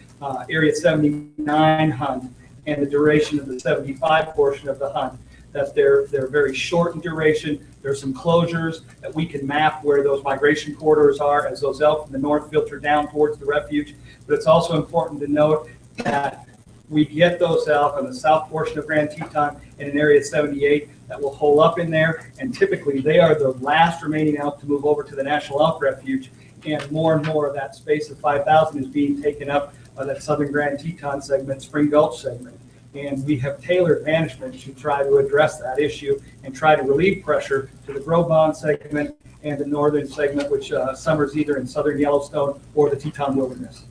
Area 79 hunt and the duration of the 75 portion of the hunt, that they're very short in duration. There's some closures that we can map where those migration corridors are as those elk from the north filter down towards the refuge. But it's also important to note that we get those elk on the south portion of Grand Teton in an area 78 that will hole up in there. And typically they are the last remaining elk to move over to the National Elk Refuge. And more of that space of 5,000 is being taken up by that southern Grand Teton segment, Spring Gulch segment. And we have tailored management to try to address that issue and try to relieve pressure to the Grovant segment and the northern segment, which summers either in southern Yellowstone or the Teton Wilderness.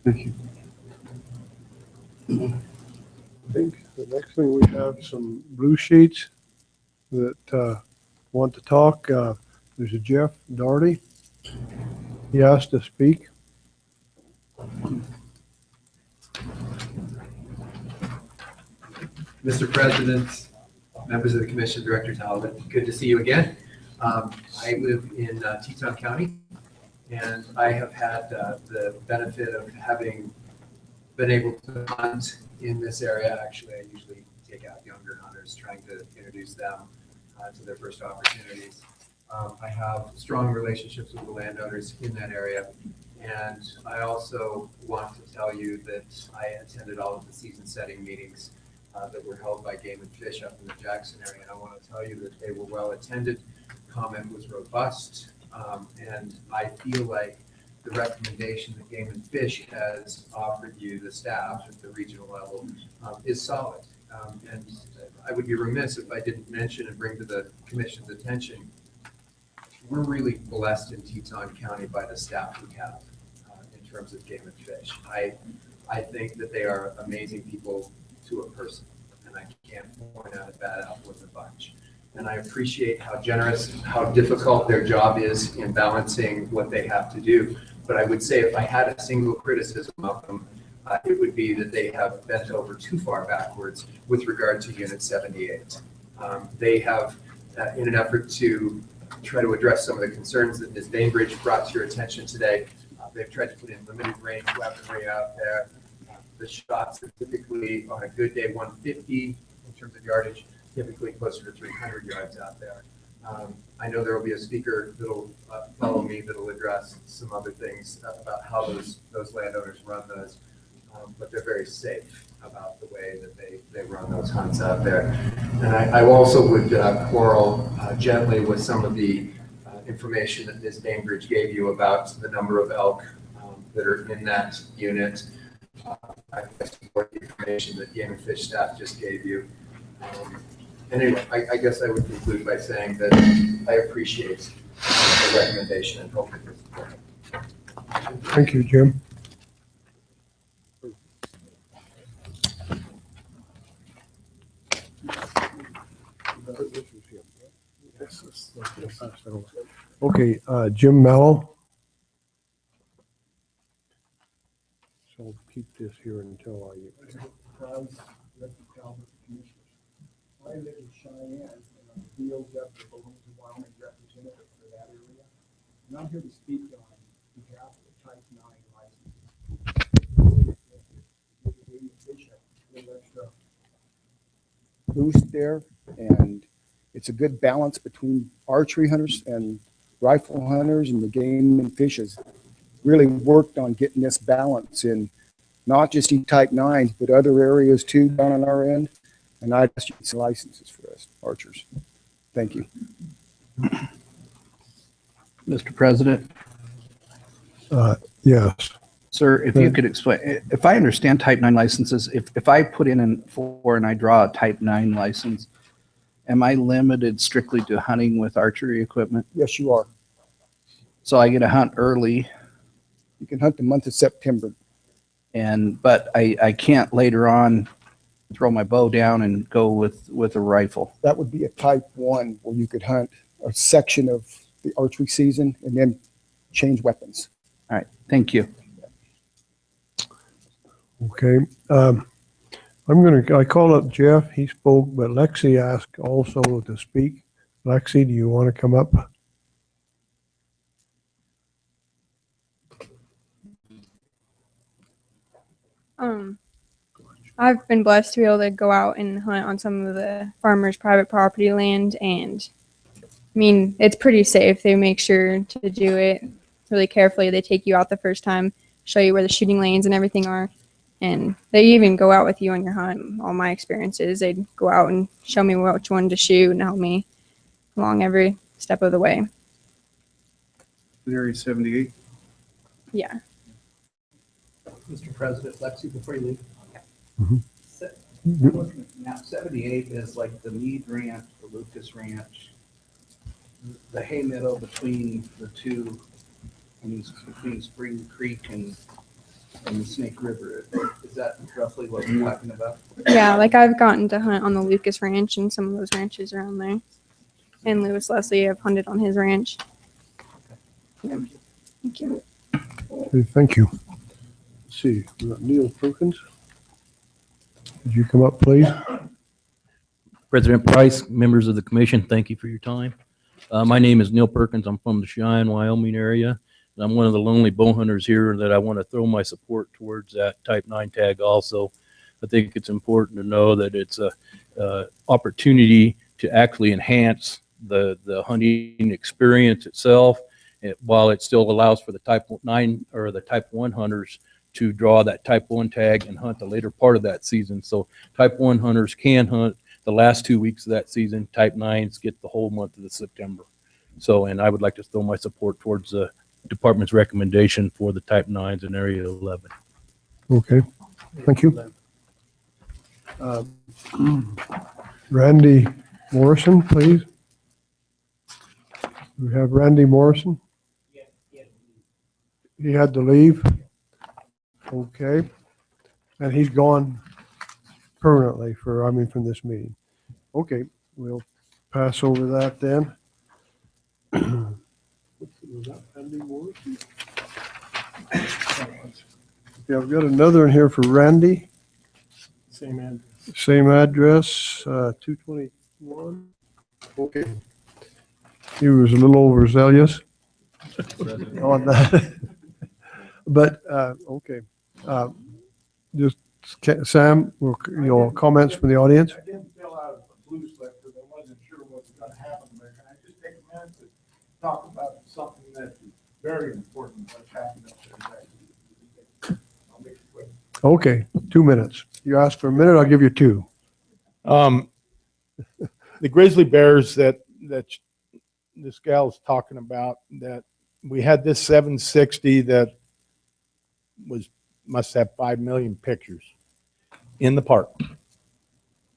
Thank you. I think the next thing we have some blue sheets that want to talk. There's a Jeff Doherty. He asked to speak. Mr. President, members of the commission, Director Talbot, good to see you again. I live in Teton County, and I have had the benefit of having been able to hunt in this area. Actually, I usually take out younger hunters, trying to introduce them to their first opportunities. I have strong relationships with the landowners in that area, and I also want to tell you that I attended all of the season setting meetings that were held by Game and Fish up in the Jackson area, and I want to tell you that they were well attended. Comment was robust, and I feel like the recommendation that Game and Fish has offered you, the staff at the regional level, is solid. And I would be remiss if I didn't mention and bring to the commission's attention, we're really blessed in Teton County by the staff we have in terms of Game and Fish. I think that they are amazing people to a person, and I can't point out a bad apple in the bunch. And I appreciate how generous, how difficult their job is in balancing what they have to do. But I would say if I had a single criticism of them, it would be that they have bent over too far backwards with regard to Unit 78. They have, in an effort to try to address some of the concerns that Ms. Bainbridge brought to your attention today, they've tried to put in limited range weaponry out there. The shots are typically, on a good day, 150 in terms of yardage, typically closer to 300 yards out there. I know there will be a speaker that'll follow me that'll address some other things about how those landowners run those, but they're very safe about the way that they run those hunts out there. And I also would quarrel gently with some of the information that Ms. Bainbridge gave you about the number of elk that are in that unit. I support the information that Game and Fish staff just gave you. And anyway, I guess I would conclude by saying that I appreciate the recommendation and hope that it's supported. Thank you, Jim. Okay, Jim Mello. So keep this here until I get there. I live in Cheyenne, and I'm the WGF, the Wyoming representative for that area. And I'm here to speak on behalf of the Type 9 license. A little extra boost there, and it's a good balance between archery hunters and rifle hunters, and the Game and Fish has really worked on getting this balance in not just Type 9s, but other areas too down on our end. And I just need some licenses for us archers. Thank you. Mr. President? Yes. Sir, if you could explain, if I understand Type 9 licenses, if I put in an 4 and I draw a Type 9 license, am I limited strictly to hunting with archery equipment? Yes, you are. So I get to hunt early. You can hunt the month of September. But I can't later on throw my bow down and go with a rifle. That would be a Type 1 where you could hunt a section of the archery season and then change weapons. All right, thank you. Okay. I call up Jeff. He spoke, but Lexi asked also to speak. Lexi, do you want to come up? I've been blessed to be able to go out and hunt on some of the farmers' private property land, and I mean, it's pretty safe. They make sure to do it really carefully. They take you out the first time, show you where the shooting lanes and everything are, and they even go out with you on your hunt. All my experiences, they'd go out and show me which one to shoot and help me along every step of the way. Area 78. Yeah. Mr. President, Lexi, before you leave. Now, 78 is like the Meade Ranch, the Lucas Ranch, the hay meadow between the two, between Spring Creek and the Snake River. Is that roughly what you're talking about? Yeah, like I've gotten to hunt on the Lucas Ranch and some of those ranches around there. And Lewis Leslie, I've hunted on his ranch. Yeah. Thank you. Okay, thank you. Let's see, we got Neil Perkins. Could you come up, please? President Price, members of the commission, thank you for your time. My name is Neil Perkins. I'm from the Cheyenne, Wyoming area. And I'm one of the lonely bow hunters here that I want to throw my support towards that Type 9 tag also. I think it's important to know that it's a opportunity to actually enhance the hunting experience itself, while it still allows for the Type 9 or the Type 1 hunters to draw that Type 1 tag and hunt the later part of that season. So Type 1 hunters can hunt the last 2 weeks of that season. Type 9s get the whole month of September. So, and I would like to throw my support towards the department's recommendation for the Type 9s in Area 11. Okay, thank you. Randy Morrison, please. We have Randy Morrison. He had to leave. Okay. And he's gone permanently from this meeting. Okay, we'll pass over that then. Was that Randy Morrison? Yeah, I've got another in here for Randy. Same address. Same address, 221. Okay. He was a little overzealous on that. But, okay. Just, Sam, comments from the audience? I didn't fill out a blue slip because I wasn't sure what was going to happen there. Can I just Okay, 2 minutes. You asked for a minute, I'll give you 2. The grizzly bears that this gal's talking about, that we had this 760 that must have 5 million pictures in the park.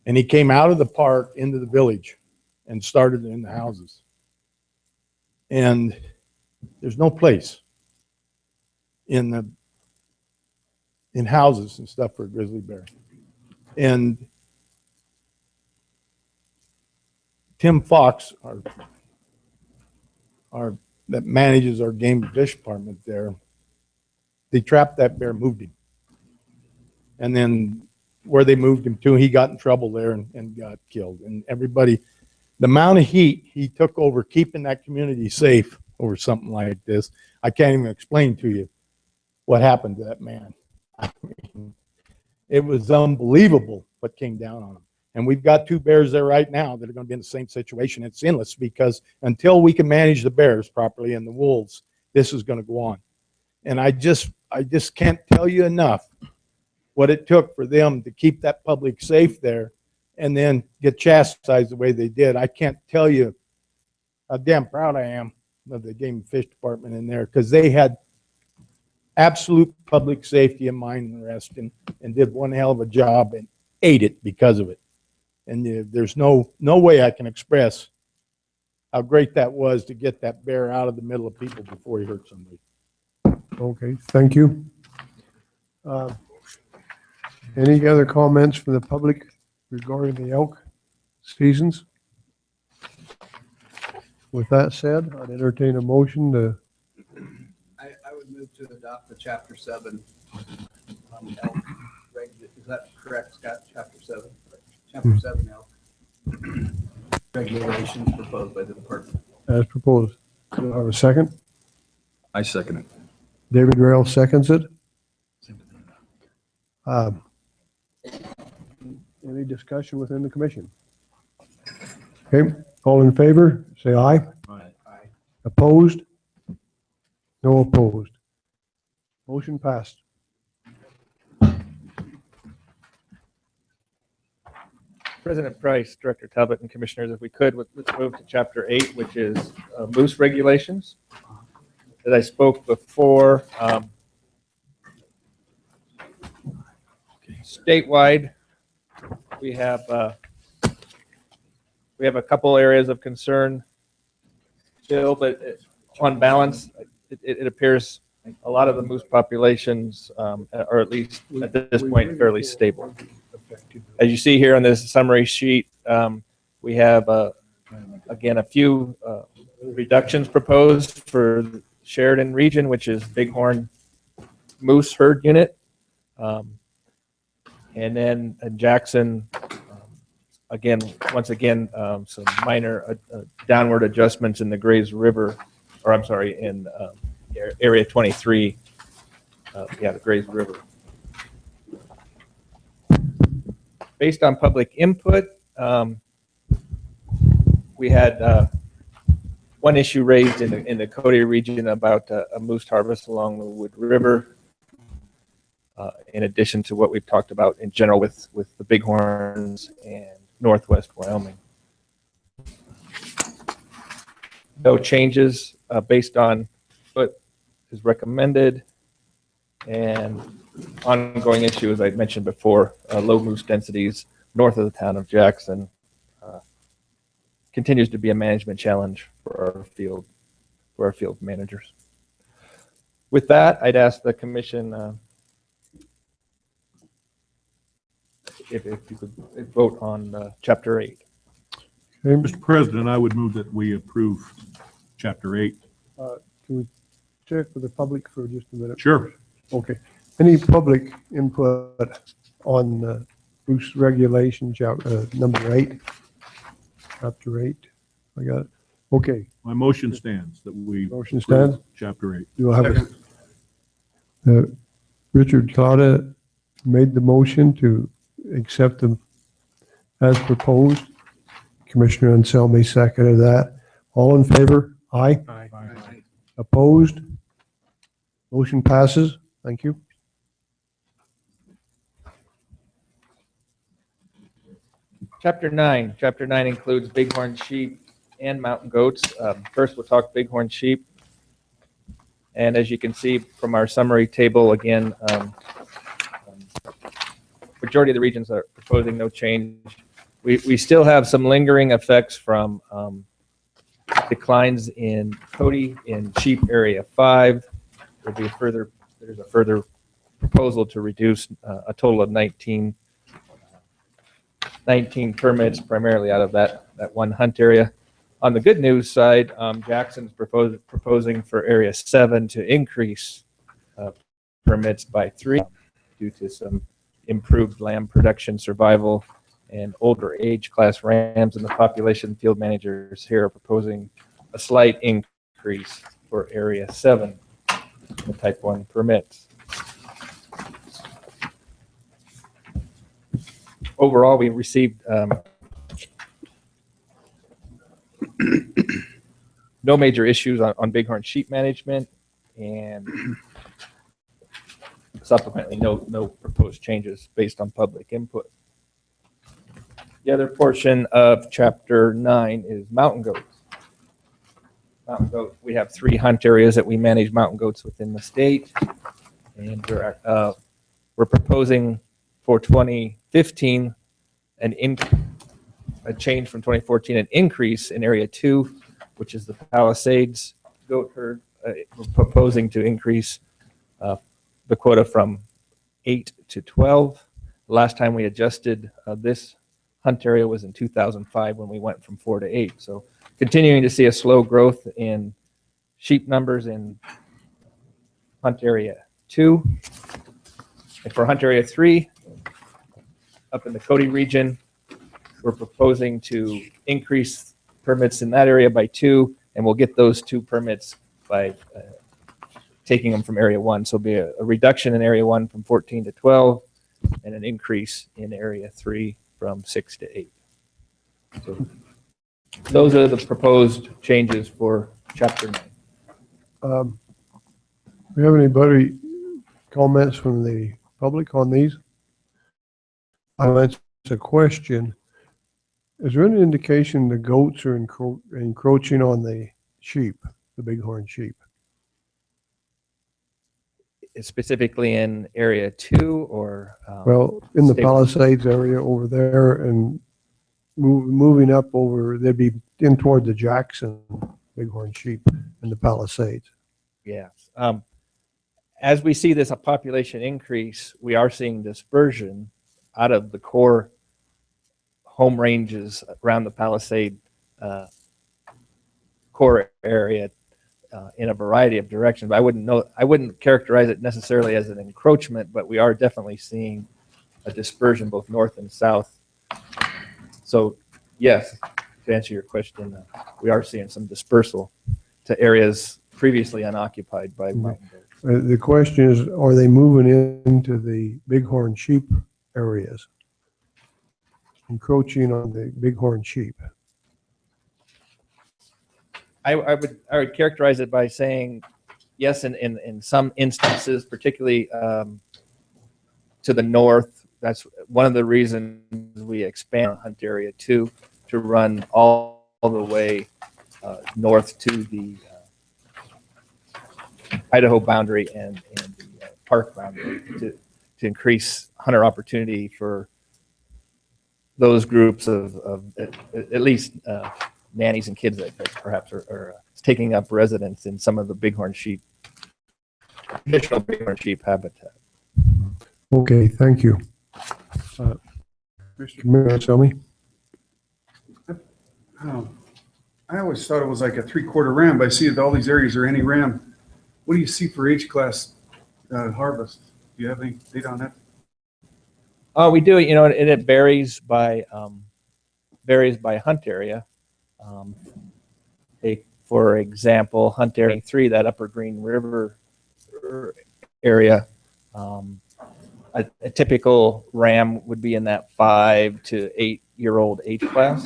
And he came out of the park into the village and started in the houses. And there's no place in houses and stuff for a grizzly bear. And Tim Fox, that manages our game and fish department there, they trapped that bear, moved him. And then where they moved him to, he got in trouble there and got killed. And everybody, the amount of heat he took over keeping that community safe over something like this, I can't even explain to you what happened to that man. I mean, it was unbelievable what came down on him. And we've got 2 bears there right now that are going to be in the same situation. It's endless because until we can manage the bears properly and the wolves, this is going to go on. And I just can't tell you enough what it took for them to keep that public safe there and then get chastised the way they did. I can't tell you how damn proud I am of the game and fish department in there, because they had absolute public safety in mind and rest, and did one hell of a job and ate it because of it. And there's no way I can express how great that was to get that bear out of the middle of people before he hurt somebody. Okay, thank you. Any other comments from the public regarding the elk seasons? With that said, I'd entertain a motion to. I would move to adopt the Chapter 7 elk. Is that correct, Scott? Chapter 7? Chapter 7 elk regulations proposed by the department. As proposed. Do I have a second? I second it. David Rail seconds it. Any discussion within the commission? Okay, all in favor, say aye. Aye. Opposed? No opposed. Motion passed. President Price, Director Talbot, and Commissioners, if we could, let's move to Chapter 8, which is moose regulations. As I spoke before, statewide, we have a couple areas of concern still, but on balance, it appears a lot of the moose populations are, at least at this point, fairly stable. As you see here on this summary sheet, we have, again, a few reductions proposed for Sheridan region, which is Bighorn Moose Herd Unit. And then in Jackson, again, once again, some minor downward adjustments in the Grays River, or I'm sorry, in Area 23, the Grays River. Based on public input, we had one issue raised in the Cody region about a moose harvest along the Wood River, in addition to what we've talked about in general with the bighorns and northwest Wyoming. No changes based on what is recommended, and ongoing issue, as I mentioned before, low moose densities north of the town of Jackson continues to be a management challenge for our field managers. With that, I'd ask the commission if you could vote on Chapter 8. Okay. Mr. President, I would move that we approve Chapter 8. Can we check with the public for just a minute? Sure. Okay. Any public input on moose regulation, number 8? Chapter 8. I got it. Okay. My motion stands that we Motion approve stands. Chapter 8. Do I have Richard Claudia made the motion to accept them as proposed. Commissioner Anselmi seconded that. All in favor? Aye. Aye. Opposed? Motion passes. Thank you. Chapter 9. Chapter 9 includes bighorn sheep and mountain goats. First, we'll talk bighorn sheep. And as you can see from our summary table, again, majority of the regions are proposing no change. We still have some lingering effects from declines in Cody in sheep area 5. There's a further proposal to reduce a total of 19 permits, primarily out of that one hunt area. On the good news side, Jackson's proposing for area 7 to increase permits by 3 due to some improved lamb production, survival, and older age class rams. And the population field managers here are proposing a slight increase for area 7 in the type 1 permits. Overall, we received no major issues on bighorn sheep management, and subsequently no proposed changes based on public input. The other portion of Chapter 9 is mountain goats. Mountain goats, we have 3 hunt areas that we manage mountain goats within the state, and we're proposing for 2015 a change from 2014, an increase in area 2, which is the Palisades goat herd. We're proposing to increase the quota from 8 to 12. The last time we adjusted this hunt area was in 2005 when we went from 4 to 8. So continuing to see a slow growth in sheep numbers in hunt area 2. And for hunt area 3, up in the Cody region, we're proposing to increase permits in that area by 2, and we'll get those 2 permits by taking them from area 1. So it'll be a reduction in area 1 from 14 to 12, and an increase in area 3 from 6 to 8. So those are the proposed changes for Chapter 9. We have anybody comments from the public on these? I'll answer a question. Is there any indication the goats are encroaching on the sheep, the bighorn sheep? Specifically in area 2 or? Well, in the state- Palisades area over there and moving up over, they'd be in toward the Jackson bighorn sheep in the Palisades. Yes. As we see this population increase, we are seeing dispersion out of the core home ranges around the Palisade core area in a variety of directions. I wouldn't characterize it necessarily as an encroachment, but we are definitely seeing a dispersion both north and south. So yes, to answer your question, we are seeing some dispersal to areas previously unoccupied by mountain goats. The question is, are they moving into the bighorn sheep areas? Encroaching on the bighorn sheep? I would characterize it by saying yes, in some instances, particularly to the north. That's one of the reasons we expand Hunt Area 2 to run all the way north to the Idaho boundary and the park boundary to increase hunter opportunity for those groups of at least nannies and kids that perhaps are taking up residence in some of the bighorn sheep, traditional bighorn sheep habitat. Okay, thank you. Commissioner Selmy? I always thought it was like a 3/4 ram, but I see that all these areas are any ram. What do you see for age class harvest? Do you have any data on that? Oh, we do. And it varies by hunt area. For example, Hunt Area 3, that Upper Green River area, a typical ram would be in that 5 to 8 year old age class.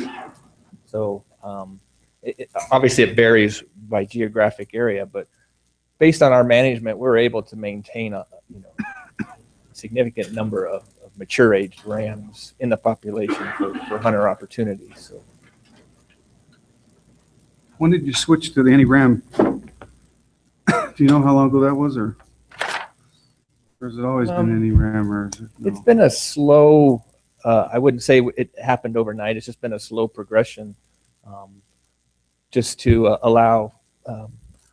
So obviously it varies by geographic area, but based on our management, we're able to maintain a significant number of mature aged rams in the population for hunter opportunities. So When did you switch to the anti-ram? Do you know how long ago that was, or has it always been anti-ram, or is it? No? it's been a slow, I wouldn't say it happened overnight. It's just been a slow progression, just to allow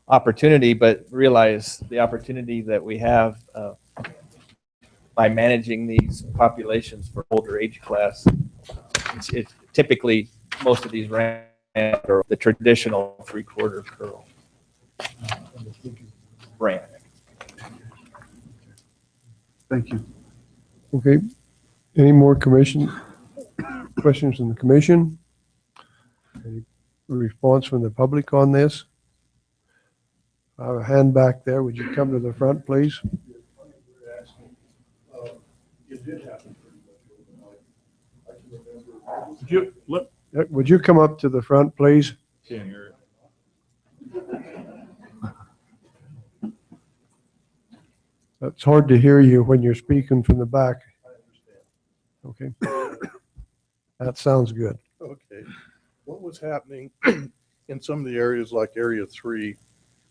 opportunity, but realize the opportunity that we have by managing these populations for older age class. It's typically, most of these rams are the traditional 3/4 curl brand. Thank you. Okay. Any more commission questions from the commission? Any response from the public on this? I have a hand back there. Would you come to the front, please? It did happen pretty much overnight. I can remember. Would you come up to the front, please? Can't hear it. It's hard to hear you when you're speaking from the back. Okay. That sounds good. Okay. What was happening in some of the areas like Area 3,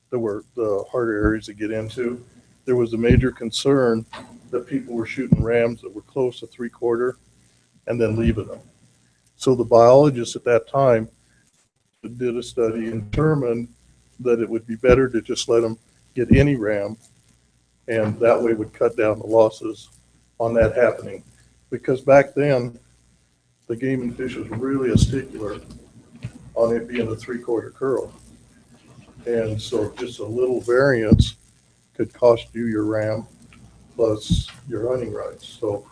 that were the harder areas to get into, there was a major concern that people were shooting rams that were close to 3/4 and then leaving them. So the biologists at that time did a study and determined that it would be better to just let them get any ram, and that way would cut down the losses on that happening. Because back then, the Game and Fish was really a stickler on it being a 3/4 curl. And so just a little variance could cost you your ram plus your hunting rights. So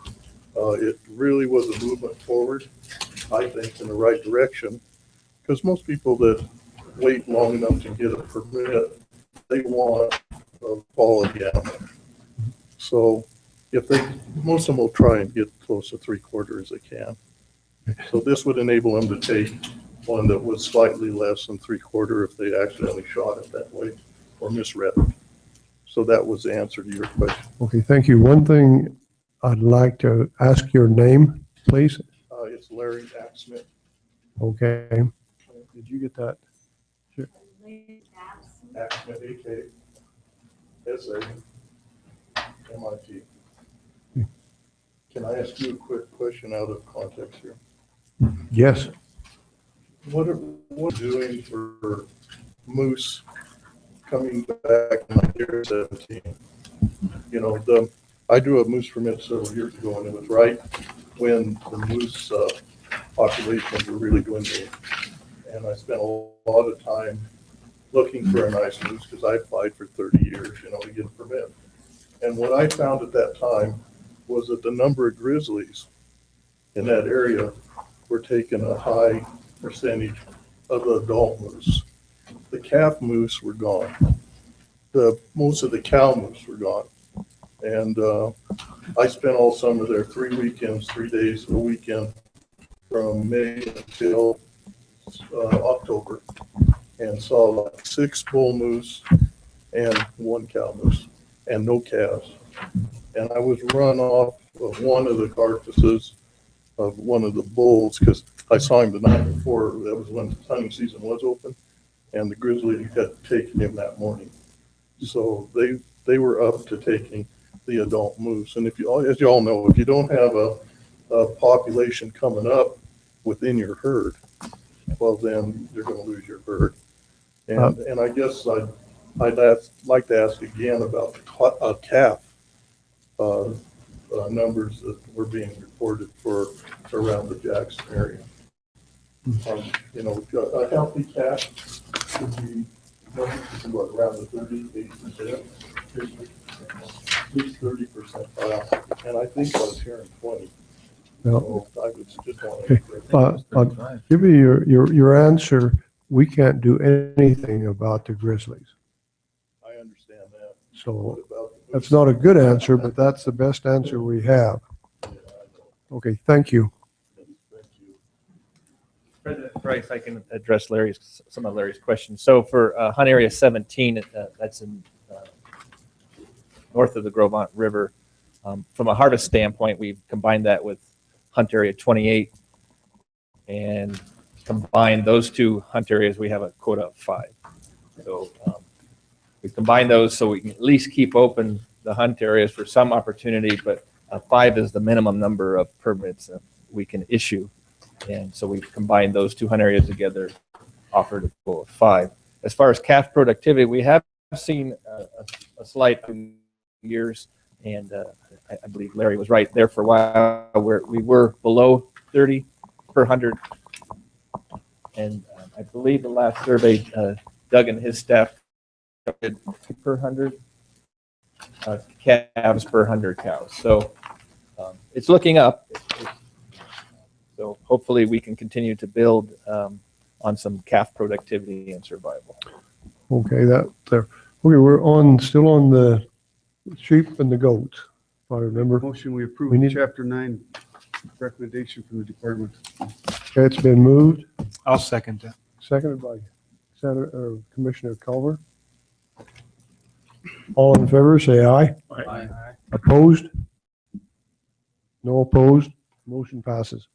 it really was a movement forward, I think, in the right direction. Because most people that wait long enough to get a permit, they want a quality animal. So if they, most of them will try and get close to 3/4 as they can. So this would enable them to take one that was slightly less than 3/4 if they accidentally shot it that way or misread it. So that was the answer to your question. Okay, thank you. One thing I'd like to ask your name, please. It's Larry Axsmith. Okay. Did you get that? Sure. Axsmith, A-K-S-A-M-I-T. Can I ask you a quick question out of context here? Yes. What are we doing for moose coming back in like year 17? You know, I drew a moose permit several years ago, and it was right when the moose populations were really dwindling. And I spent a lot of time looking for a nice moose because I applied for 30 years, you know, to get a permit. And what I found at that time was that the number of grizzlies in that area were taking a high percentage of the adult moose. The calf moose were gone. Most of the cow moose were gone. And I spent all summer there, 3 weekends, 3 days a weekend from May until October, and saw like 6 bull moose and 1 cow moose and no calves. And I was run off of one of the carcasses of one of the bulls because I saw him the night before. That was when the hunting season was open, and the grizzly had taken him that morning. So they were up to taking the adult moose. And if you, as you all know, if you don't have a population coming up within your herd, well, then you're going to lose your herd. And I guess I'd like to ask again about calf numbers that were being reported for around the Jackson area. You know, a healthy calf should be around the 38%, at least 30%. And I think I was hearing 20. Well, so I would just okay. I'll give you your answer. We can't do anything about the grizzlies. I understand that. So that's not a good answer, but that's the best answer we have. Okay, thank you. President Price, I can address some of Larry's questions. So for Hunt Area 17, that's in north of the Grovant River, From a harvest standpoint, we've combined that with hunt area 28, and combined those two hunt areas, we have a quota of 5. So we combine those so we can at least keep open the hunt areas for some opportunity, but 5 is the minimum number of permits that we can issue. And so we've combined those two hunt areas together, offered a goal of 5. As far as calf productivity, we have seen a slight years, and I believe Larry was right there for a while, where we were below 30 per 100. And I believe the last survey, Doug and his staff did per 100 calves per 100 cows. So it's looking up. So hopefully we can continue to build on some calf productivity and survival. Okay, okay, we're still on the sheep and the goats, if I remember. Motion, we approve We need- chapter 9 recommendation from the department. Okay, it's been moved, I'll second that. seconded by Commissioner Culver. All in favor, say aye. Aye. Opposed? No opposed? Motion passes.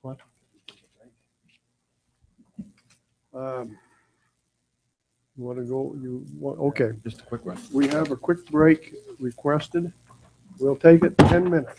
What? You want to go, okay. Just a quick one. We have a quick break requested. We'll take it 10 minutes.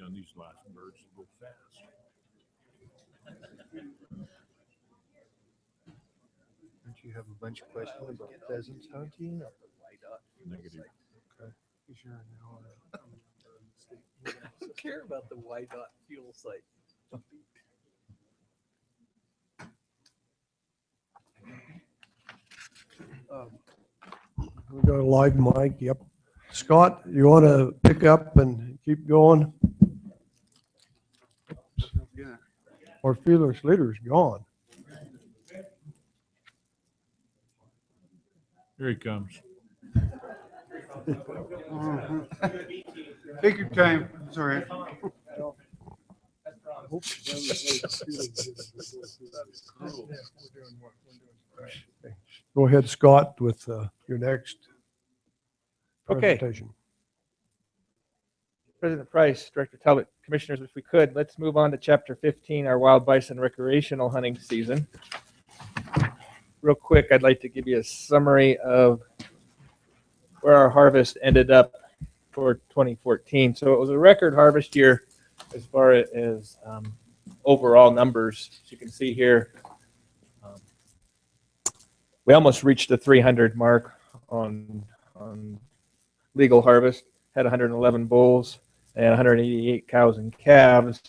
And these last birds go fast. Don't you have a bunch of questions about pheasants hunting? Negative. Okay. I don't care about the Y dot fuel site. We got a live mic, yep. Scott, you want to pick up and keep going? Yeah. Our feelers leader's gone. Here he comes. Take your time. It's all right. Go ahead, Scott, with your next Okay. presentation. President Price, Director Talbot, Commissioners, if we could, let's move on to Chapter 15, our wild bison recreational hunting season. Real quick, I'd like to give you a summary of where our harvest ended up for 2014. So it was a record harvest year as far as overall numbers. As you can see here, we almost reached the 300 mark on legal harvest, had 111 bulls and 188 cows and calves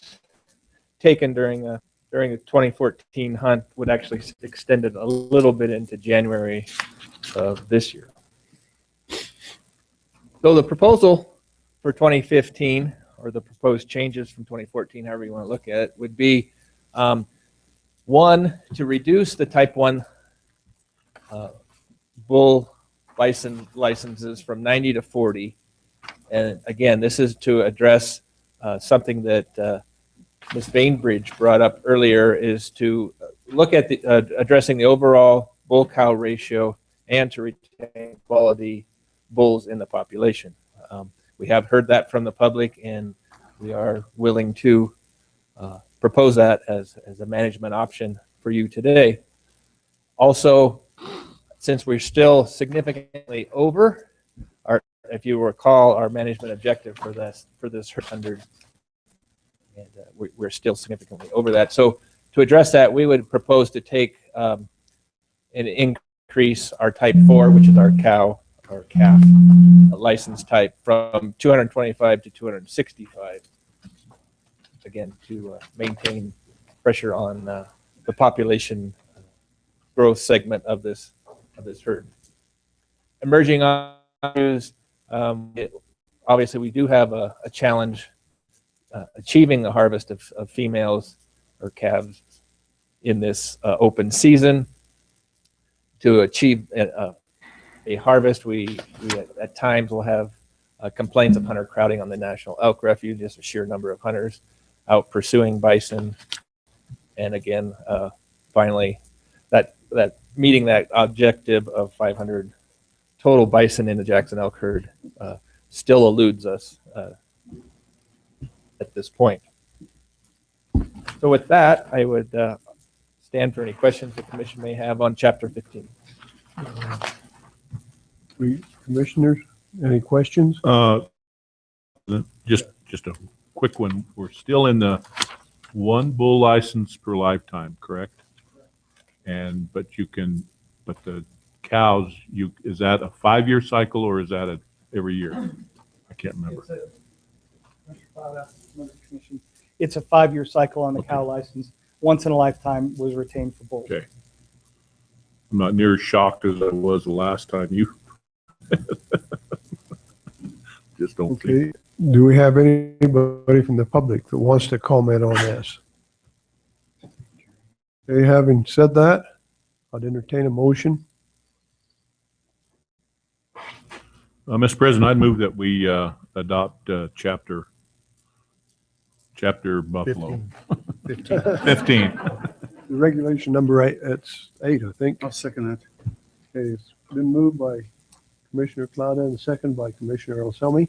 taken during the 2014 hunt, would actually extended a little bit into January of this year. So the proposal for 2015, or the proposed changes from 2014, however you want to look at it, would be one, to reduce the type 1 bull bison licenses from 90 to 40. And again, this is to address something that Ms. Bainbridge brought up earlier, is to look at the addressing the overall bull-cow ratio and to retain quality bulls in the population. We have heard that from the public, and we are willing to propose that as a management option for you today. Also, since we're still significantly over if you recall, our management objective for this 100, and we're still significantly over that. So to address that, we would propose to take and increase our type 4, which is our cow or calf license type, from 225 to 265. Again, to maintain pressure on the population growth segment of this herd. Emerging issues. Obviously, we do have a challenge achieving the harvest of females or calves in this open season. To achieve a harvest, we at times will have complaints of hunter crowding on the National Elk Refuge, just a sheer number of hunters out pursuing bison. And again, finally, that meeting that objective of 500 total bison in the Jackson elk herd still eludes us at this point. So with that, I would stand for any questions the commission may have on Chapter 15. Commissioners, any questions? Just a quick one. We're still in the one bull license per lifetime, correct? But the cows, is that a 5-year cycle or is that every year? I can't remember. It's a 5-year cycle on the cow license. Once in a lifetime was retained for bulls. Okay. I'm not near as shocked as I was the last time you. Just don't think. Do we have anybody from the public that wants to comment on this? Okay, having said that, I'd entertain a motion. Mr. President, I'd move that we adopt Chapter Buffalo. 15. The regulation number 8, it's 8, I think. I'll second that. Okay, it's been moved by Commissioner Cloud and second by Commissioner Elselmi.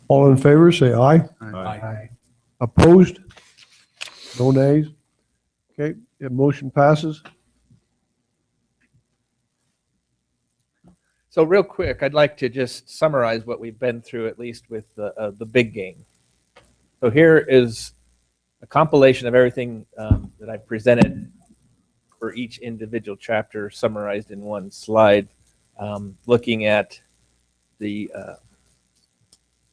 All in favor, say aye. Aye. Opposed? No nays? Okay, the motion passes. So real quick, I'd like to just summarize what we've been through, at least with the big game. So here is a compilation of everything that I presented for each individual chapter summarized in one slide, looking at the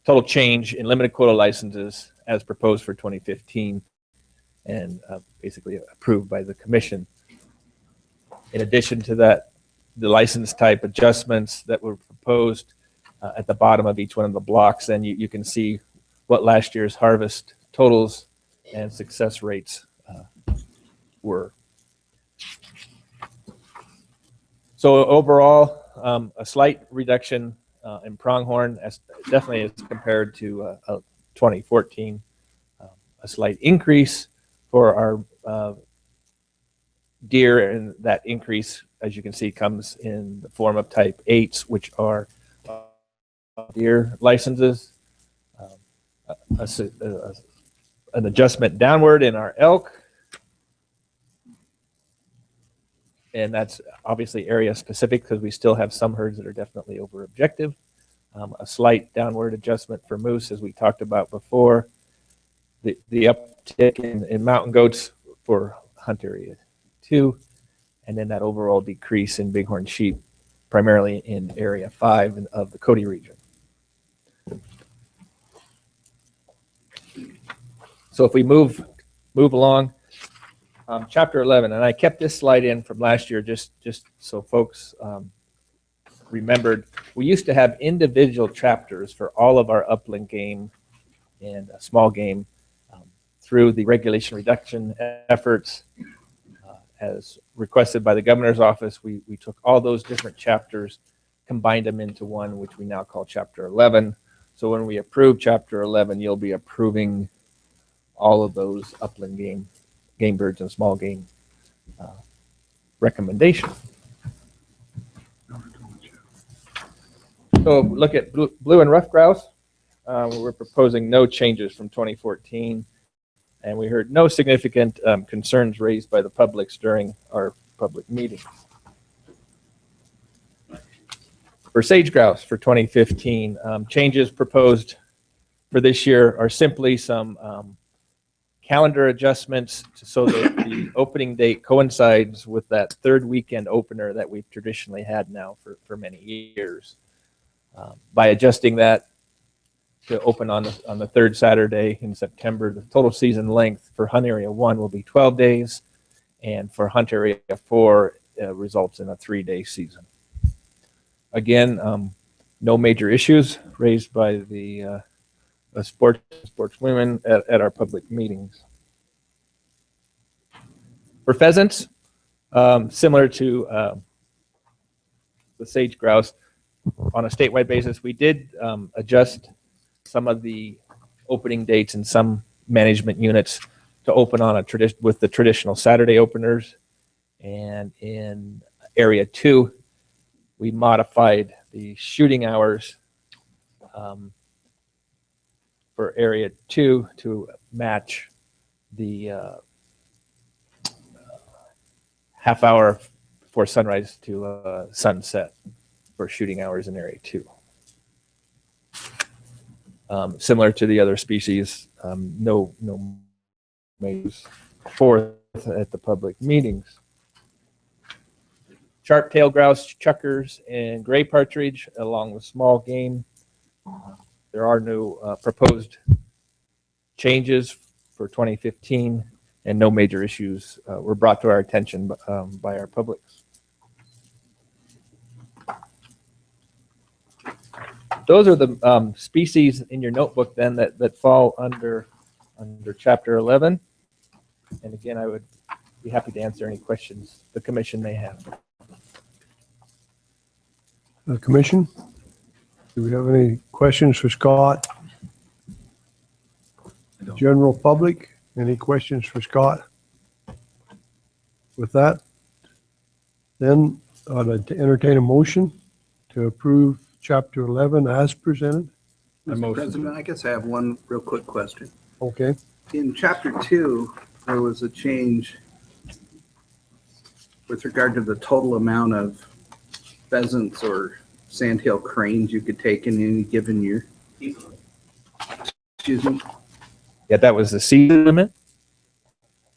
total change in limited quota licenses as proposed for 2015 and basically approved by the commission. In addition to that, the license type adjustments that were proposed at the bottom of each one of the blocks, and you can see what last year's harvest totals and success rates were. So overall, a slight reduction in pronghorn, definitely as compared to 2014. A slight increase for our deer, and that increase, as you can see, comes in the form of type 8s, which are deer licenses. An adjustment downward in our elk, and that's obviously area specific because we still have some herds that are definitely over objective. A slight downward adjustment for moose, as we talked about before. The uptick in mountain goats for hunt area 2, and then that overall decrease in bighorn sheep, primarily in area 5 of the Cody region. So if we move along, chapter 11, and I kept this slide in from last year just so folks remembered. We used to have individual chapters for all of our upland game and small game through the regulation reduction efforts as requested by the governor's office. We took all those different chapters, combined them into one, which we now call chapter 11. So when we approve chapter 11, you'll be approving all of those upland game birds and small game recommendations. So look at blue and rough grouse. We're proposing no changes from 2014, and we heard no significant concerns raised by the publics during our public meetings. For sage grouse for 2015, changes proposed for this year are simply some calendar adjustments so that the opening date coincides with that third weekend opener that we've traditionally had now for many years. By adjusting that to open on the third Saturday in September, the total season length for hunt area 1 will be 12 days, and for hunt area 4 results in a 3-day season. Again, no major issues raised by the sportswomen at our public meetings. For pheasants, similar to the sage grouse, on a statewide basis, we did adjust some of the opening dates in some management units to open on with the traditional Saturday openers. And in area 2, we modified the shooting hours for area 2 to match the half hour before sunrise to sunset for shooting hours in area 2. Similar to the other species, no majors forth at the public meetings. Sharp-tailed grouse, chuckers, and gray partridge, along with small game. There are no proposed changes for 2015, and no major issues were brought to our attention by our publics. Those are the species in your notebook then that fall under chapter 11. And again, I would be happy to answer any questions the commission may have. The commission, do we have any questions for Scott? General public, any questions for Scott? With that, then I'd like to entertain a motion to approve chapter 11 as presented. Mr. President, I guess I have one real quick question. Okay. In chapter 2, there was a change with regard to the total amount of pheasants or sandhill cranes you could take in any given year? Excuse me? Yeah, that was the season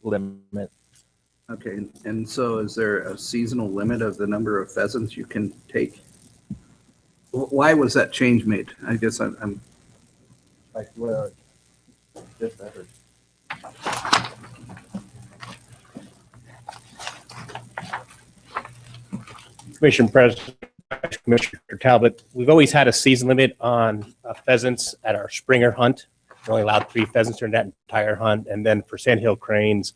limit. Okay, and so is there a seasonal limit of the number of pheasants you can take? Why was that change made? I guess I'm Like, well, just I heard. Commission President, Commissioner Talbot, we've always had a season limit on pheasants at our Springer hunt. You're only allowed 3 pheasants during that entire hunt. And then for sandhill cranes,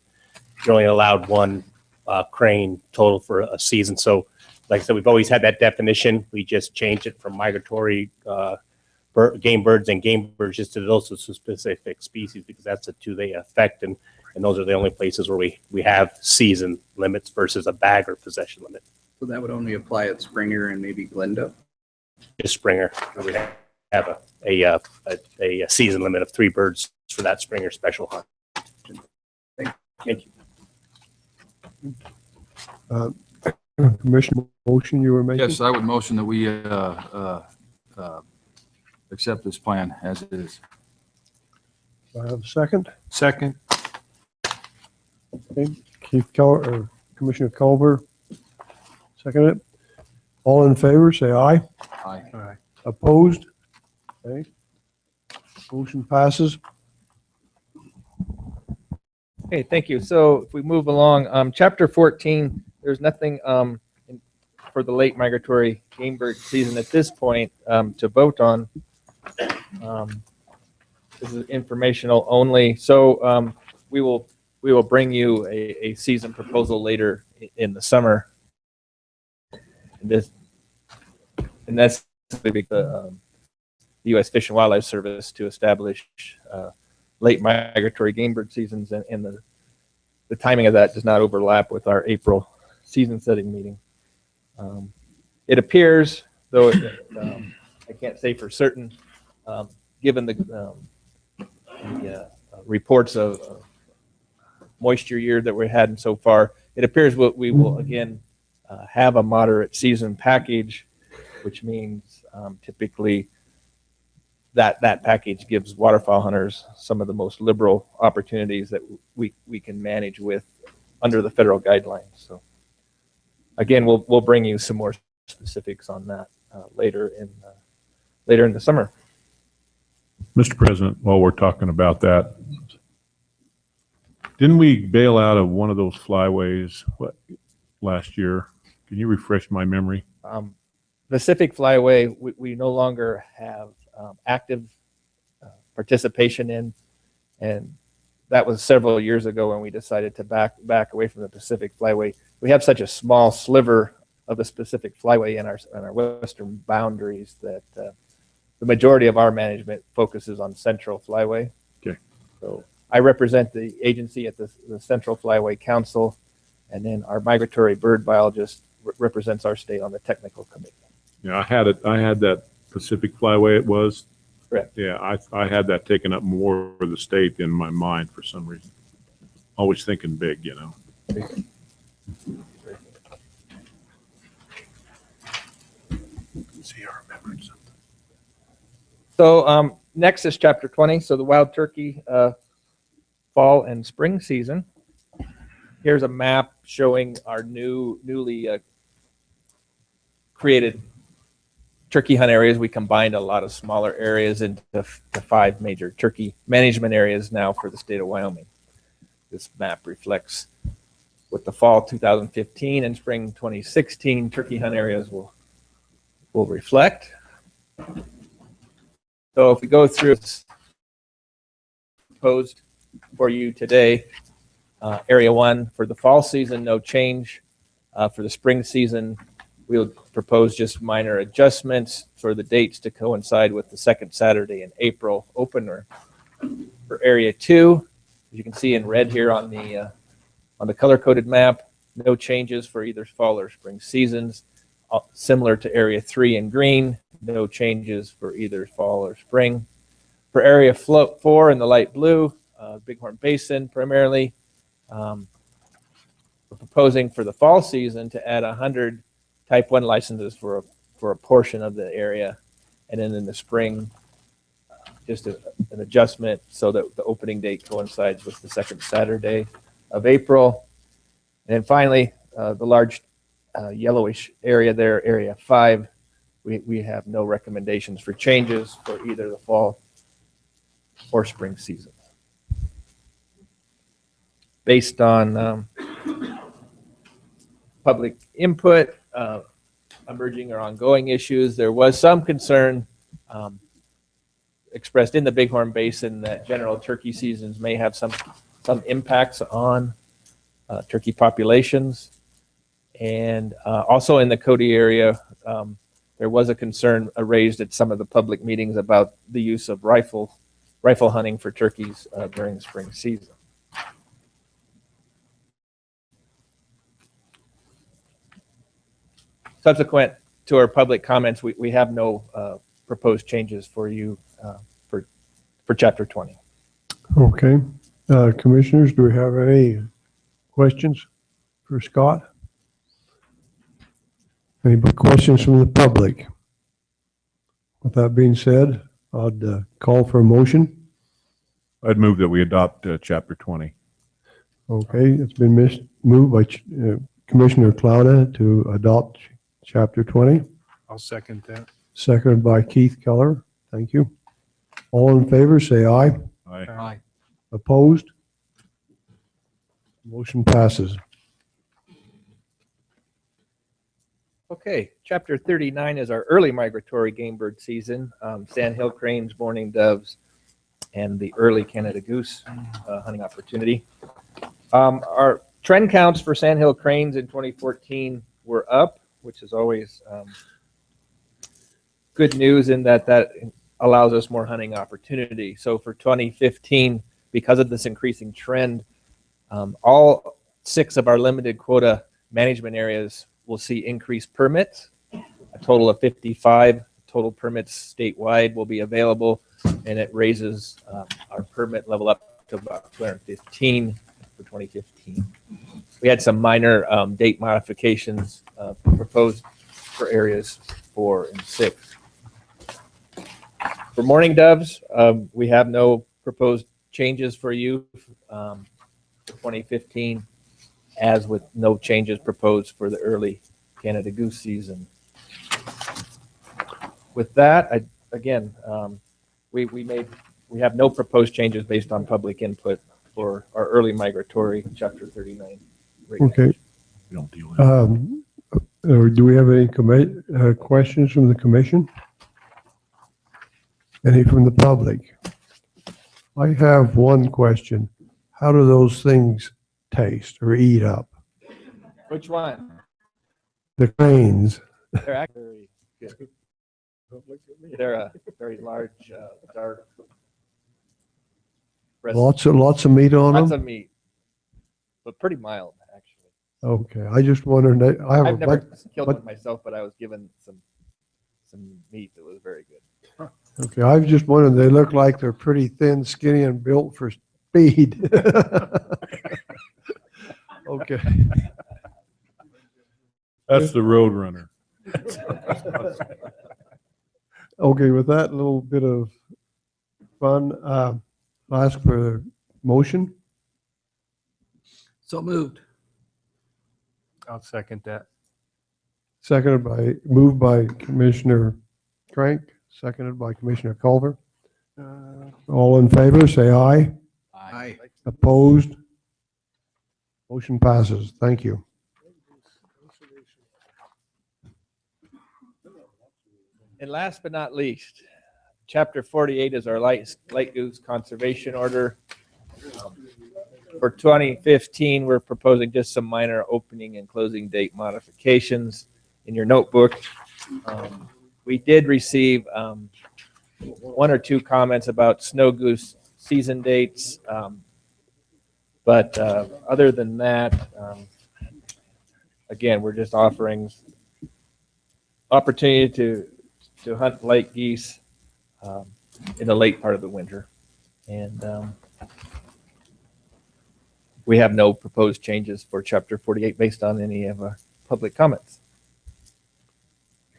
you're only allowed 1 crane total for a season. So like I said, we've always had that definition. We just changed it from migratory game birds and game birds just to those specific species because that's the 2 they affect. And those are the only places where we have season limits versus a bag or possession limit. So that would only apply at Springer and maybe Glendale? Just Springer. We have a season limit of 3 birds for that Springer special hunt. Thank you. Commissioner, motion you were making? Yes, I would motion that we accept this plan as it is. Do I have a second? Second. Okay. Commissioner Culver, second it. All in favor, say aye. Aye. Aye. Opposed? Okay. Motion passes. Okay, thank you. So if we move along, chapter 14, there's nothing for the late migratory game bird season at this point to vote on. This is informational only. So we will bring you a season proposal later in the summer. And that's the U.S. Fish and Wildlife Service to establish late migratory game bird seasons, and the timing of that does not overlap with our April season setting meeting. It appears, though I can't say for certain, given the reports of moisture year that we had so far, it appears we will again have a moderate season package, which means typically that package gives waterfowl hunters some of the most liberal opportunities that we can manage with under the federal guidelines. So again, we'll bring you some more specifics on that later in the summer. Mr. President, while we're talking about that, didn't we bail out of one of those flyways last year? Can you refresh my memory? Pacific Flyway, we no longer have active participation in, and that was several years ago when we decided to back away from the Pacific Flyway. We have such a small sliver of the Pacific Flyway in our western boundaries that the majority of our management focuses on Central Flyway. Okay. So I represent the agency at the Central Flyway Council, and then our migratory bird biologist represents our state on the technical committee. Yeah, I had that Pacific Flyway it was. Correct. Yeah, I had that taken up more for the state in my mind for some reason. Always thinking big, you know. See, I remembered something. So next is chapter 20. So the wild turkey fall and spring season. Here's a map showing our newly created turkey hunt areas. We combined a lot of smaller areas into the 5 major turkey management areas now for the state of Wyoming. This map reflects what the fall 2015 and spring 2016 turkey hunt areas will reflect. So if we go through this proposed for you today, area 1 for the fall season, no change. For the spring season, we would propose just minor adjustments for the dates to coincide with the second Saturday in April opener. For area 2, as you can see in red here on the color-coded map, no changes for either fall or spring seasons. Similar to area 3 in green, no changes for either fall or spring. For area 4 in the light blue, Bighorn Basin primarily, we're proposing for the fall season to add 100 Type 1 licenses for for a portion of the area. And then in the spring, just an adjustment so that the opening date coincides with the second Saturday of April. And then finally, the large yellowish area there, area 5, we have no recommendations for changes for either the fall or spring season. Based on public input, emerging or ongoing issues, there was some concern expressed in the Bighorn Basin that general turkey seasons may have some impacts on turkey populations. And also in the Cody area, there was a concern raised at some of the public meetings about the use of rifle hunting for turkeys during the spring season. Subsequent to our public comments, we have no proposed changes for you for Chapter 20. Okay. Commissioners, do we have any questions for Scott? Any questions from the public? With that being said, I'd call for a motion. I'd move that we adopt Chapter 20. Okay, it's been moved by Commissioner Clouda to adopt Chapter 20. I'll second that. Seconded by Keith Keller. Thank you. All in favor, say aye. Aye. Aye. Opposed? Motion passes. Okay, Chapter 39 is our early migratory game bird season, sandhill cranes, mourning doves, and the early Canada goose hunting opportunity. Our trend counts for sandhill cranes in 2014 were up, which is always good news in that allows us more hunting opportunity. So for 2015, because of this increasing trend, all 6 of our limited quota management areas will see increased permits. A total of 55 total permits statewide will be available, and it raises our permit level up to about 215 for 2015. We had some minor date modifications proposed for areas 4 and 6. For mourning doves, we have no proposed changes for you for 2015, as with no changes proposed for the early Canada goose season. With that, we have no proposed changes based on public input for our early migratory Chapter 39. Okay. We don't deal with it. Do we have any questions from the commission? Any from the public? I have one question. How do those things taste or eat up? Which one? The cranes. They're actually very good. They're a very large, dark. Lots of meat on them? Lots of meat, but pretty mild, actually. Okay, I just wondered. I've never killed one myself, but I was given some meat that was very good. Okay, I was just wondering, they look like they're pretty thin, skinny, and built for speed. Okay. That's the road runner. Okay, with that little bit of fun, I'll ask for a motion. So moved. I'll second that. Moved by Commissioner Trank, seconded by Commissioner Culver. All in favor, say aye. Aye. Opposed? Motion passes. Thank you. And last but not least, Chapter 48 is our light goose conservation order. For 2015, we're proposing just some minor opening and closing date modifications. In your notebook, we did receive 1 or 2 comments about snow goose season dates. But other than that, again, we're just offering opportunity to hunt late geese in the late part of the winter. And we have no proposed changes for Chapter 48 based on any of our public comments.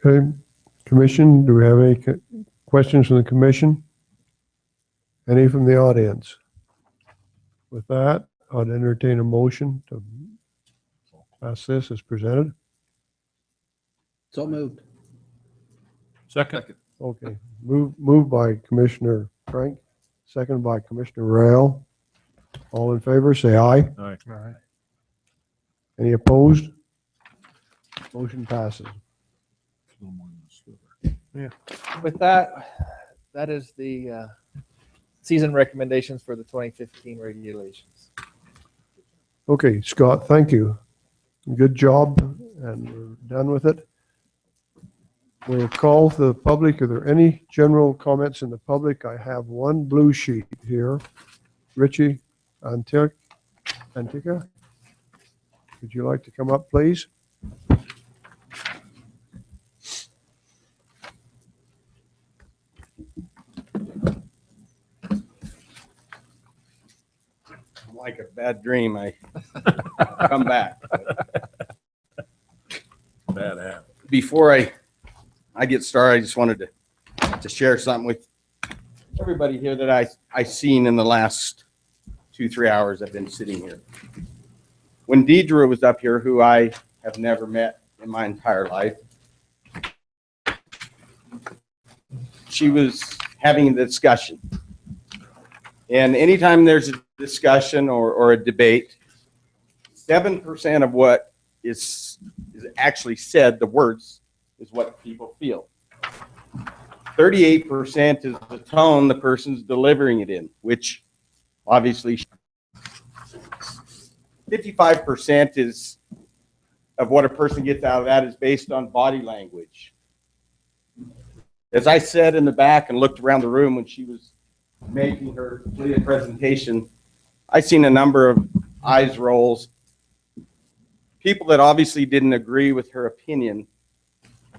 Okay, Commission, do we have any questions from the commission? Any from the audience? With that, I'd entertain a motion to pass this as presented. So moved. Second. Okay, moved by Commissioner Frank, second by Commissioner Rail. All in favor, say aye. Aye. Any opposed? Motion passes. Yeah. With that, that is the season recommendations for the 2015 regulations. Okay, Scott, thank you. Good job, and we're done with it. We'll call to the public. Are there any general comments in the public? I have one blue sheet here. Richie Antica, would you like to come up, please? Like a bad dream, I come back. Bad habit. Before I get started, I just wanted to share something with everybody here that I seen in the last 2-3 hours I've been sitting here. When Deidre was up here, who I have never met in my entire life, she was having a discussion. And anytime there's a discussion or a debate, 7% of what is actually said, the words, is what people feel. 38% is the tone the person's delivering it in, which obviously 55% is of what a person gets out of that is based on body language. As I said in the back and looked around the room when she was making her presentation, I seen a number of eyes rolls, people that obviously didn't agree with her opinion.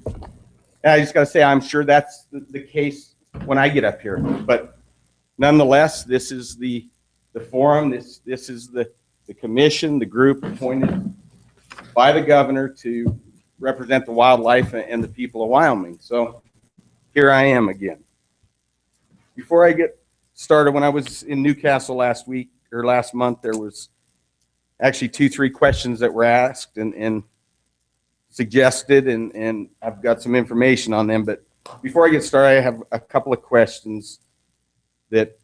And I just got to say, I'm sure that's the case when I get up here. But nonetheless, this is the forum, this is the commission, the group appointed by the governor to represent the wildlife and the people of Wyoming. So here I am again. Before I get started, when I was in Newcastle last month, there was actually 2-3 questions that were asked and suggested, and I've got some information on them. But before I get started, I have a couple of questions that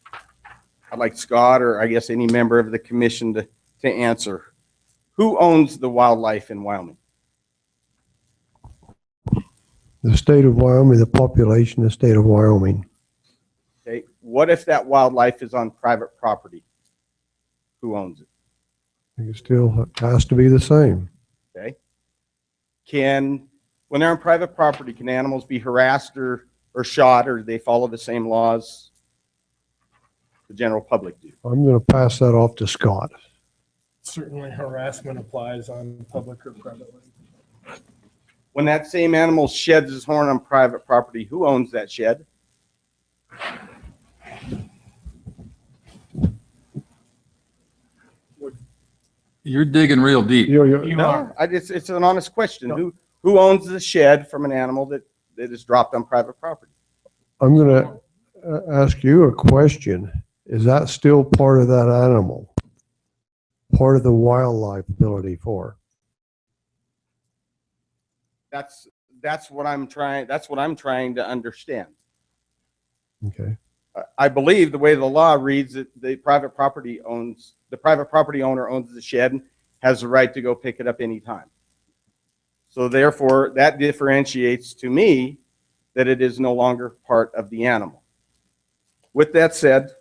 I'd like Scott, or I guess any member of the commission, to answer. Who owns the wildlife in Wyoming? The state of Wyoming, the population of the state of Wyoming. Okay. What if that wildlife is on private property? Who owns it? It still has to be the same. Okay. When they're on private property, can animals be harassed or shot, or do they follow the same laws the general public do? I'm going to pass that off to Scott. Certainly harassment applies on public or private land. When that same animal sheds his horn on private property, who owns that shed? You're digging real deep. It's an honest question. No. Who owns the shed from an animal that is dropped on private property? I'm going to ask you a question. Is that still part of that animal? Part of the wildlife ability for? That's what I'm trying to understand. Okay. I believe the way the law reads it, the private property owner owns the shed and has the right to go pick it up anytime. So therefore, that differentiates to me that it is no longer part of the animal. With that said,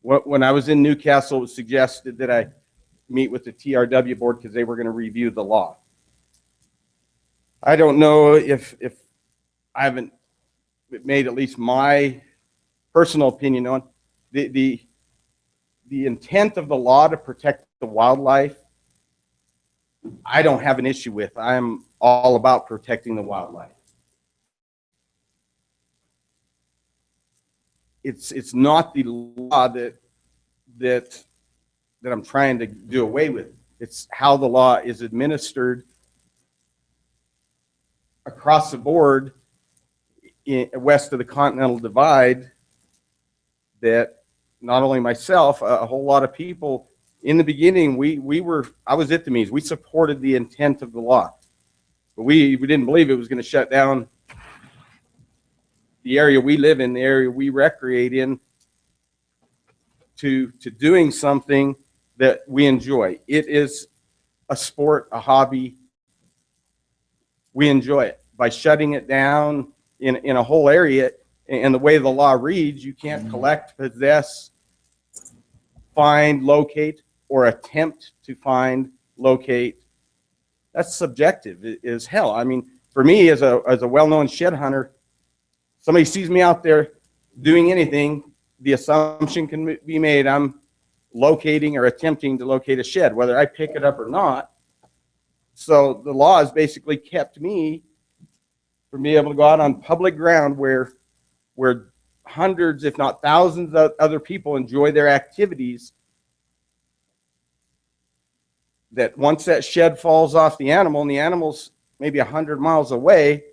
when I was in Newcastle, it was suggested that I meet with the TRW board because they were going to review the law. I don't know if I haven't made at least my personal opinion on the intent of the law to protect the wildlife. I don't have an issue with. I'm all about protecting the wildlife. It's not the law that I'm trying to do away with. It's how the law is administered across the board west of the Continental Divide that not only myself, a whole lot of people in the beginning, I was at the meetings. We supported the intent of the law, but we didn't believe it was going to shut down the area we live in, the area we recreate in, to doing something that we enjoy. It is a sport, a hobby. We enjoy it. By shutting it down in a whole area, and the way the law reads, you can't collect, possess, find, locate, or attempt to find, locate. That's subjective as hell. I mean, for me, as a well-known shed hunter, somebody sees me out there doing anything, the assumption can be made I'm locating or attempting to locate a shed, whether I pick it up or not. So the law has basically kept me from being able to go out on public ground where hundreds, if not thousands of other people enjoy their activities, that once that shed falls off the animal and the animal's maybe 100 miles away,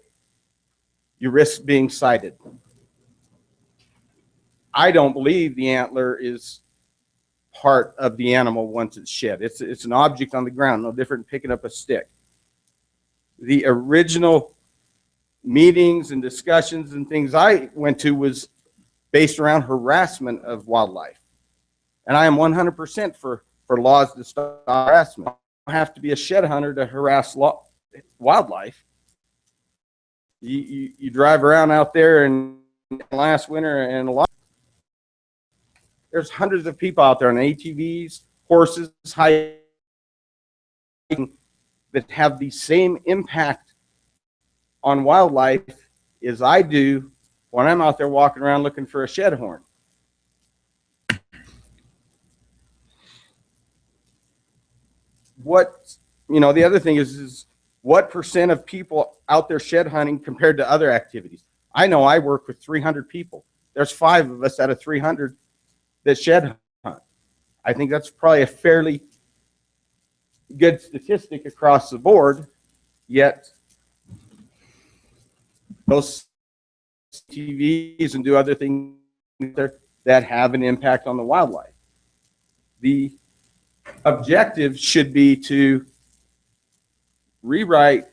you risk being sighted. I don't believe the antler is part of the animal once it's shed. It's an object on the ground, no different than picking up a stick. The original meetings and discussions and things I went to was based around harassment of wildlife. And I am 100% for laws to stop harassment. You don't have to be a shed hunter to harass wildlife. You drive around out there, and last winter and a lot, there's hundreds of people out there on ATVs, horses, hiking, that have the same impact on wildlife as I do when I'm out there walking around looking for a shed horn. The other thing is what percent of people out there shed hunting compared to other activities? I know I work with 300 people. There's 5 of us out of 300 that shed hunt. I think that's probably a fairly good statistic across the board, yet those TVs and do other things that have an impact on the wildlife. The objective should be to rewrite,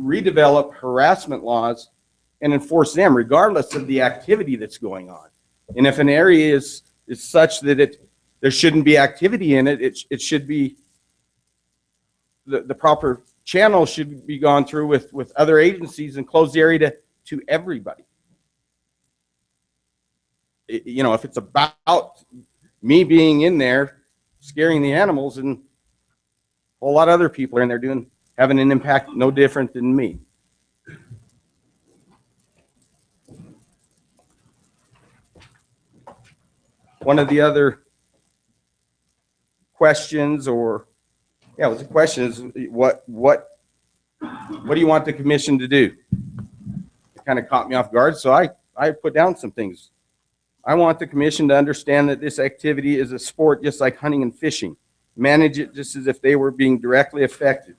redevelop harassment laws and enforce them regardless of the activity that's going on. And if an area is such that there shouldn't be activity in it, it should be the proper channel should be gone through with other agencies and close the area to everybody. If it's about me being in there scaring the animals, and a whole lot of other people are in there having an impact no different than me. One of the other questions, it was a question, is what do you want the commission to do? It kind of caught me off guard, so I put down some things. I want the commission to understand that this activity is a sport just like hunting and fishing. Manage it just as if they were being directly affected.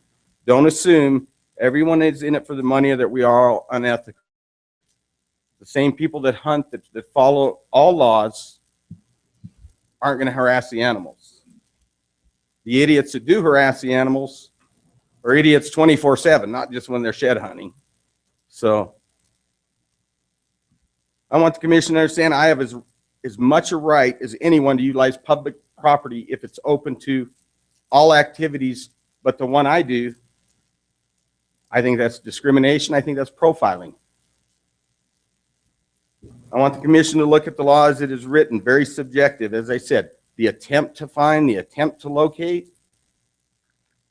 Don't assume everyone is in it for the money or that we are all unethical. The same people that hunt, that follow all laws, aren't going to harass the animals. The idiots that do harass the animals are idiots 24/7, not just when they're shed hunting. So I want the commission to understand I have as much a right as anyone to utilize public property if it's open to all activities, but the one I do, I think that's discrimination. I think that's profiling. I want the commission to look at the law as it is written, very subjective. As I said, the attempt to find, the attempt to locate,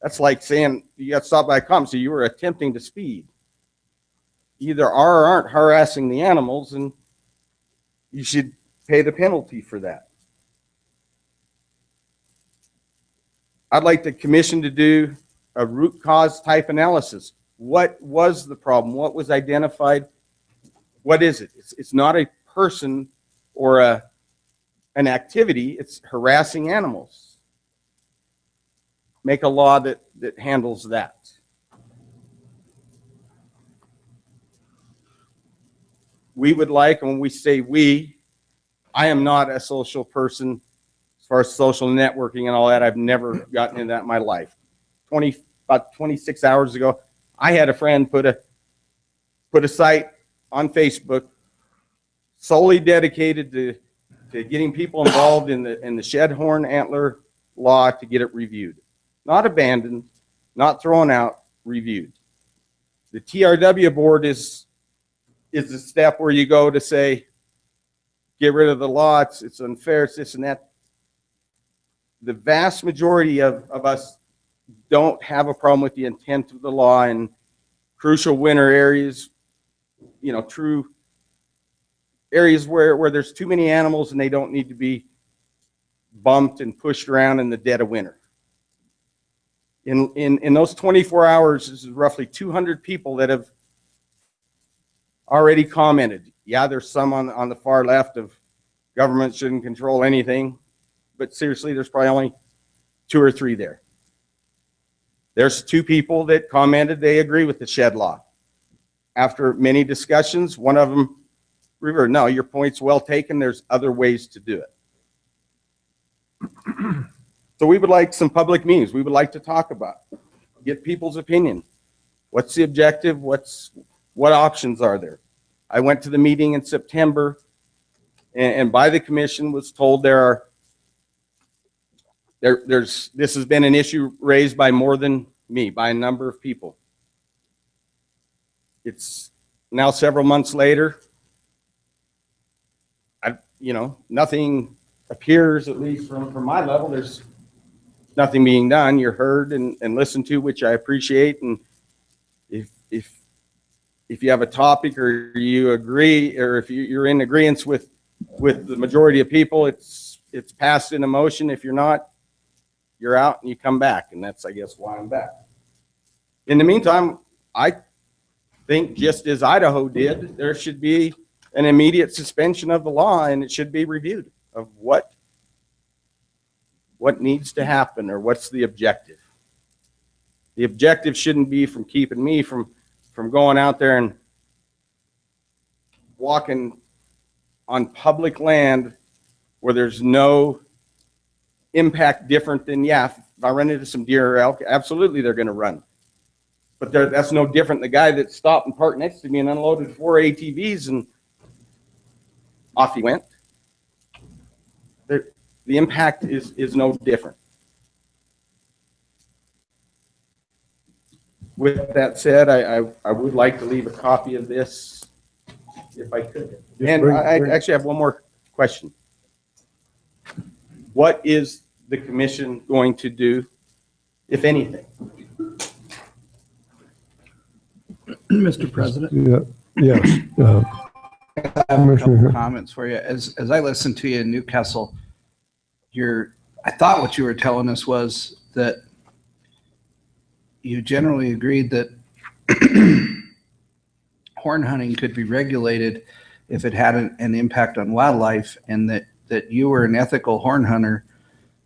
that's like saying you got stopped by a cop, so you were attempting to speed. Either are or aren't harassing the animals, and you should pay the penalty for that. I'd like the commission to do a root cause type analysis. What was the problem? What was identified? What is it? It's not a person or an activity. It's harassing animals. Make a law that handles that. we would like, and when we say we, I am not a social person as far as social networking and all that. I've never gotten into that in my life. About 26 hours ago, I had a friend put a site on Facebook solely dedicated to getting people involved in the shed horn antler law to get it reviewed. Not abandoned, not thrown out, reviewed. The TRW board is a step where you go to say, get rid of the law, it's unfair, it's this and that. The vast majority of us don't have a problem with the intent of the law in crucial winter areas, true areas where there's too many animals and they don't need to be bumped and pushed around in the dead of winter. In those 24 hours, this is roughly 200 people that have already commented. Yeah, there's some on the far left of government shouldn't control anything, but seriously, there's probably only 2 or 3 there. There's 2 people that commented they agree with the shed law. After many discussions, one of them reverted, no, your point's well taken, there's other ways to do it. So we would like some public meetings. We would like to talk about, get people's opinion. What's the objective? What options are there? I went to the meeting in September and by the commission was told this has been an issue raised by more than me, by a number of people. It's now several months later. Nothing appears, at least from my level, there's nothing being done. You're heard and listened to, which I appreciate. And if you have a topic or you agree, or if you're in agreement with the majority of people, it's passed in a motion. If you're not, you're out and you come back. And that's, I guess, why I'm back. In the meantime, I think just as Idaho did, there should be an immediate suspension of the law and it should be reviewed of what needs to happen or what's the objective. The objective shouldn't be from keeping me from going out there and walking on public land where there's no impact different than, if I run into some deer or elk, absolutely they're going to run. But that's no different than the guy that stopped and parked next to me and unloaded 4 ATVs and off he went. The impact is no different. With that said, I would like to leave a copy of this if I could. And I actually have one more question. What is the commission going to do, if anything? Mr. President? Yes. I have a couple of comments for you. As I listened to you in Newcastle, I thought what you were telling us was that you generally agreed that horn hunting could be regulated if it had an impact on wildlife, and that you were an ethical horn hunter,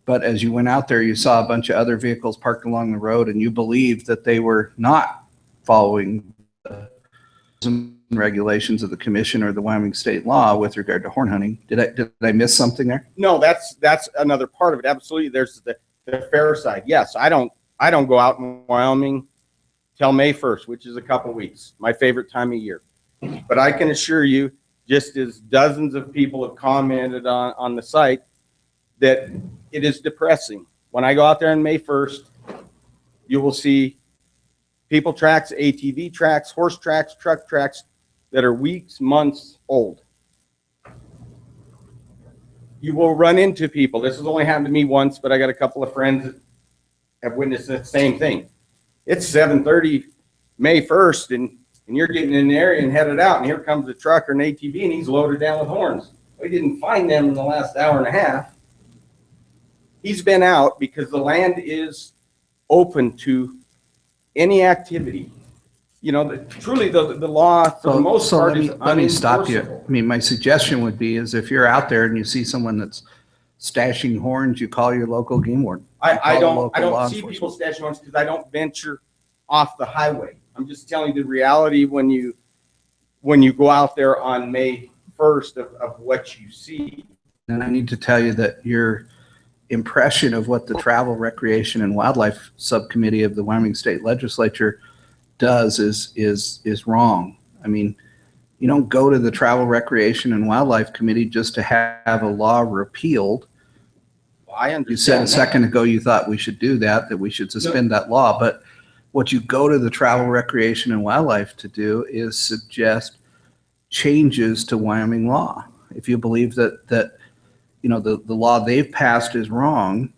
but as you went out there, you saw a bunch of other vehicles parked along the road, and you believed that they were not following the regulations of the commission or the Wyoming state law with regard to horn hunting. Did I miss something there? No, that's another part of it. Absolutely. There's the fair side. Yes, I don't go out in Wyoming till May 1st, which is a couple weeks, my favorite time of year. But I can assure you, just as dozens of people have commented on the site, that it is depressing. When I go out there on May 1st, you will see people tracks, ATV tracks, horse tracks, truck tracks that are weeks, months old. You will run into people. This has only happened to me once, but I got a couple of friends that have witnessed the same thing. It's 7:30 May 1st, and you're getting in the area and headed out, and here comes a truck or an ATV, and he's loaded down with horns. We didn't find them in the last hour and a half. He's been out because the land is open to any activity. Truly the law for the most part is let me stop you. I mean, my suggestion would be is if you're out there and you see someone that's stashing horns, you call your local game warden. I don't see people stashing horns because I don't venture off the highway. I'm just telling you the reality when when you go out there on May 1st of what you see. And I need to tell you that your impression of what the Travel, Recreation, and Wildlife Subcommittee of the Wyoming State Legislature does is wrong. I mean, you don't go to the Travel, Recreation, and Wildlife Committee just to have a law repealed. I understand. You said a second ago you thought we should do that we should suspend that law. But what you go to the Travel, Recreation, and Wildlife to do is suggest changes to Wyoming law. If you believe that you know the law they've passed is wrong,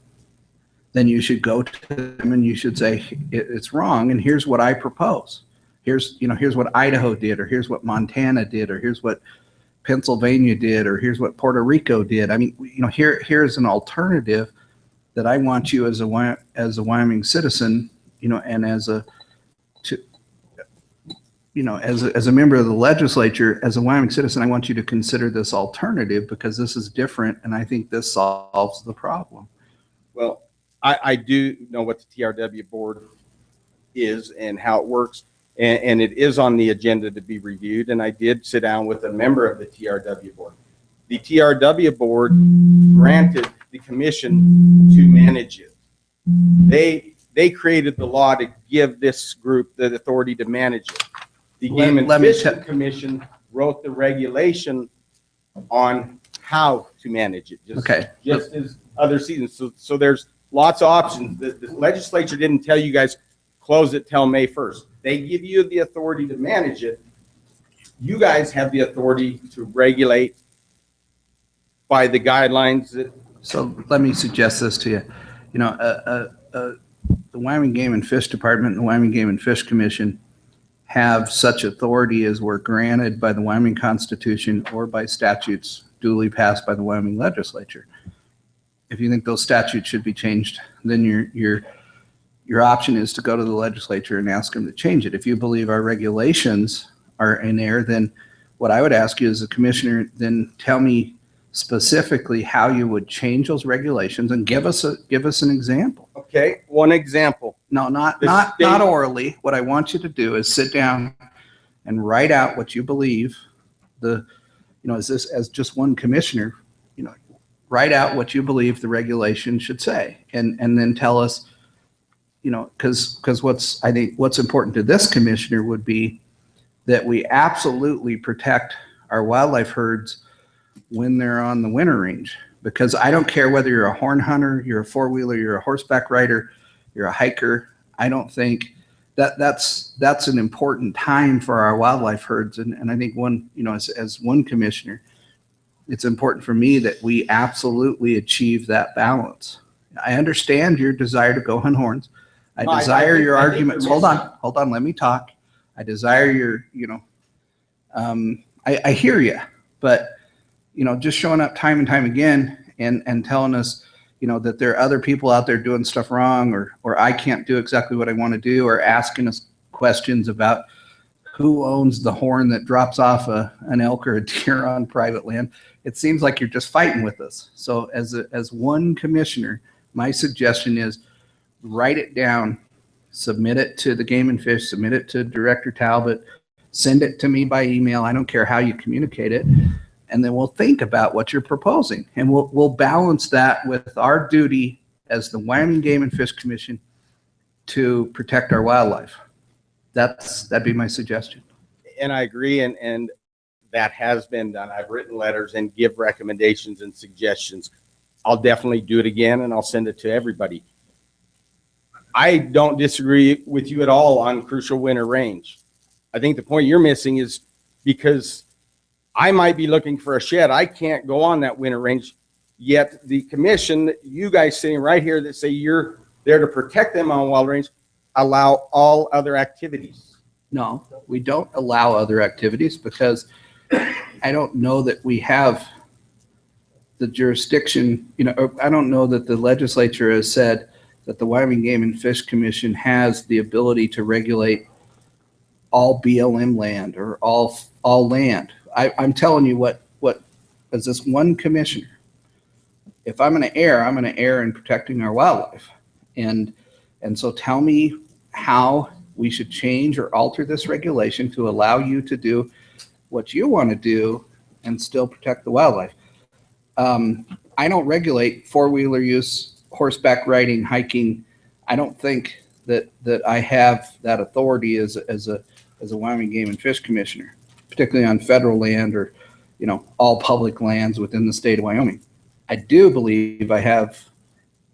then you should go to them and you should say it's wrong, and here's what I propose. Here's what Idaho did, or here's what Montana did, or here's what Pennsylvania did, or here's what Puerto Rico did. I mean, here's an alternative that I want you as a Wyoming citizen, and as a member of the legislature, as a Wyoming citizen, I want you to consider this alternative because this is different, and I think this solves the problem. Well, I do know what the TRW board is and how it works, and it is on the agenda to be reviewed, and I did sit down with a member of the TRW board. The TRW board granted the commission to manage it. They created the law to give this group the authority to manage it. The Game and Fish Commission wrote the regulation on how to manage it, just as other seasons. So there's lots of options. The legislature didn't tell you guys close it till May 1st. They give you the authority to manage it. You guys have the authority to regulate by the guidelines. So let me suggest this to you. The Wyoming Game and Fish Department and the Wyoming Game and Fish Commission have such authority as were granted by the Wyoming Constitution or by statutes duly passed by the Wyoming legislature. If you think those statutes should be changed, then your option is to go to the legislature and ask them to change it. If you believe our regulations are in error, then what I would ask you as a commissioner, then tell me specifically how you would change those regulations and give us an example. Okay, one example. No, not orally. What I want you to do is sit down and write out what you believe as just one commissioner, write out what you believe the regulation should say, and then tell us, because what's important to this commissioner would be that we absolutely protect our wildlife herds when they're on the winter range. Because I don't care whether you're a horn hunter, you're a four-wheeler, you're a horseback rider, you're a hiker. I don't think that's an important time for our wildlife herds. And I think as one commissioner, it's important for me that we absolutely achieve that balance. I understand your desire to go hunt horns. I desire your arguments. Hold on, let me talk. I desire your, I hear you, but just showing up time and time again and telling us, that there are other people out there doing stuff wrong, or I can't do exactly what I want to do, or asking us questions about who owns the horn that drops off an elk or a deer on private land. It seems like you're just fighting with us. So as one commissioner, my suggestion is write it down, submit it to the Game and Fish, submit it to Director Talbot, send it to me by email. I don't care how you communicate it. And then we'll think about what you're proposing, and we'll balance that with our duty as the Wyoming Game and Fish Commission to protect our wildlife. That'd be my suggestion. And I agree, and that has been done. I've written letters and give recommendations and suggestions. I'll definitely do it again, and I'll send it to everybody. I don't disagree with you at all on crucial winter range. I think the point you're missing is because I might be looking for a shed. I can't go on that winter range, yet the commission, you guys sitting right here that say you're there to protect them on wild range, allow all other activities. No, we don't allow other activities because I don't know that we have the jurisdiction. I don't know that the legislature has said that the Wyoming Game and Fish Commission has the ability to regulate all BLM land or all land. I'm telling you what as this one commissioner, if I'm going to err in protecting our wildlife. And so tell me how we should change or alter this regulation to allow you to do what you want to do and still protect the wildlife. I don't regulate four-wheeler use, horseback riding, hiking. I don't think that I have that authority as a Wyoming Game and Fish Commissioner, particularly on federal land or, all public lands within the state of Wyoming. I do believe I have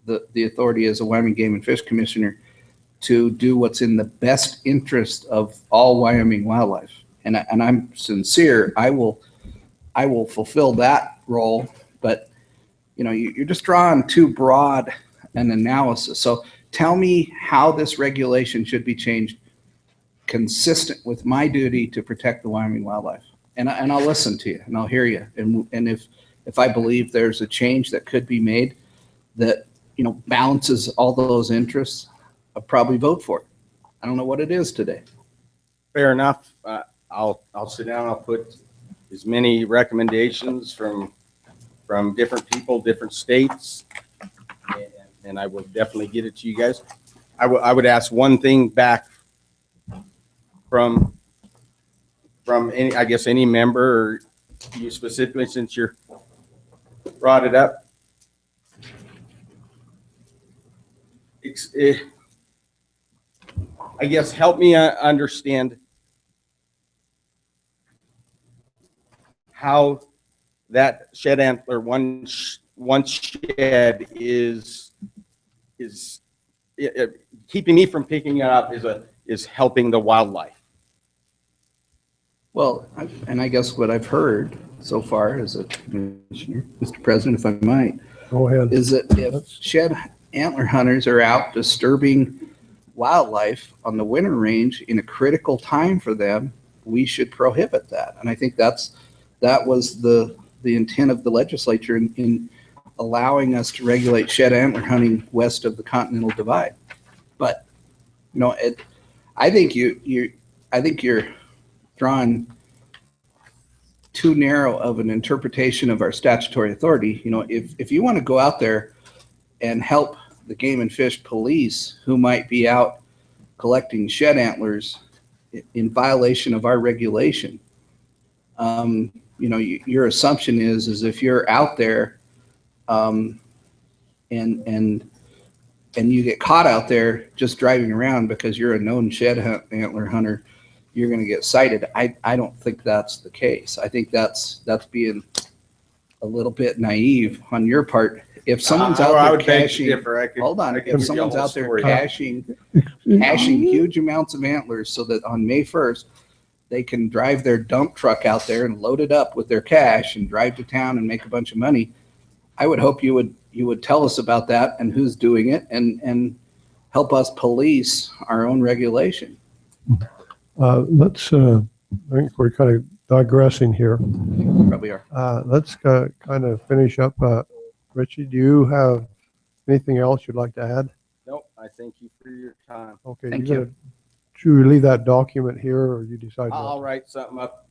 the authority as a Wyoming Game and Fish Commissioner to do what's in the best interest of all Wyoming wildlife. And I'm sincere. I will fulfill that role, but you're just drawing too broad an analysis. So tell me how this regulation should be changed consistent with my duty to protect the Wyoming wildlife. And I'll listen to you and I'll hear you. And if I believe there's a change that could be made that, balances all those interests, I'll probably vote for it. I don't know what it is today. Fair enough. I'll sit down. I'll put as many recommendations from different people, different states, and I will definitely get it to you guys. I would ask one thing back from any member, or you specifically, since you brought it up. I guess help me understand how that shed antler one shed is keeping me from picking it up is helping the wildlife. Well, and I guess what I've heard so far as a commissioner, Mr. President, if I might, go ahead, is that if shed antler hunters are out disturbing wildlife on the winter range in a critical time for them, we should prohibit that. And I think that was the intent of the legislature in allowing us to regulate shed antler hunting west of the Continental Divide. But I think you're drawing too narrow of an interpretation of our statutory authority. If you want to go out there and help the game and fish police who might be out collecting shed antlers in violation of our regulation, your assumption is if you're out there and you get caught out there just driving around because you're a known shed antler hunter, you're going to get cited. I don't think that's the case. I think that's being a little bit naive on your part. If someone's out there caching, hold on. If someone's out there caching huge amounts of antlers so that on May 1st, they can drive their dump truck out there and load it up with their cash and drive to town and make a bunch of money, I would hope you would tell us about that and who's doing it and help us police our own regulation. Let's, I think we're kind of digressing here. Probably are. Let's kind of finish up. Richie, do you have anything else you'd like to add? Nope. I thank you for your time. Okay. Thank you. Should we leave that document here, or you decide? I'll write something up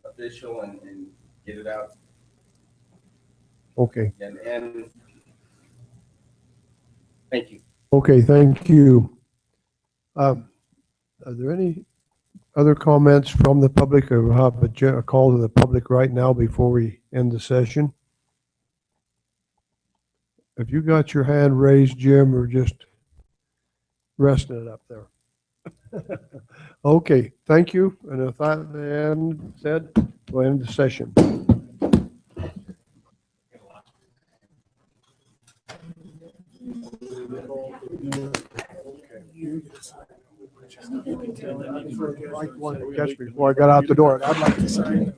official and get it out. Okay. And thank you. Okay. Thank you. Are there any other comments from the public, or we'll have a call to the public right now before we end the session? Have you got your hand raised, Jim, or just resting it up there? Okay, thank you. And if that end said, we'll end the session. Catch me before I got out the door. I'd like to sign.